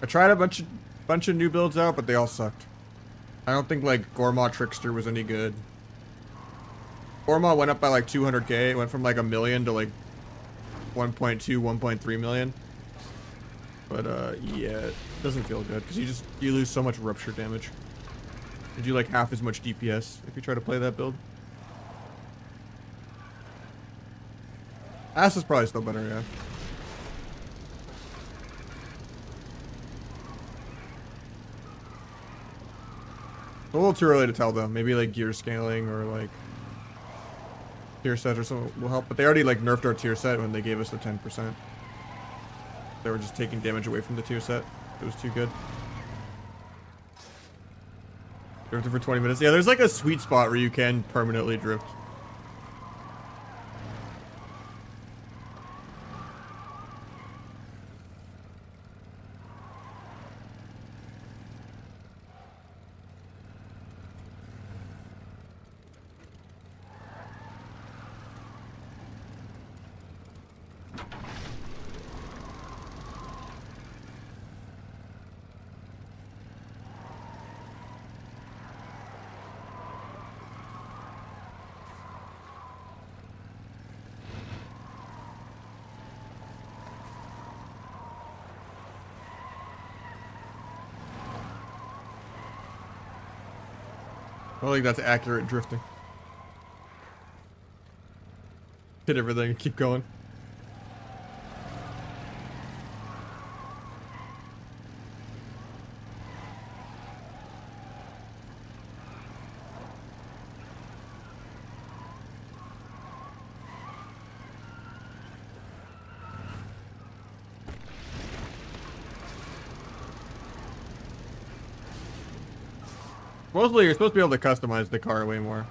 I tried a bunch of new builds out, but they all sucked. I don't think like Gormaw Trickster was any good. Gormaw went up by like 200k. It went from like 1 million to like 1.2, 1.3 million. But yeah, it doesn't feel good because you lose so much rupture damage. You do like half as much DPS if you try to play that build. Ass is probably still better, yeah. A little too early to tell though. Maybe like gear scaling or like Tier set or something will help, but they already like nerfed our tier set when they gave us the 10%. They were just taking damage away from the tier set. It was too good. Drifted for 20 minutes. Yeah, there's like a sweet spot where you can permanently drift. I don't think that's accurate drifting. Hit everything and keep going. Mostly, you're supposed to be able to customize the car way more.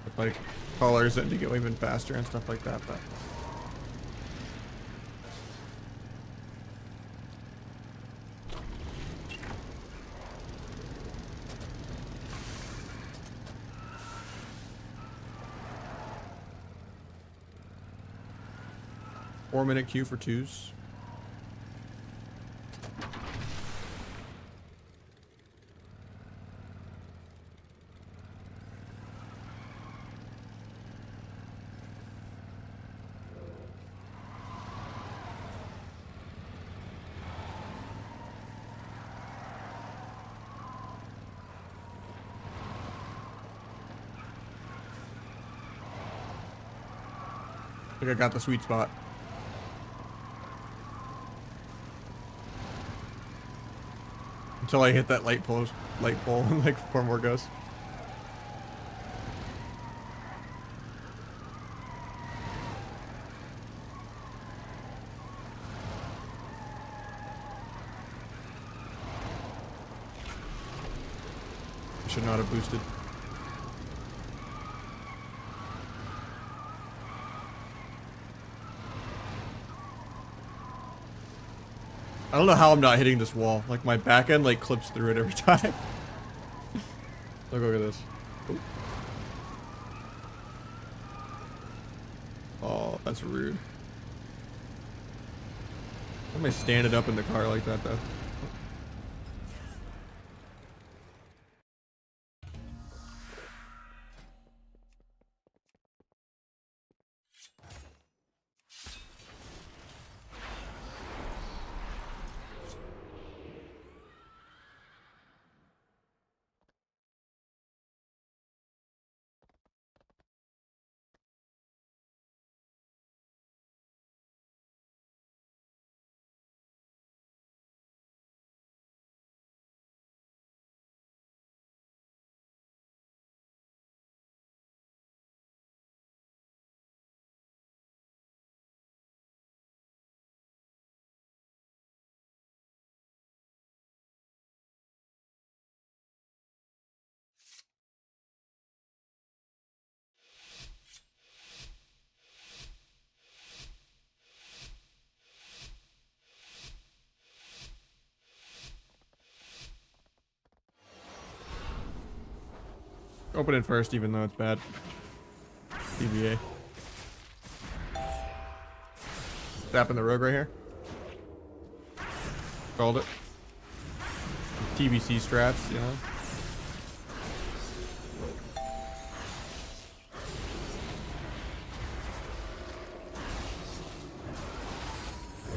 With, like, colors and to go even faster and stuff like that, but... Four-minute queue for twos. I think I got the sweet spot. Until I hit that light pole and like 4 more goes. I should not have boosted. I don't know how I'm not hitting this wall. Like, my back end, like, clips through it every time. Look at this. Ooh. Oh, that's rude. Why am I standing up in the car like that, though? Open it first, even though it's bad. CBA. Tapping the rogue right here. Called it. TBC strats, you know.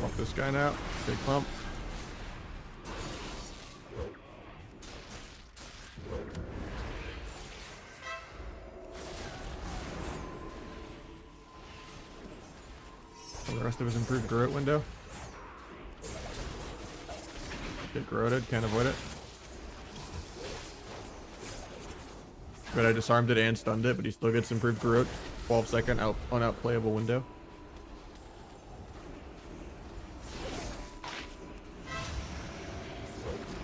Off this guy now. Big pump. The rest of his improved Groat window. Get Groated, can't avoid it. But I disarmed it and stunned it, but he still gets improved Groat. 12-second unoutplayable window.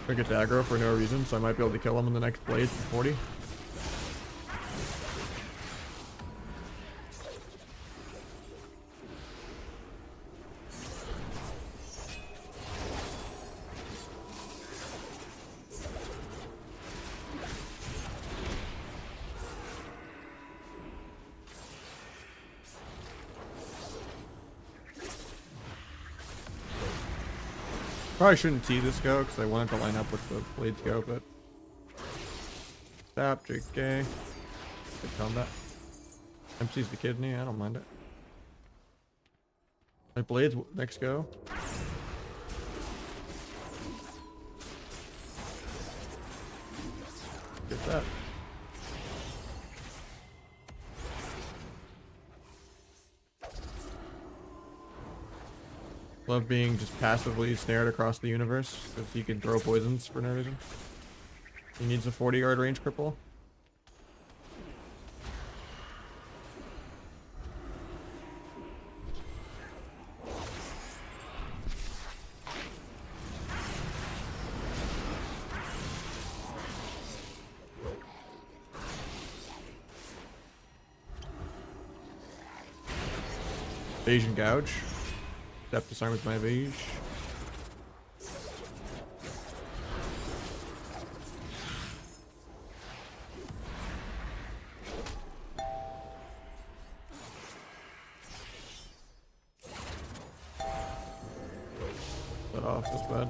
I get to aggro for no reason, so I might be able to kill him in the next blade for 40. Probably shouldn't tee this go because I wanted to line up with the blades go, but stop, JK. Good combat. MC's the kidney, I don't mind it. My blades next go. Get that. Love being just passively snared across the universe because he can throw poisons for no reason. He needs a 40-yard range cripple. Asian gouge. Depth disarm with my beige. Let off this bad.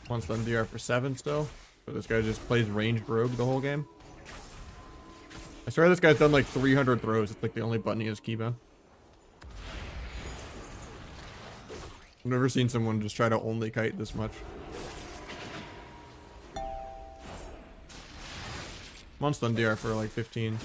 Wants them DR for 7 still. But this guy just plays ranged rogue the whole game. I swear this guy's done like 300 throws. It's like the only button he has keybound. I've never seen someone just try to only kite this much. Wants them DR for like 15.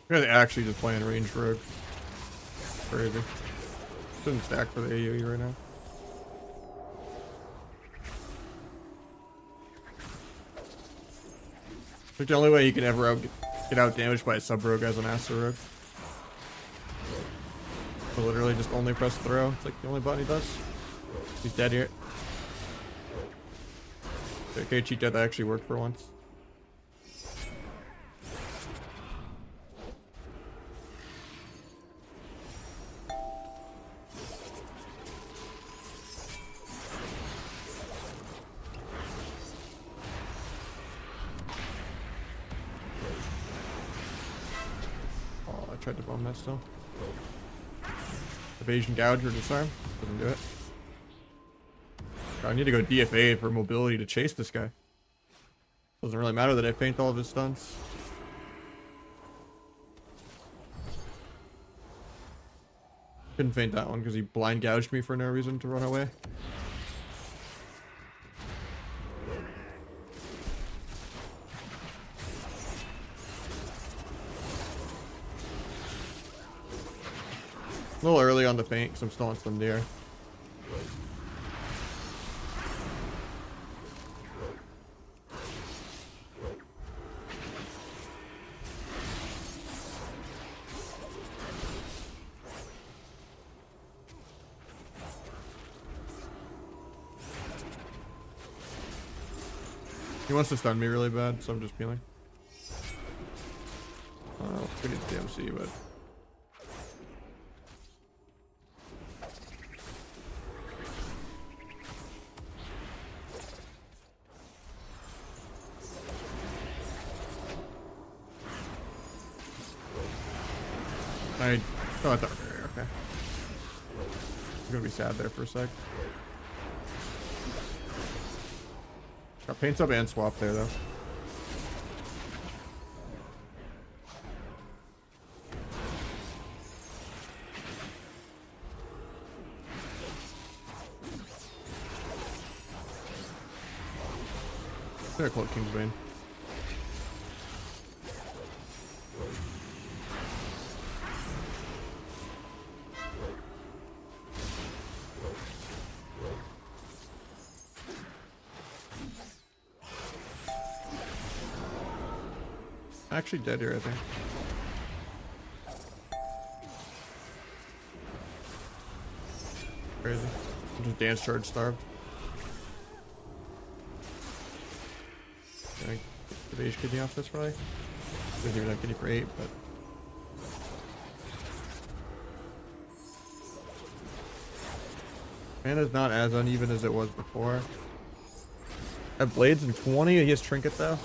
They're actually just playing ranged rogue. Crazy. Shouldn't stack for the AoE right now. I think the only way you can ever get out damaged by a sub rogue as an Aster rogue. So literally just only press throw. It's like the only button he does. He's dead here. Okay, cheat death actually worked for once. Tried to bomb that still. Evasion gouge or disarm. Doesn't do it. I need to go DFA for mobility to chase this guy. Doesn't really matter that I feint all of his stunts. Couldn't feint that one because he blind gouged me for no reason to run away. A little early on the feint because I'm still on some deer. He wants to stun me really bad, so I'm just peeling. We need DMC, but... I thought that. Okay. gonna be sad there for a sec. Got paints up and swap there though. They're called Kingsbane. Actually dead here, I think. Crazy. I'm just dance charge starved. Can I get the beige kidney off this probably? Didn't even have kidney for 8, but mana's not as uneven as it was before. I have blades in 20, he has trinket though.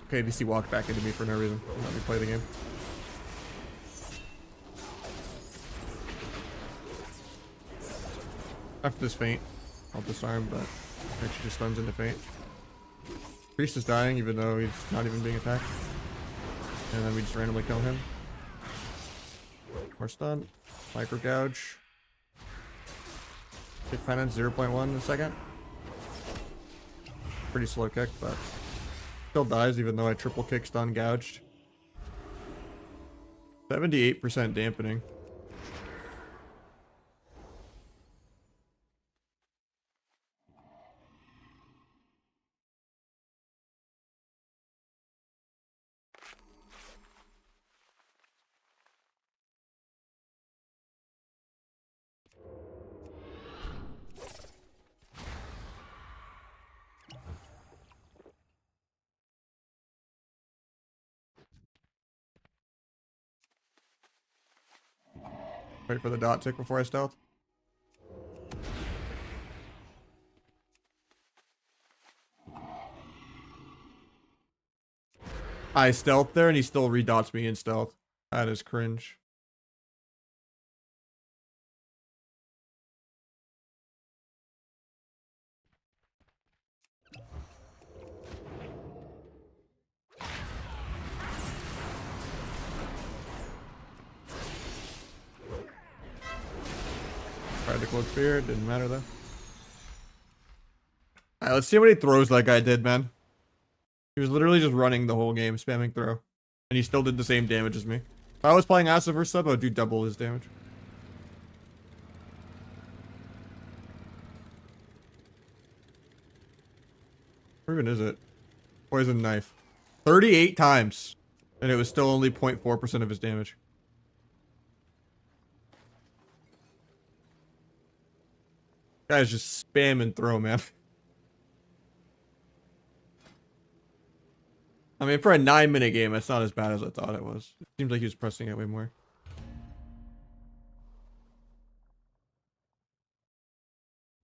Okay, DC walked back into me for no reason. Let me play the game. After this feint, I'll disarm, but actually just stuns into feint. Priest is dying even though he's not even being attacked. And then we just randomly kill him. More stun. Micro gouge. Kick penance 0.1 in a second. Pretty slow kick, but still dies even though I triple kick stun gouged. 78% dampening. Wait for the dot tick before I stealth. I stealth there and he still redots me in stealth. That is cringe. Tried to cloak spear, didn't matter though. Alright, let's see how many throws that guy did, man. He was literally just running the whole game, spamming throw. And he still did the same damage as me. If I was playing Asa versus Sub, I would do double his damage. Where even is it? Poison knife. 38 times. And it was still only 0.4% of his damage. Guy's just spamming throw, man. I mean, for a 9-minute game, it's not as bad as I thought it was. It seems like he was pressing it way more.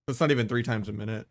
It's not even 3 times a minute.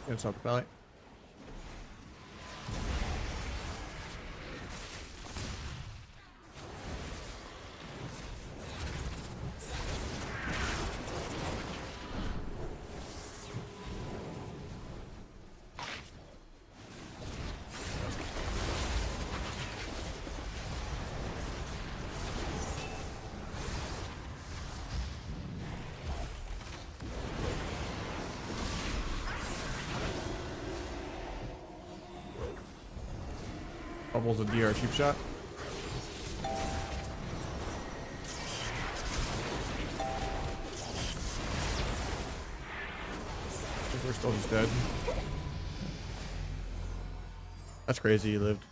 Gonna stop the belly. Bubbles a DR cheap shot. I think we're still just dead. That's crazy, he lived.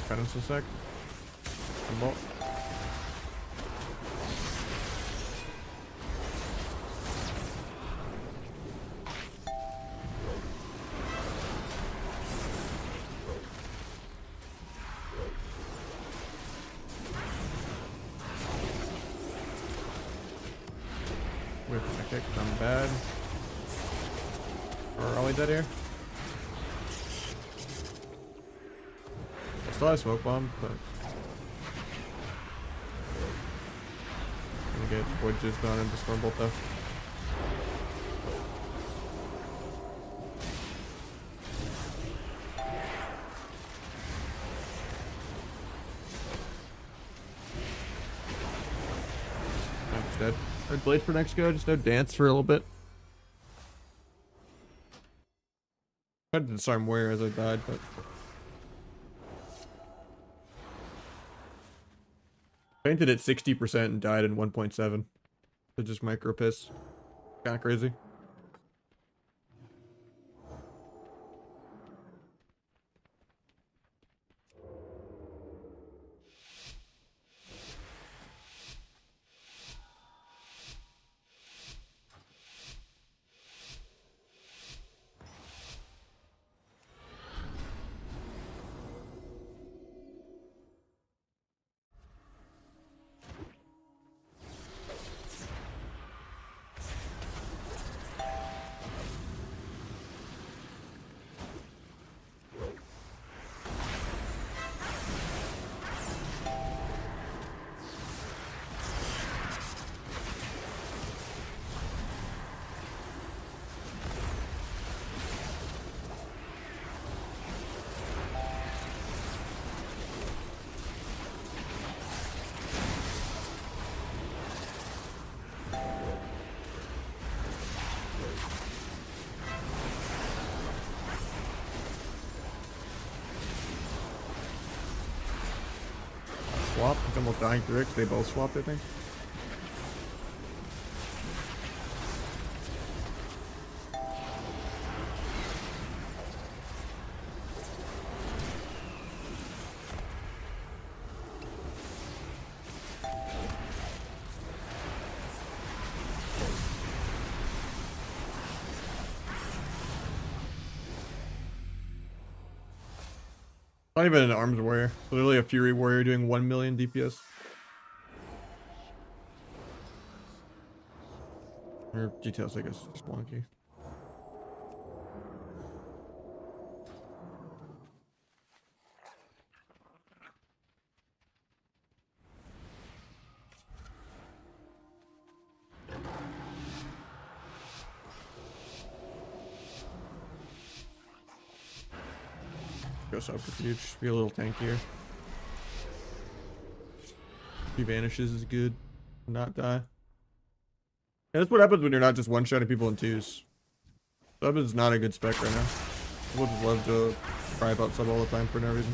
Cut him a sec. Bolt. With my kick, I'm bad. Or are we dead here? Still have smoke bomb, but I'm gonna get void juice down into storm bolt though. I'm just dead. Red blade for next go, just no dance for a little bit. I tried to disarm where as I died, but fainted at 60% and died in 1.7. So just micro piss. Kinda crazy. Swap. It's almost dying through it 'cause they both swapped, I think. Not even an arms warrior. Literally a fury warrior doing 1 million DPS. Or details, I guess, just wonky. Go sub for huge. Be a little tankier. He vanishes is good. Not die. Yeah, that's what happens when you're not just one-shotting people in twos. Sub is not a good spec right now. People just love to cry about sub all the time for no reason.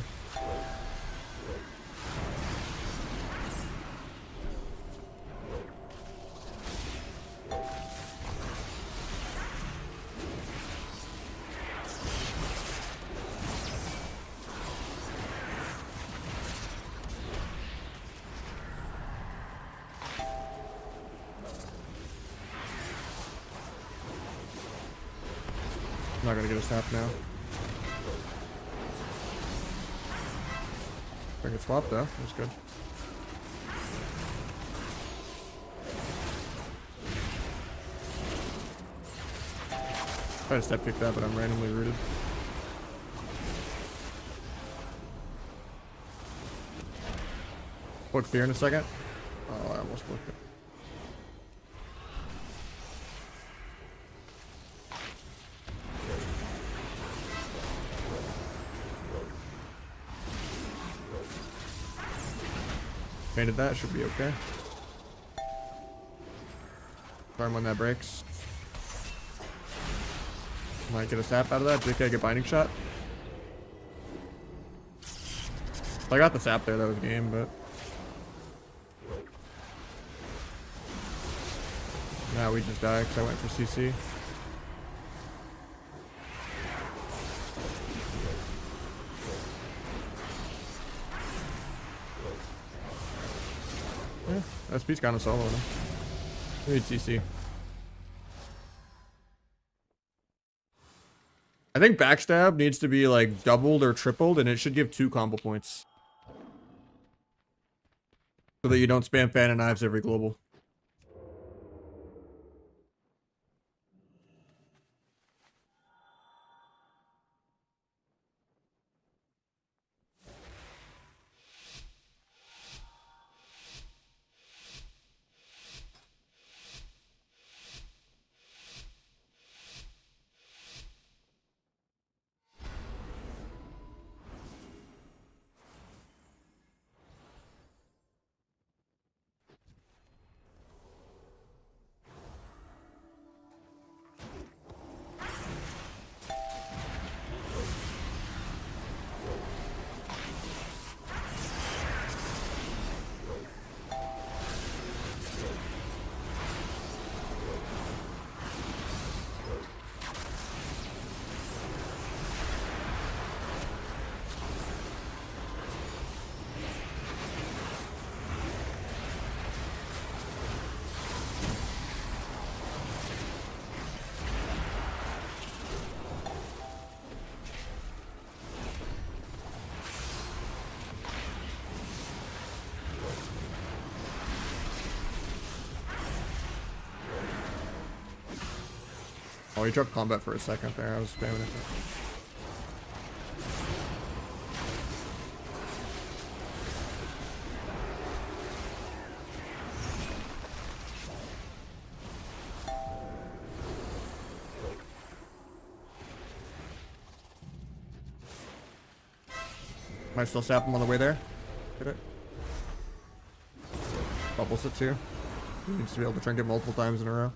I'm not gonna get a snap now. I can swap though. That's good. Try to step kick that, but I'm randomly rooted. Book fear in a second. Oh, I almost booked it. Painted that, should be okay. Sorry when that breaks. Might get a sap out of that. JK get binding shot. I got the sap there, that was game, but now we just died because I went for CC. Yeah, that speed's kind of solo now. We need CC. I think backstab needs to be like doubled or tripled, and it should give 2 combo points. So that you don't spam fan and knives every global. Oh, he dropped combat for a second there. I was spamming it. Might still sap him on the way there. Get it. Bubbles it too. He needs to be able to trinket multiple times in a row.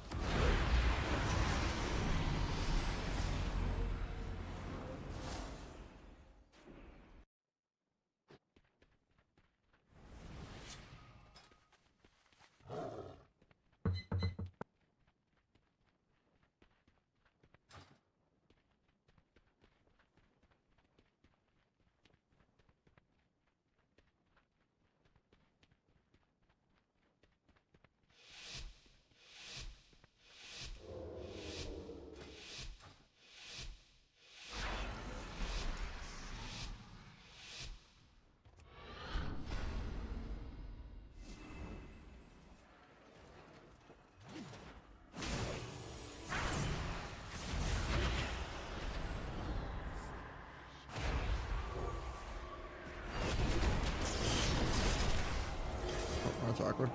That's awkward.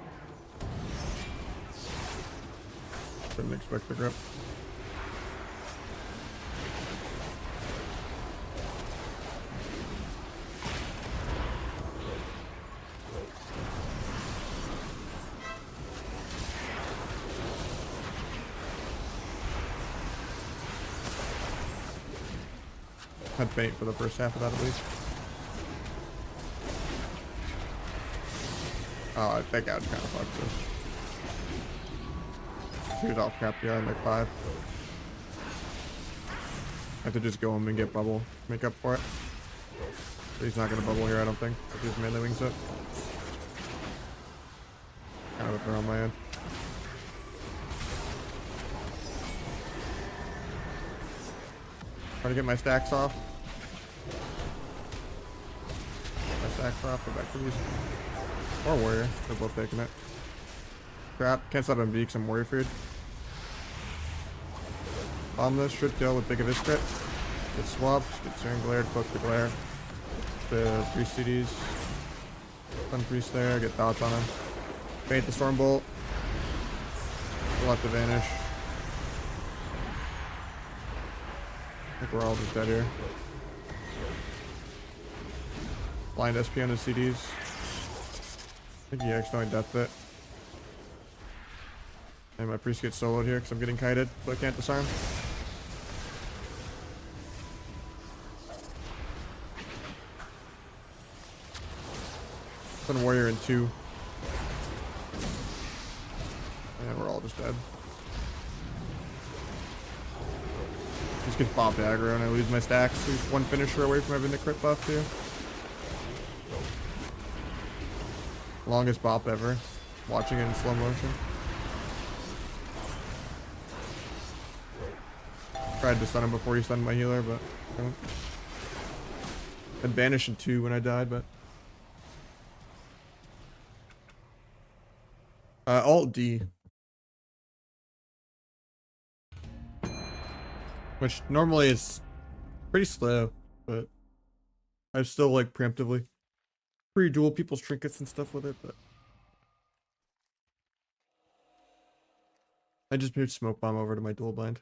Didn't expect the grip. Had bait for the first half of that at least. Oh, I think I would kind of fuck this. He was all crap behind like 5. I have to just go home and get bubble, make up for it. But he's not gonna bubble here, I don't think. If he's melee wings it. Kind of a throw on my end. Try to get my stacks off. My stacks off, go back to these. Or warrior, they're both taking it. Crap, can't stop him because I'm warrior food. Bomb this, should kill with big of his crit. Get swapped, get Searing Glare, poke the glare. The 3 CDs. Fun priest there, get thoughts on him. Bait the Stormbolt. We'll have to vanish. I think we're all just dead here. Blind SP on his CDs. I think he accidentally death it. And my priest gets soloed here because I'm getting kited, so I can't disarm. Then warrior in 2. And we're all just dead. Just gets bopped aggro and I lose my stacks. There's 1 finisher away from having the crit buff too. Longest bop ever. Watching it in slow motion. Tried to stun him before he stunned my healer, but I don't. I'd vanish in 2 when I died, but. Alt D. Which normally is pretty slow, but I still like preemptively pre-duel people's trinkets and stuff with it, but I just moved smoke bomb over to my dual blind.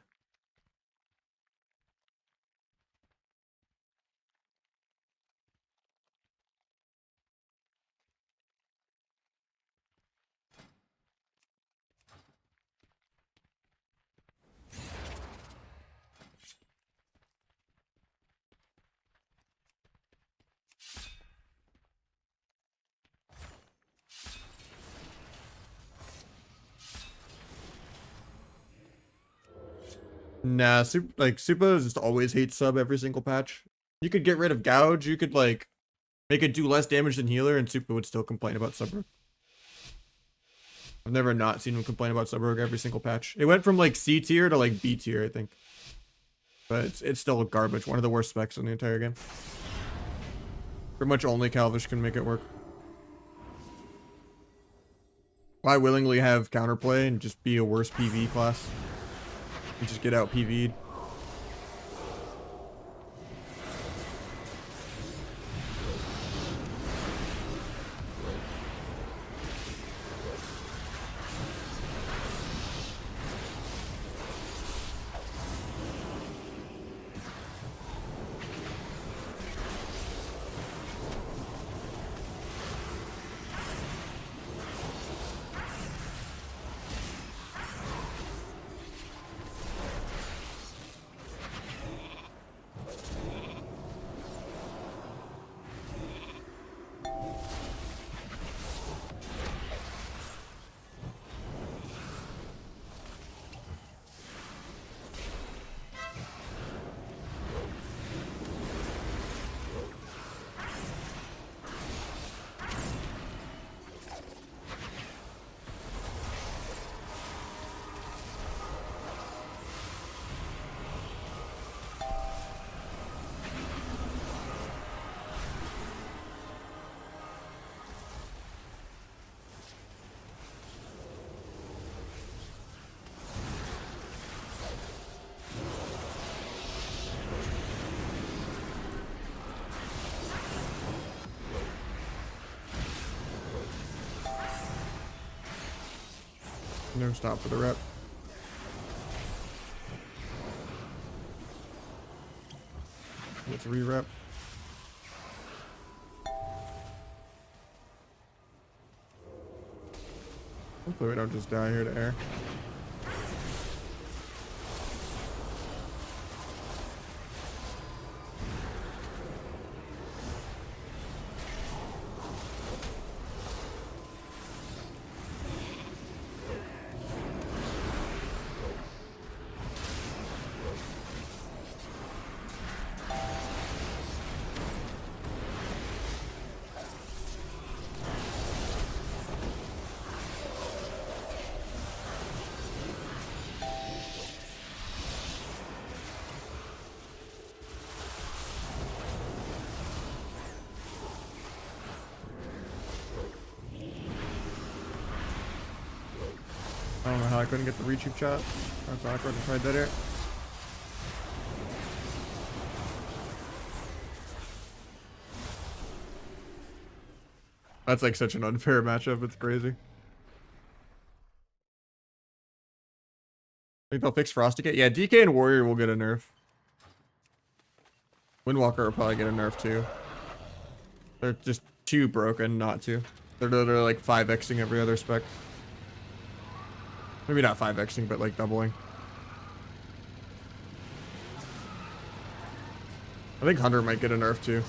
Nah, Supa just always hates sub every single patch. You could get rid of Gouge, you could like make it do less damage than healer, and Supa would still complain about sub rogue. I've never not seen him complain about sub rogue every single patch. It went from like C tier to like B tier, I think. But it's still garbage. One of the worst specs in the entire game. Pretty much only Calvish can make it work. Why willingly have counterplay and just be a worse PV class? And just get out PV'd. No stop for the rep. Let's re-rep. Hopefully we don't just die here to air. I don't know how I couldn't get the reach shot. That's awkward. I tried that here. That's like such an unfair matchup. It's crazy. Think they'll fix Frosty? Yeah, DK and Warrior will get a nerf. Windwalker will probably get a nerf too. They're just too broken not to. They're like 5xing every other spec. Maybe not 5xing, but like doubling. I think Hunter might get a nerf too.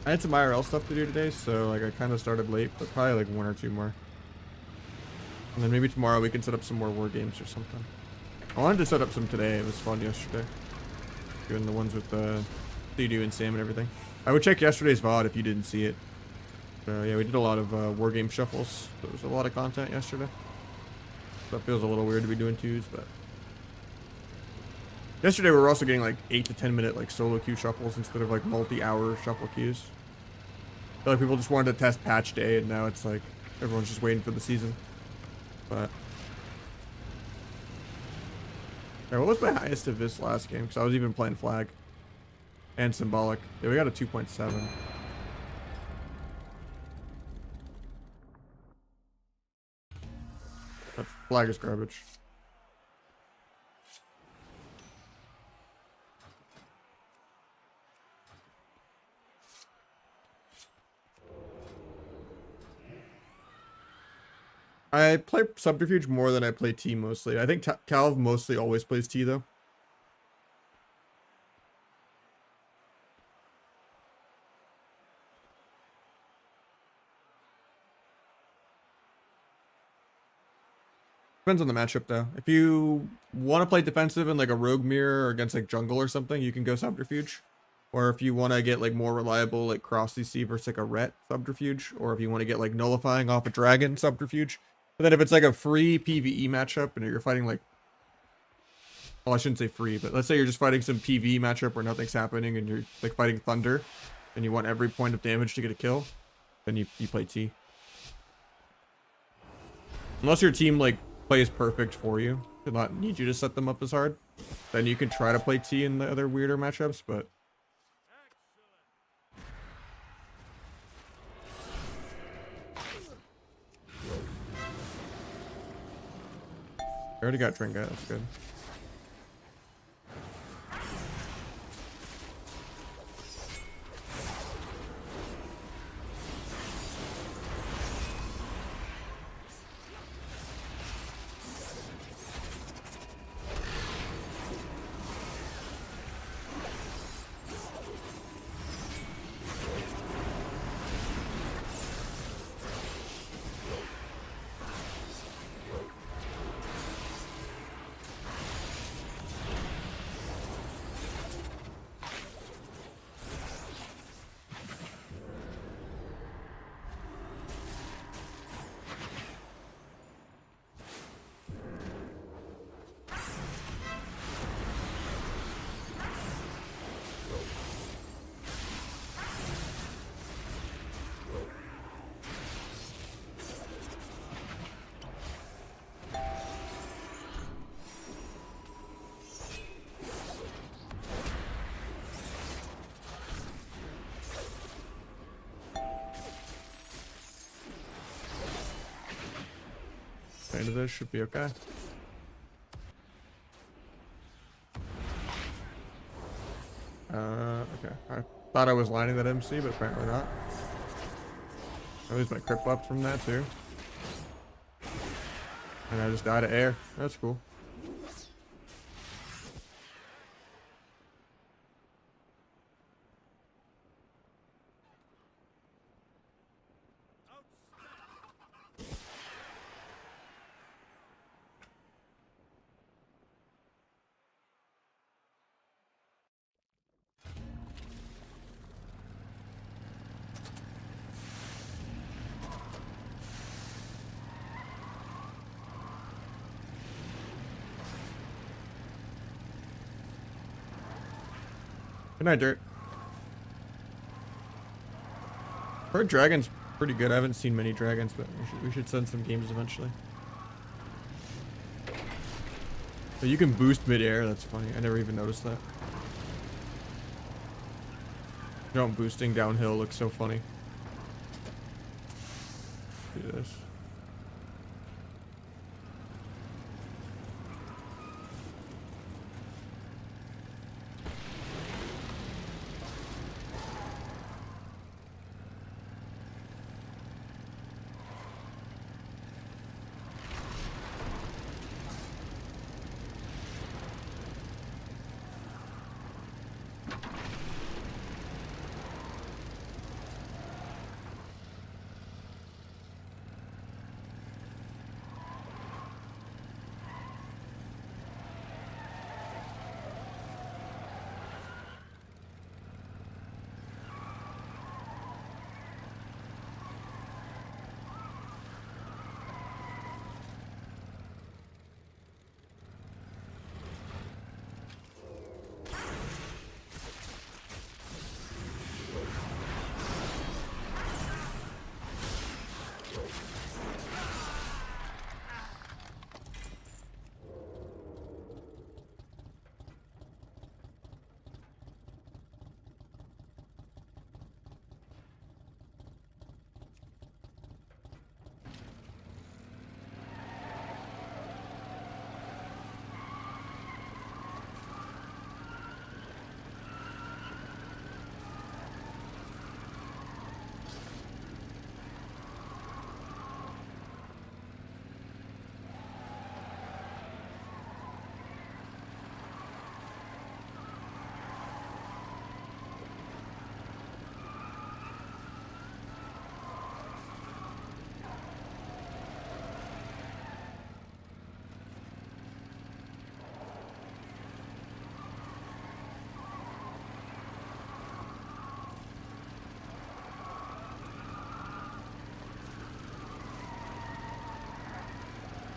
I had some IRL stuff to do today, so like I kind of started late, but probably like one or two more. And then maybe tomorrow we can set up some more war games or something. I wanted to set up some today. It was fun yesterday. Doing the ones with Thidu and Sam and everything. I would check yesterday's VOD if you didn't see it. Yeah, we did a lot of war game shuffles. There was a lot of content yesterday. So it feels a little weird to be doing twos, but yesterday we were also getting like 8 to 10 minute like solo queue shuffles instead of like multi-hour shuffle queues. I feel like people just wanted to test patch day, and now it's like everyone's just waiting for the season. But yeah, what was my highest of this last game? Because I was even playing flag and symbolic. Yeah, we got a 2.7. That flag is garbage. I play Subterfuge more than I play T mostly. I think Calv mostly always plays T though. Depends on the matchup though. If you want to play defensive in like a rogue mirror or against like jungle or something, you can go Subterfuge. or if you want to get like more reliable like cross CC versus like a ret subterfuge, or if you want to get like nullifying off a dragon subterfuge. But then if it's like a free PvE matchup and you're fighting like, well, I shouldn't say free, but let's say you're just fighting some PvE matchup where nothing's happening and you're like fighting Thunder and you want every point of damage to get a kill, then you play T. Unless your team like plays perfect for you, to not need you to set them up as hard, then you can try to play T in the other weirder matchups, but I already got Dringa, that's good. Into this should be okay. Okay. I thought I was lining that MC, but apparently not. I lose my crit buff from that too. And I just died to air. That's cool. Good night, Dirt. Heard Dragon's pretty good. I haven't seen many dragons, but we should send some games eventually. So you can boost mid-air. That's funny. I never even noticed that. Jump boosting downhill looks so funny. Do this.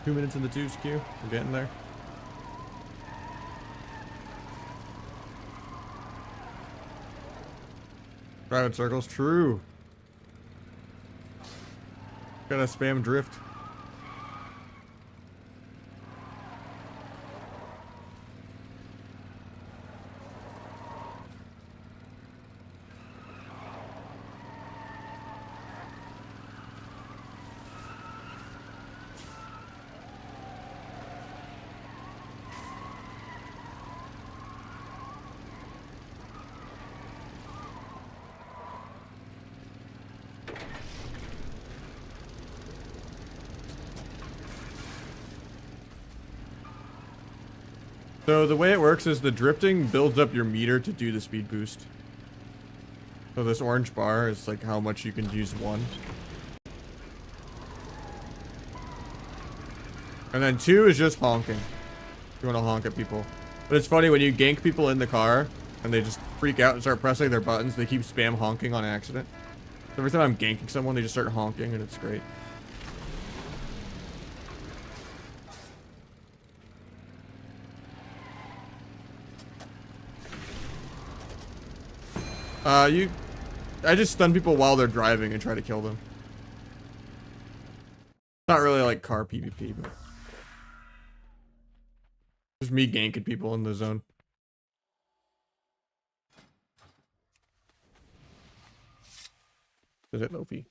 2 minutes in the twos queue. We're getting there. Driving circles, true. Gotta spam drift. So the way it works is the drifting builds up your meter to do the speed boost. So this orange bar is like how much you can use one. And then 2 is just honking. You want to honk at people. But it's funny when you gank people in the car and they just freak out and start pressing their buttons, they keep spam honking on accident. So every time I'm ganking someone, they just start honking and it's great. I just stun people while they're driving and try to kill them. Not really like car PvP, but just me ganking people in the zone. Is it Lofi?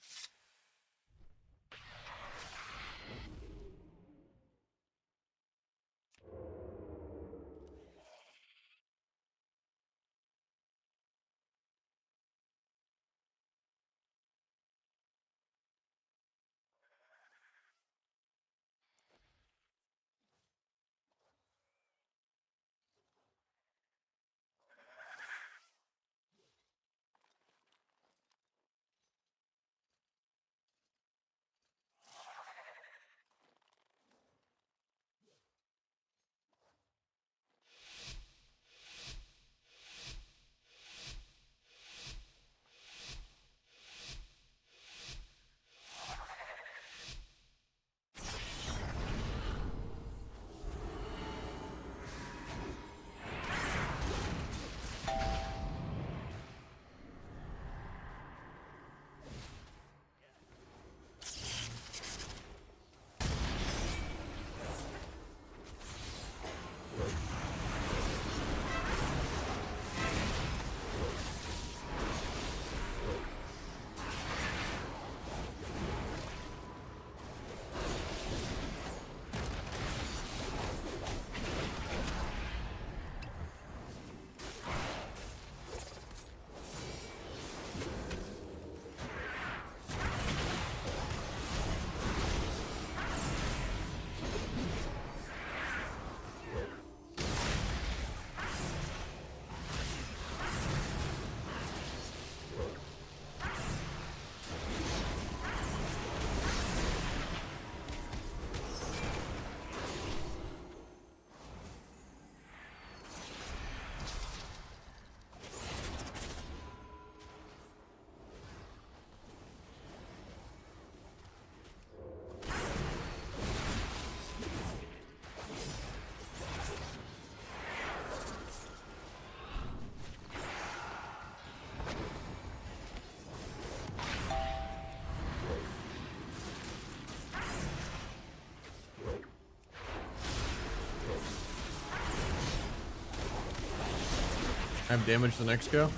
I have damage the next go.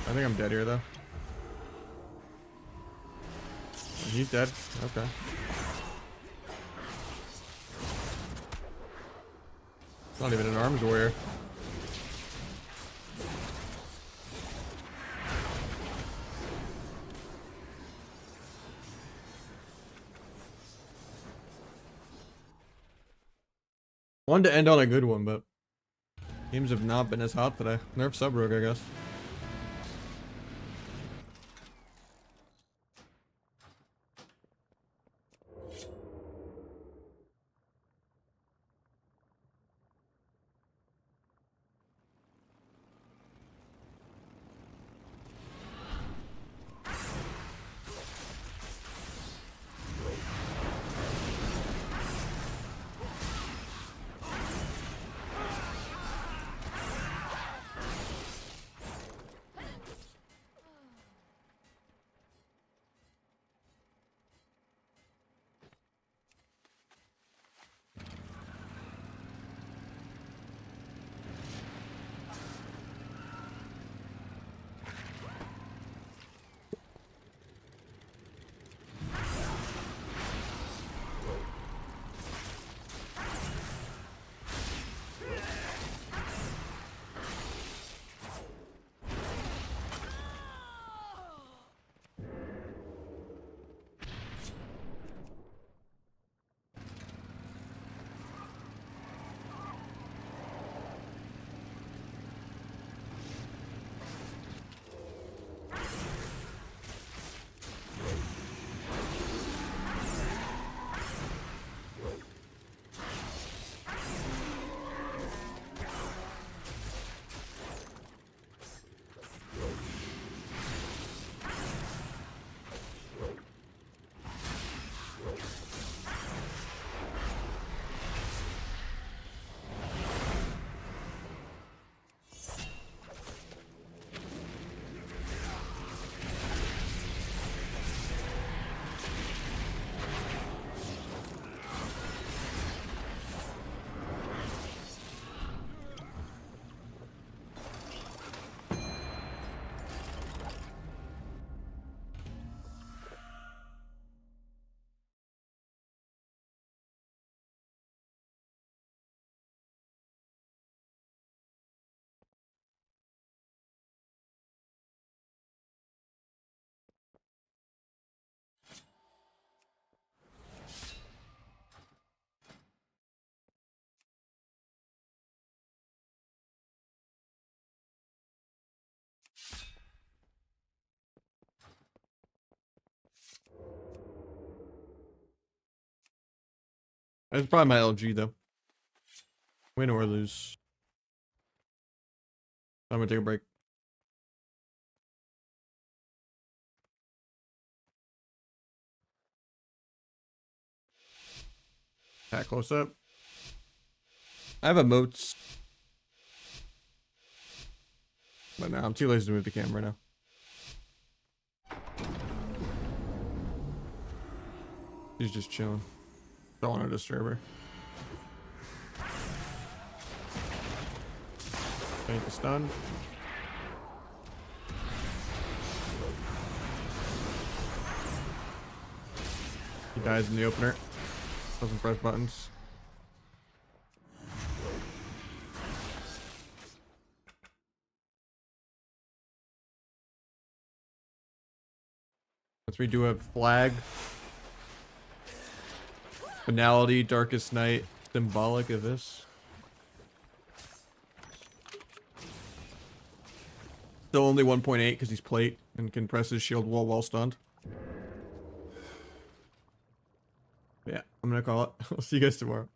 I think I'm dead here though. He's dead. Okay. Not even an arms warrior. Wanted to end on a good one, but games have not been as hot today. Nerf sub rogue, I guess. That's probably my LG though. Win or lose. I'm gonna take a break. Pat close up. I have emotes. But now I'm too lazy to move the camera now. She's just chilling. Don't want to disturb her. Take the stun. He dies in the opener. Doesn't press buttons. Once we do a flag. Finality, Darkest Night, symbolic of this. Still only 1.8 because he's plate and can press his shield wall while stunned. Yeah, I'm gonna call it. I'll see you guys tomorrow.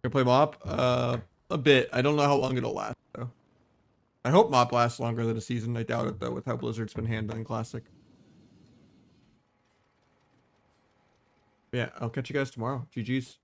Gonna play Mop? A bit. I don't know how long it'll last though. I hope Mop lasts longer than a season. I doubt it though with how Blizzard's been handling Classic. Yeah, I'll catch you guys tomorrow. GG's.